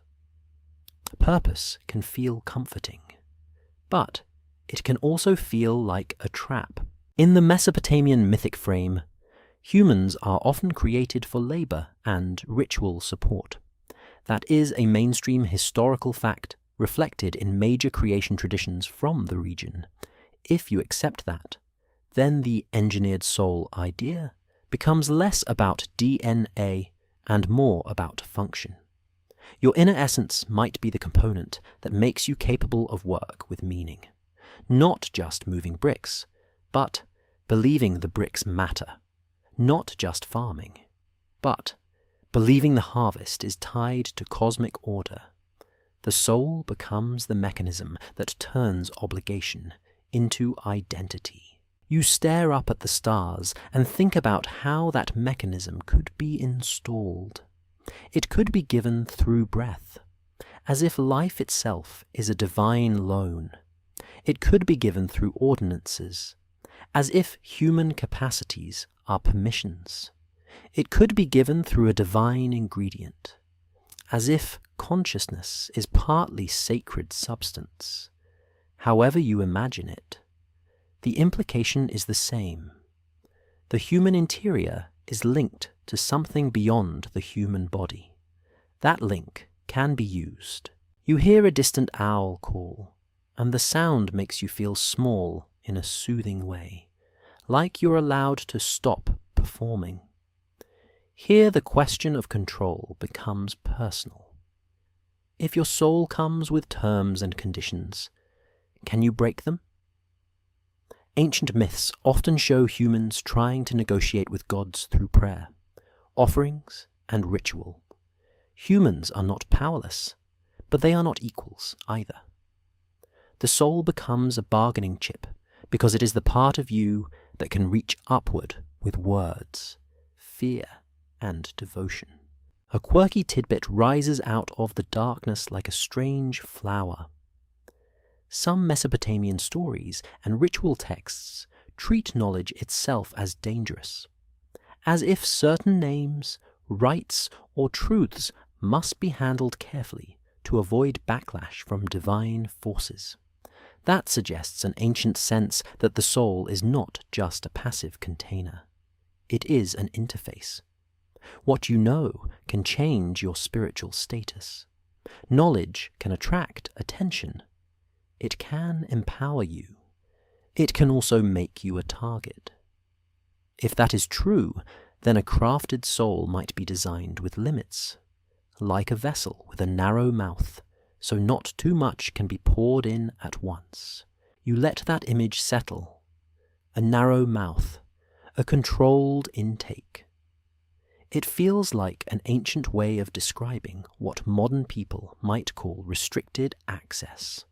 Purpose can feel comforting, but it can also feel like a trap. In the Mesopotamian mythic frame, humans are often created for labor and ritual support. That is a mainstream historical fact reflected in major creation traditions from the region. If you accept that, then the engineered soul idea becomes less about DNA and more about function. Your inner essence might be the component that makes you capable of work with meaning. Not just moving bricks, but believing the bricks matter. Not just farming, but believing the harvest is tied to cosmic order. The soul becomes the mechanism that turns obligation into identity. You stare up at the stars and think about how that mechanism could be installed. It could be given through breath, as if life itself is a divine loan. It could be given through ordinances, as if human capacities are permissions. It could be given through a divine ingredient, as if consciousness is partly sacred substance. However you imagine it, the implication is the same. The human interior is linked to something beyond the human body. That link can be used. You hear a distant owl call, and the sound makes you feel small in a soothing way, like you're allowed to stop performing. Here the question of control becomes personal. If your soul comes with terms and conditions, can you break them? Ancient myths often show humans trying to negotiate with gods through prayer, offerings, and ritual. Humans are not powerless, but they are not equals either. The soul becomes a bargaining chip because it is the part of you that can reach upward with words, fear, and devotion. A quirky tidbit rises out of the darkness like a strange flower. Some Mesopotamian stories and ritual texts treat knowledge itself as dangerous, as if certain names, rites, or truths must be handled carefully to avoid backlash from divine forces. That suggests an ancient sense that the soul is not just a passive container. It is an interface. What you know can change your spiritual status. Knowledge can attract attention. It can empower you. It can also make you a target. If that is true, then a crafted soul might be designed with limits, like a vessel with a narrow mouth, so not too much can be poured in at once. You let that image settle. A narrow mouth, a controlled intake. It feels like an ancient way of describing what modern people might call restricted access.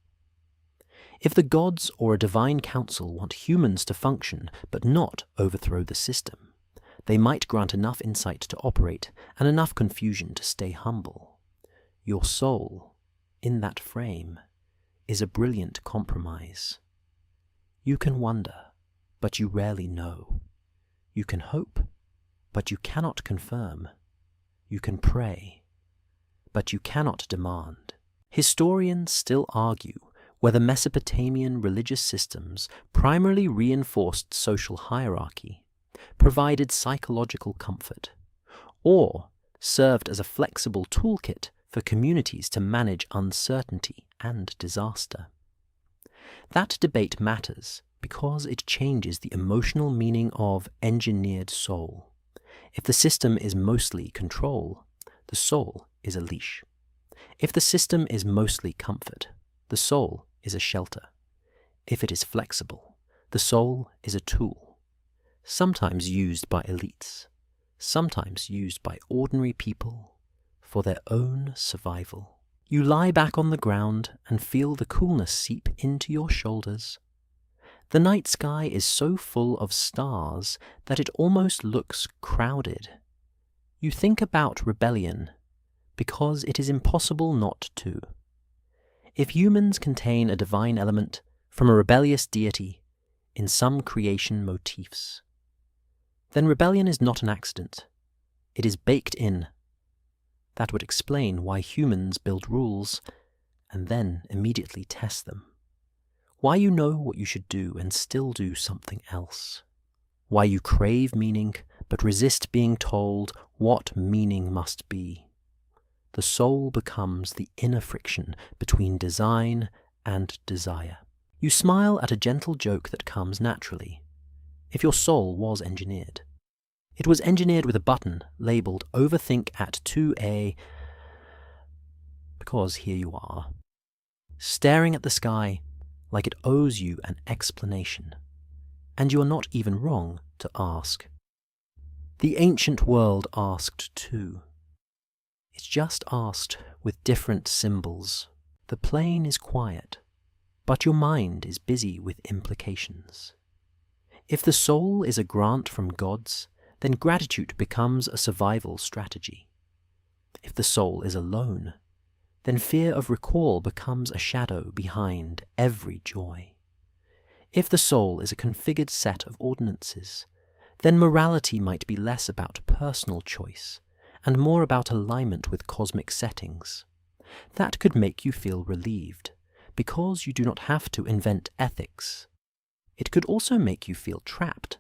If the gods or a divine council want humans to function but not overthrow the system, they might grant enough insight to operate and enough confusion to stay humble. Your soul, in that frame, is a brilliant compromise. You can wonder, but you rarely know. You can hope, but you cannot confirm. You can pray, but you cannot demand. Historians still argue whether Mesopotamian religious systems primarily reinforced social hierarchy, provided psychological comfort, or served as a flexible toolkit for communities to manage uncertainty and disaster. That debate matters because it changes the emotional meaning of engineered soul. If the system is mostly control, the soul is a leash. If the system is mostly comfort, the soul is a shelter. If it is flexible, the soul is a tool, sometimes used by elites, sometimes used by ordinary people for their own survival. You lie back on the ground and feel the coolness seep into your shoulders. The night sky is so full of stars that it almost looks crowded. You think about rebellion because it is impossible not to. If humans contain a divine element from a rebellious deity in some creation motifs, then rebellion is not an accident. It is baked in. That would explain why humans build rules and then immediately test them. Why you know what you should do and still do something else. Why you crave meaning but resist being told what meaning must be. The soul becomes the inner friction between design and desire. You smile at a gentle joke that comes naturally. If your soul was engineered, it was engineered with a button labeled Overthink at 2A, because here you are, staring at the sky like it owes you an explanation, and you are not even wrong to ask. The ancient world asked too. It's just asked with different symbols. The plane is quiet, but your mind is busy with implications. If the soul is a grant from gods, then gratitude becomes a survival strategy. If the soul is alone, then fear of recall becomes a shadow behind every joy. If the soul is a configured set of ordinances, then morality might be less about personal choice and more about alignment with cosmic settings. That could make you feel relieved, because you do not have to invent ethics. It could also make you feel trapped,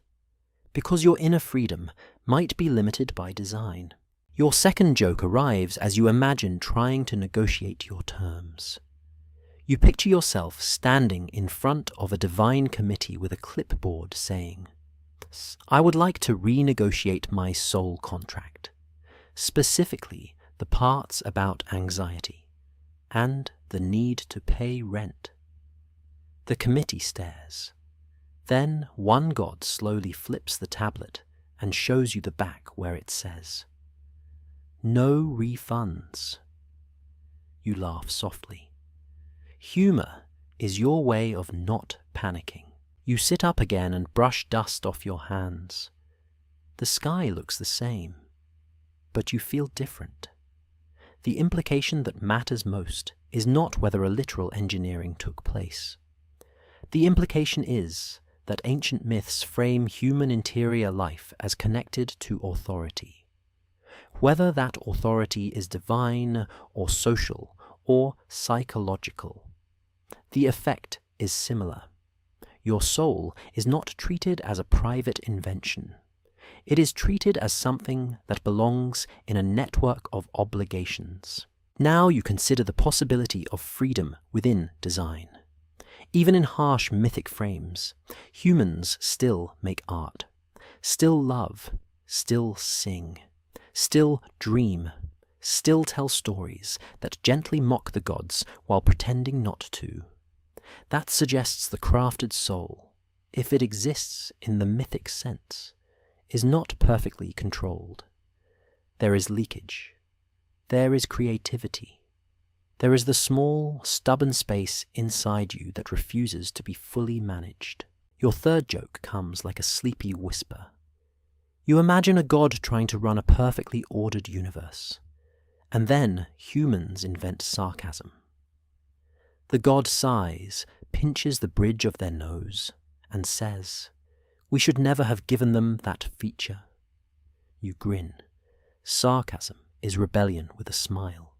because your inner freedom might be limited by design. Your second joke arrives as you imagine trying to negotiate your terms. You picture yourself standing in front of a divine committee with a clipboard saying, "I would like to renegotiate my soul contract, specifically the parts about anxiety and the need to pay rent." The committee stares. Then one god slowly flips the tablet and shows you the back where it says, "No refunds." You laugh softly. Humor is your way of not panicking. You sit up again and brush dust off your hands. The sky looks the same, but you feel different. The implication that matters most is not whether a literal engineering took place. The implication is that ancient myths frame human interior life as connected to authority. Whether that authority is divine or social or psychological, the effect is similar. Your soul is not treated as a private invention. It is treated as something that belongs in a network of obligations. Now you consider the possibility of freedom within design. Even in harsh mythic frames, humans still make art, still love, still sing, still dream, still tell stories that gently mock the gods while pretending not to. That suggests the crafted soul, if it exists in the mythic sense, is not perfectly controlled. There is leakage. There is creativity. There is the small, stubborn space inside you that refuses to be fully managed. Your third joke comes like a sleepy whisper. You imagine a god trying to run a perfectly ordered universe, and then humans invent sarcasm. The god sighs, pinches the bridge of their nose, and says, "We should never have given them that feature." You grin. Sarcasm is rebellion with a smile.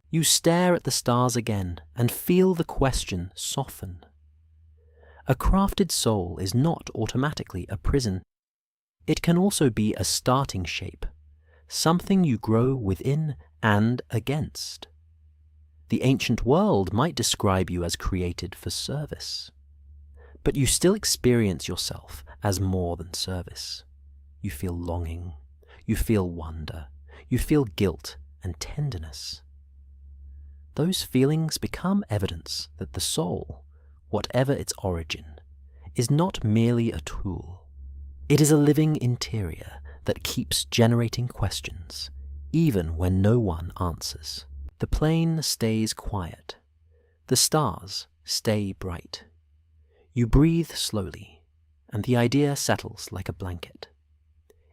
You stare at the stars again and feel the question soften. A crafted soul is not automatically a prison. It can also be a starting shape, something you grow within and against. The ancient world might describe you as created for service, but you still experience yourself as more than service. You feel longing, you feel wonder, you feel guilt and tenderness. Those feelings become evidence that the soul, whatever its origin, is not merely a tool. It is a living interior that keeps generating questions, even when no one answers. The plane stays quiet. The stars stay bright. You breathe slowly, and the idea settles like a blanket.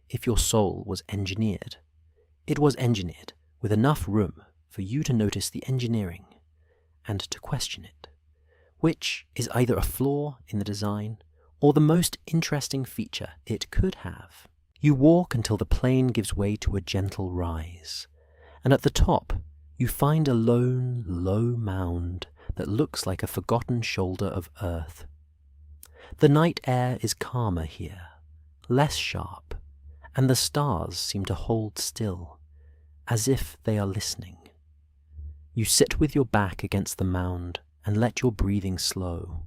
If your soul was engineered, it was engineered with enough room for you to notice the engineering and to question it, which is either a flaw in the design or the most interesting feature it could have. You walk until the plane gives way to a gentle rise, and at the top you find a lone, low mound that looks like a forgotten shoulder of earth. The night air is calmer here, less sharp, and the stars seem to hold still, as if they are listening. You sit with your back against the mound and let your breathing slow,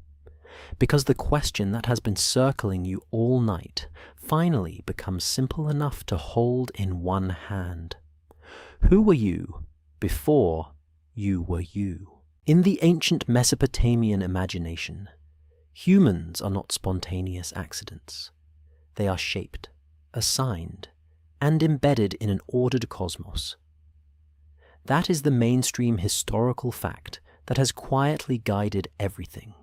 because the question that has been circling you all night finally becomes simple enough to hold in one hand. Who were you before you were you? In the ancient Mesopotamian imagination, humans are not spontaneous accidents. They are shaped, assigned, and embedded in an ordered cosmos. That is the mainstream historical fact that has quietly guided everything.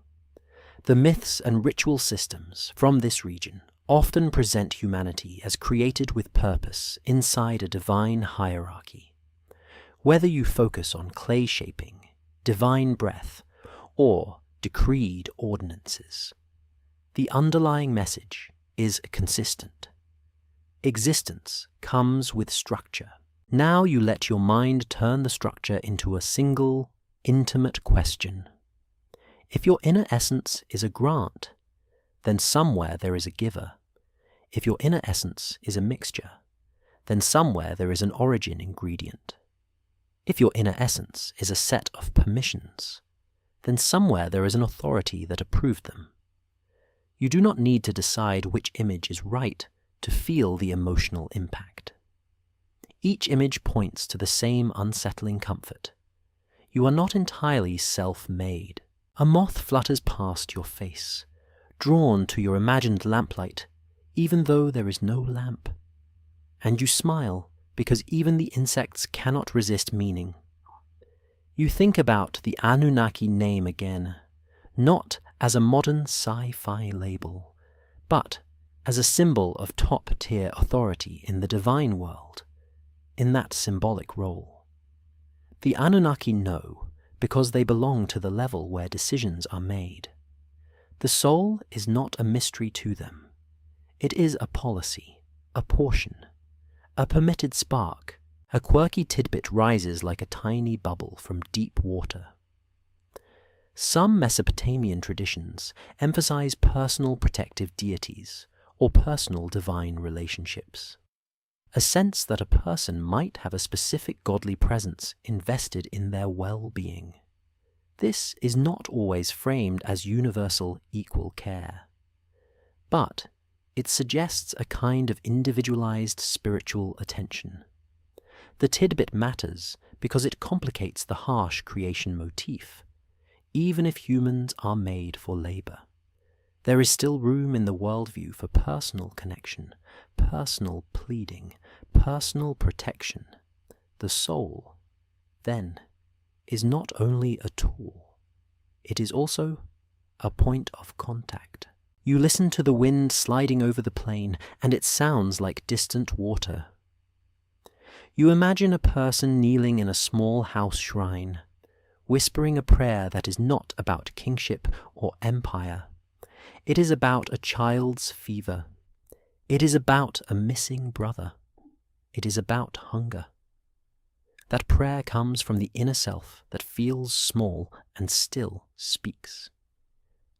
The myths and ritual systems from this region often present humanity as created with purpose inside a divine hierarchy. Whether you focus on clay shaping, divine breath, or decreed ordinances, the underlying message is consistent. Existence comes with structure. Now you let your mind turn the structure into a single, intimate question. If your inner essence is a grant, then somewhere there is a giver. If your inner essence is a mixture, then somewhere there is an origin ingredient. If your inner essence is a set of permissions, then somewhere there is an authority that approved them. You do not need to decide which image is right to feel the emotional impact. Each image points to the same unsettling comfort. You are not entirely self-made. A moth flutters past your face, drawn to your imagined lamplight, even though there is no lamp. And you smile, because even the insects cannot resist meaning. You think about the Anunnaki name again, not as a modern sci-fi label, but as a symbol of top-tier authority in the divine world, in that symbolic role. The Anunnaki know because they belong to the level where decisions are made. The soul is not a mystery to them. It is a policy, a portion, a permitted spark. A quirky tidbit rises like a tiny bubble from deep water. Some Mesopotamian traditions emphasize personal protective deities or personal divine relationships. A sense that a person might have a specific godly presence invested in their well-being. This is not always framed as universal equal care, but it suggests a kind of individualized spiritual attention. The tidbit matters because it complicates the harsh creation motif. Even if humans are made for labor, there is still room in the worldview for personal connection, personal pleading, personal protection. The soul, then, is not only a tool, it is also a point of contact. You listen to the wind sliding over the plain, and it sounds like distant water. You imagine a person kneeling in a small house shrine, whispering a prayer that is not about kingship or empire. It is about a child's fever. It is about a missing brother. It is about hunger. That prayer comes from the inner self that feels small and still speaks.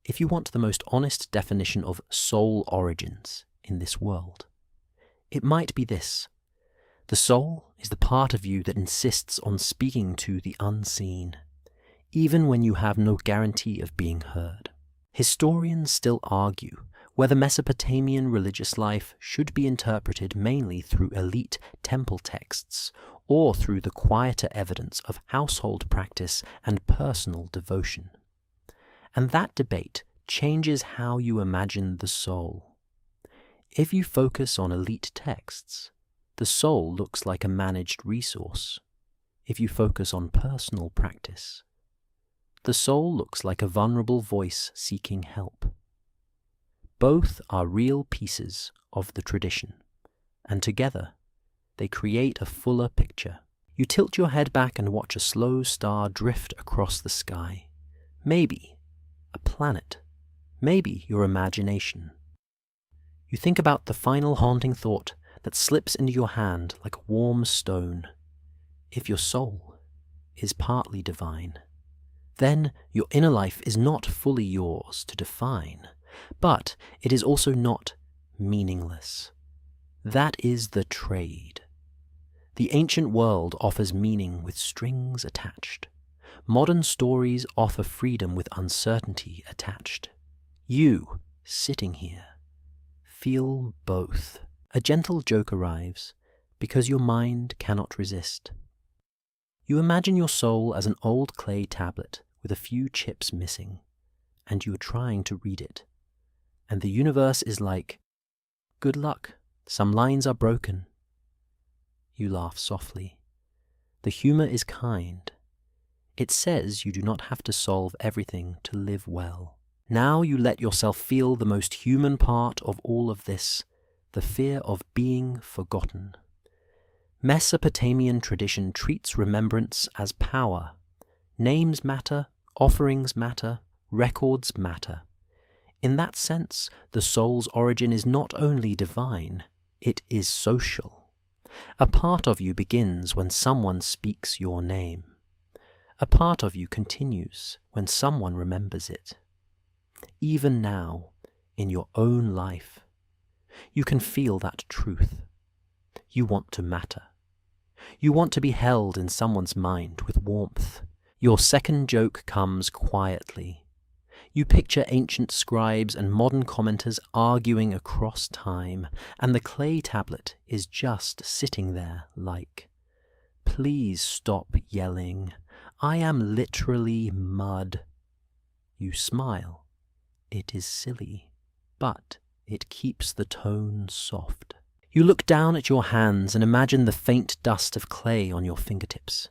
If you want the most honest definition of soul origins in this world, it might be this. The soul is the part of you that insists on speaking to the unseen, even when you have no guarantee of being heard. Historians still argue whether Mesopotamian religious life should be interpreted mainly through elite temple texts or through the quieter evidence of household practice and personal devotion. And that debate changes how you imagine the soul. If you focus on elite texts, the soul looks like a managed resource. If you focus on personal practice, the soul looks like a vulnerable voice seeking help. Both are real pieces of the tradition, and together they create a fuller picture. You tilt your head back and watch a slow star drift across the sky. Maybe a planet, maybe your imagination. You think about the final haunting thought that slips into your hand like a warm stone. If your soul is partly divine, then your inner life is not fully yours to define, but it is also not meaningless. That is the trade. The ancient world offers meaning with strings attached. Modern stories offer freedom with uncertainty attached. You, sitting here, feel both. A gentle joke arrives because your mind cannot resist. You imagine your soul as an old clay tablet with a few chips missing, and you are trying to read it. And the universe is like, "Good luck, some lines are broken." You laugh softly. The humor is kind. It says you do not have to solve everything to live well. Now you let yourself feel the most human part of all of this, the fear of being forgotten. Mesopotamian tradition treats remembrance as power. Names matter, offerings matter, records matter. In that sense, the soul's origin is not only divine, it is social. A part of you begins when someone speaks your name. A part of you continues when someone remembers it. Even now, in your own life, you can feel that truth. You want to matter. You want to be held in someone's mind with warmth. Your second joke comes quietly. You picture ancient scribes and modern commenters arguing across time, and the clay tablet is just sitting there like, "Please stop yelling. I am literally mud." You smile. It is silly, but it keeps the tone soft. You look down at your hands and imagine the faint dust of clay on your fingertips.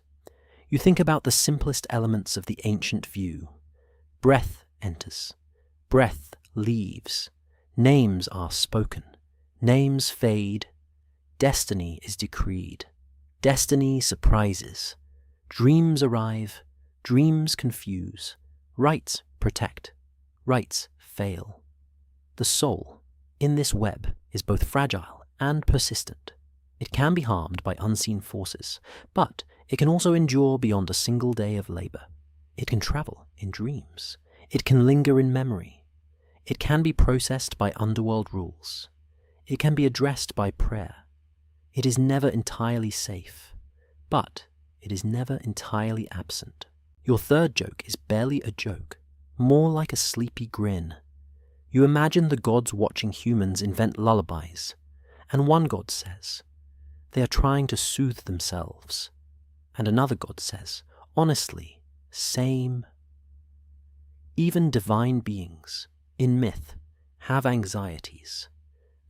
You think about the simplest elements of the ancient view. Breath enters. Breath leaves. Names are spoken. Names fade. Destiny is decreed. Destiny surprises. Dreams arrive. Dreams confuse. Rites protect. Rites fail. The soul, in this web, is both fragile and persistent. It can be harmed by unseen forces, but it can also endure beyond a single day of labor. It can travel in dreams. It can linger in memory. It can be processed by underworld rules. It can be addressed by prayer. It is never entirely safe, but it is never entirely absent. Your third joke is barely a joke, more like a sleepy grin. You imagine the gods watching humans invent lullabies, and one god says, they are trying to soothe themselves, and another god says, honestly, same. Even divine beings, in myth, have anxieties.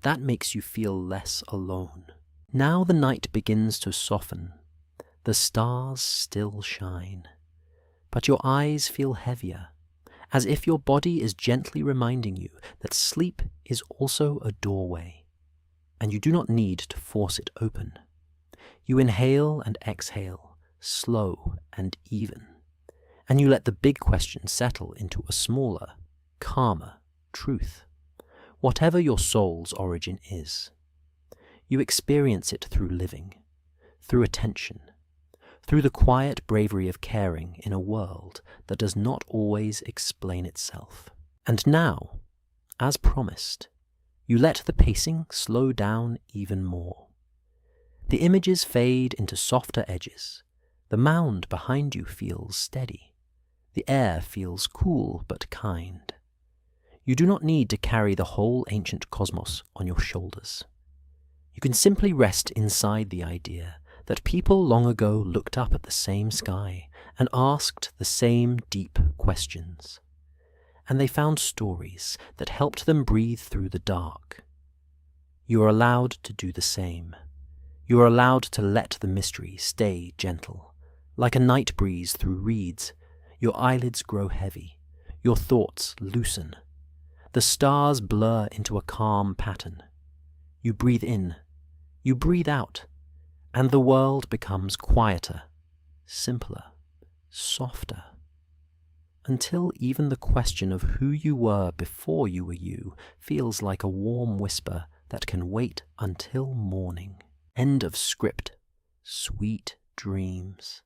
That makes you feel less alone. Now the night begins to soften. The stars still shine, but your eyes feel heavier, as if your body is gently reminding you that sleep is also a doorway, and you do not need to force it open. You inhale and exhale, slow and even, and you let the big question settle into a smaller, calmer truth, whatever your soul's origin is. You experience it through living, through attention, through the quiet bravery of caring in a world that does not always explain itself. And now, as promised, you let the pacing slow down even more. The images fade into softer edges. The mound behind you feels steady. The air feels cool but kind. You do not need to carry the whole ancient cosmos on your shoulders. You can simply rest inside the idea that people long ago looked up at the same sky and asked the same deep questions. And they found stories that helped them breathe through the dark. You are allowed to do the same. You are allowed to let the mystery stay gentle. Like a night breeze through reeds, your eyelids grow heavy, your thoughts loosen. The stars blur into a calm pattern. You breathe in, you breathe out, and the world becomes quieter, simpler, softer, until even the question of who you were before you were you feels like a warm whisper that can wait until morning. End of script. Sweet dreams.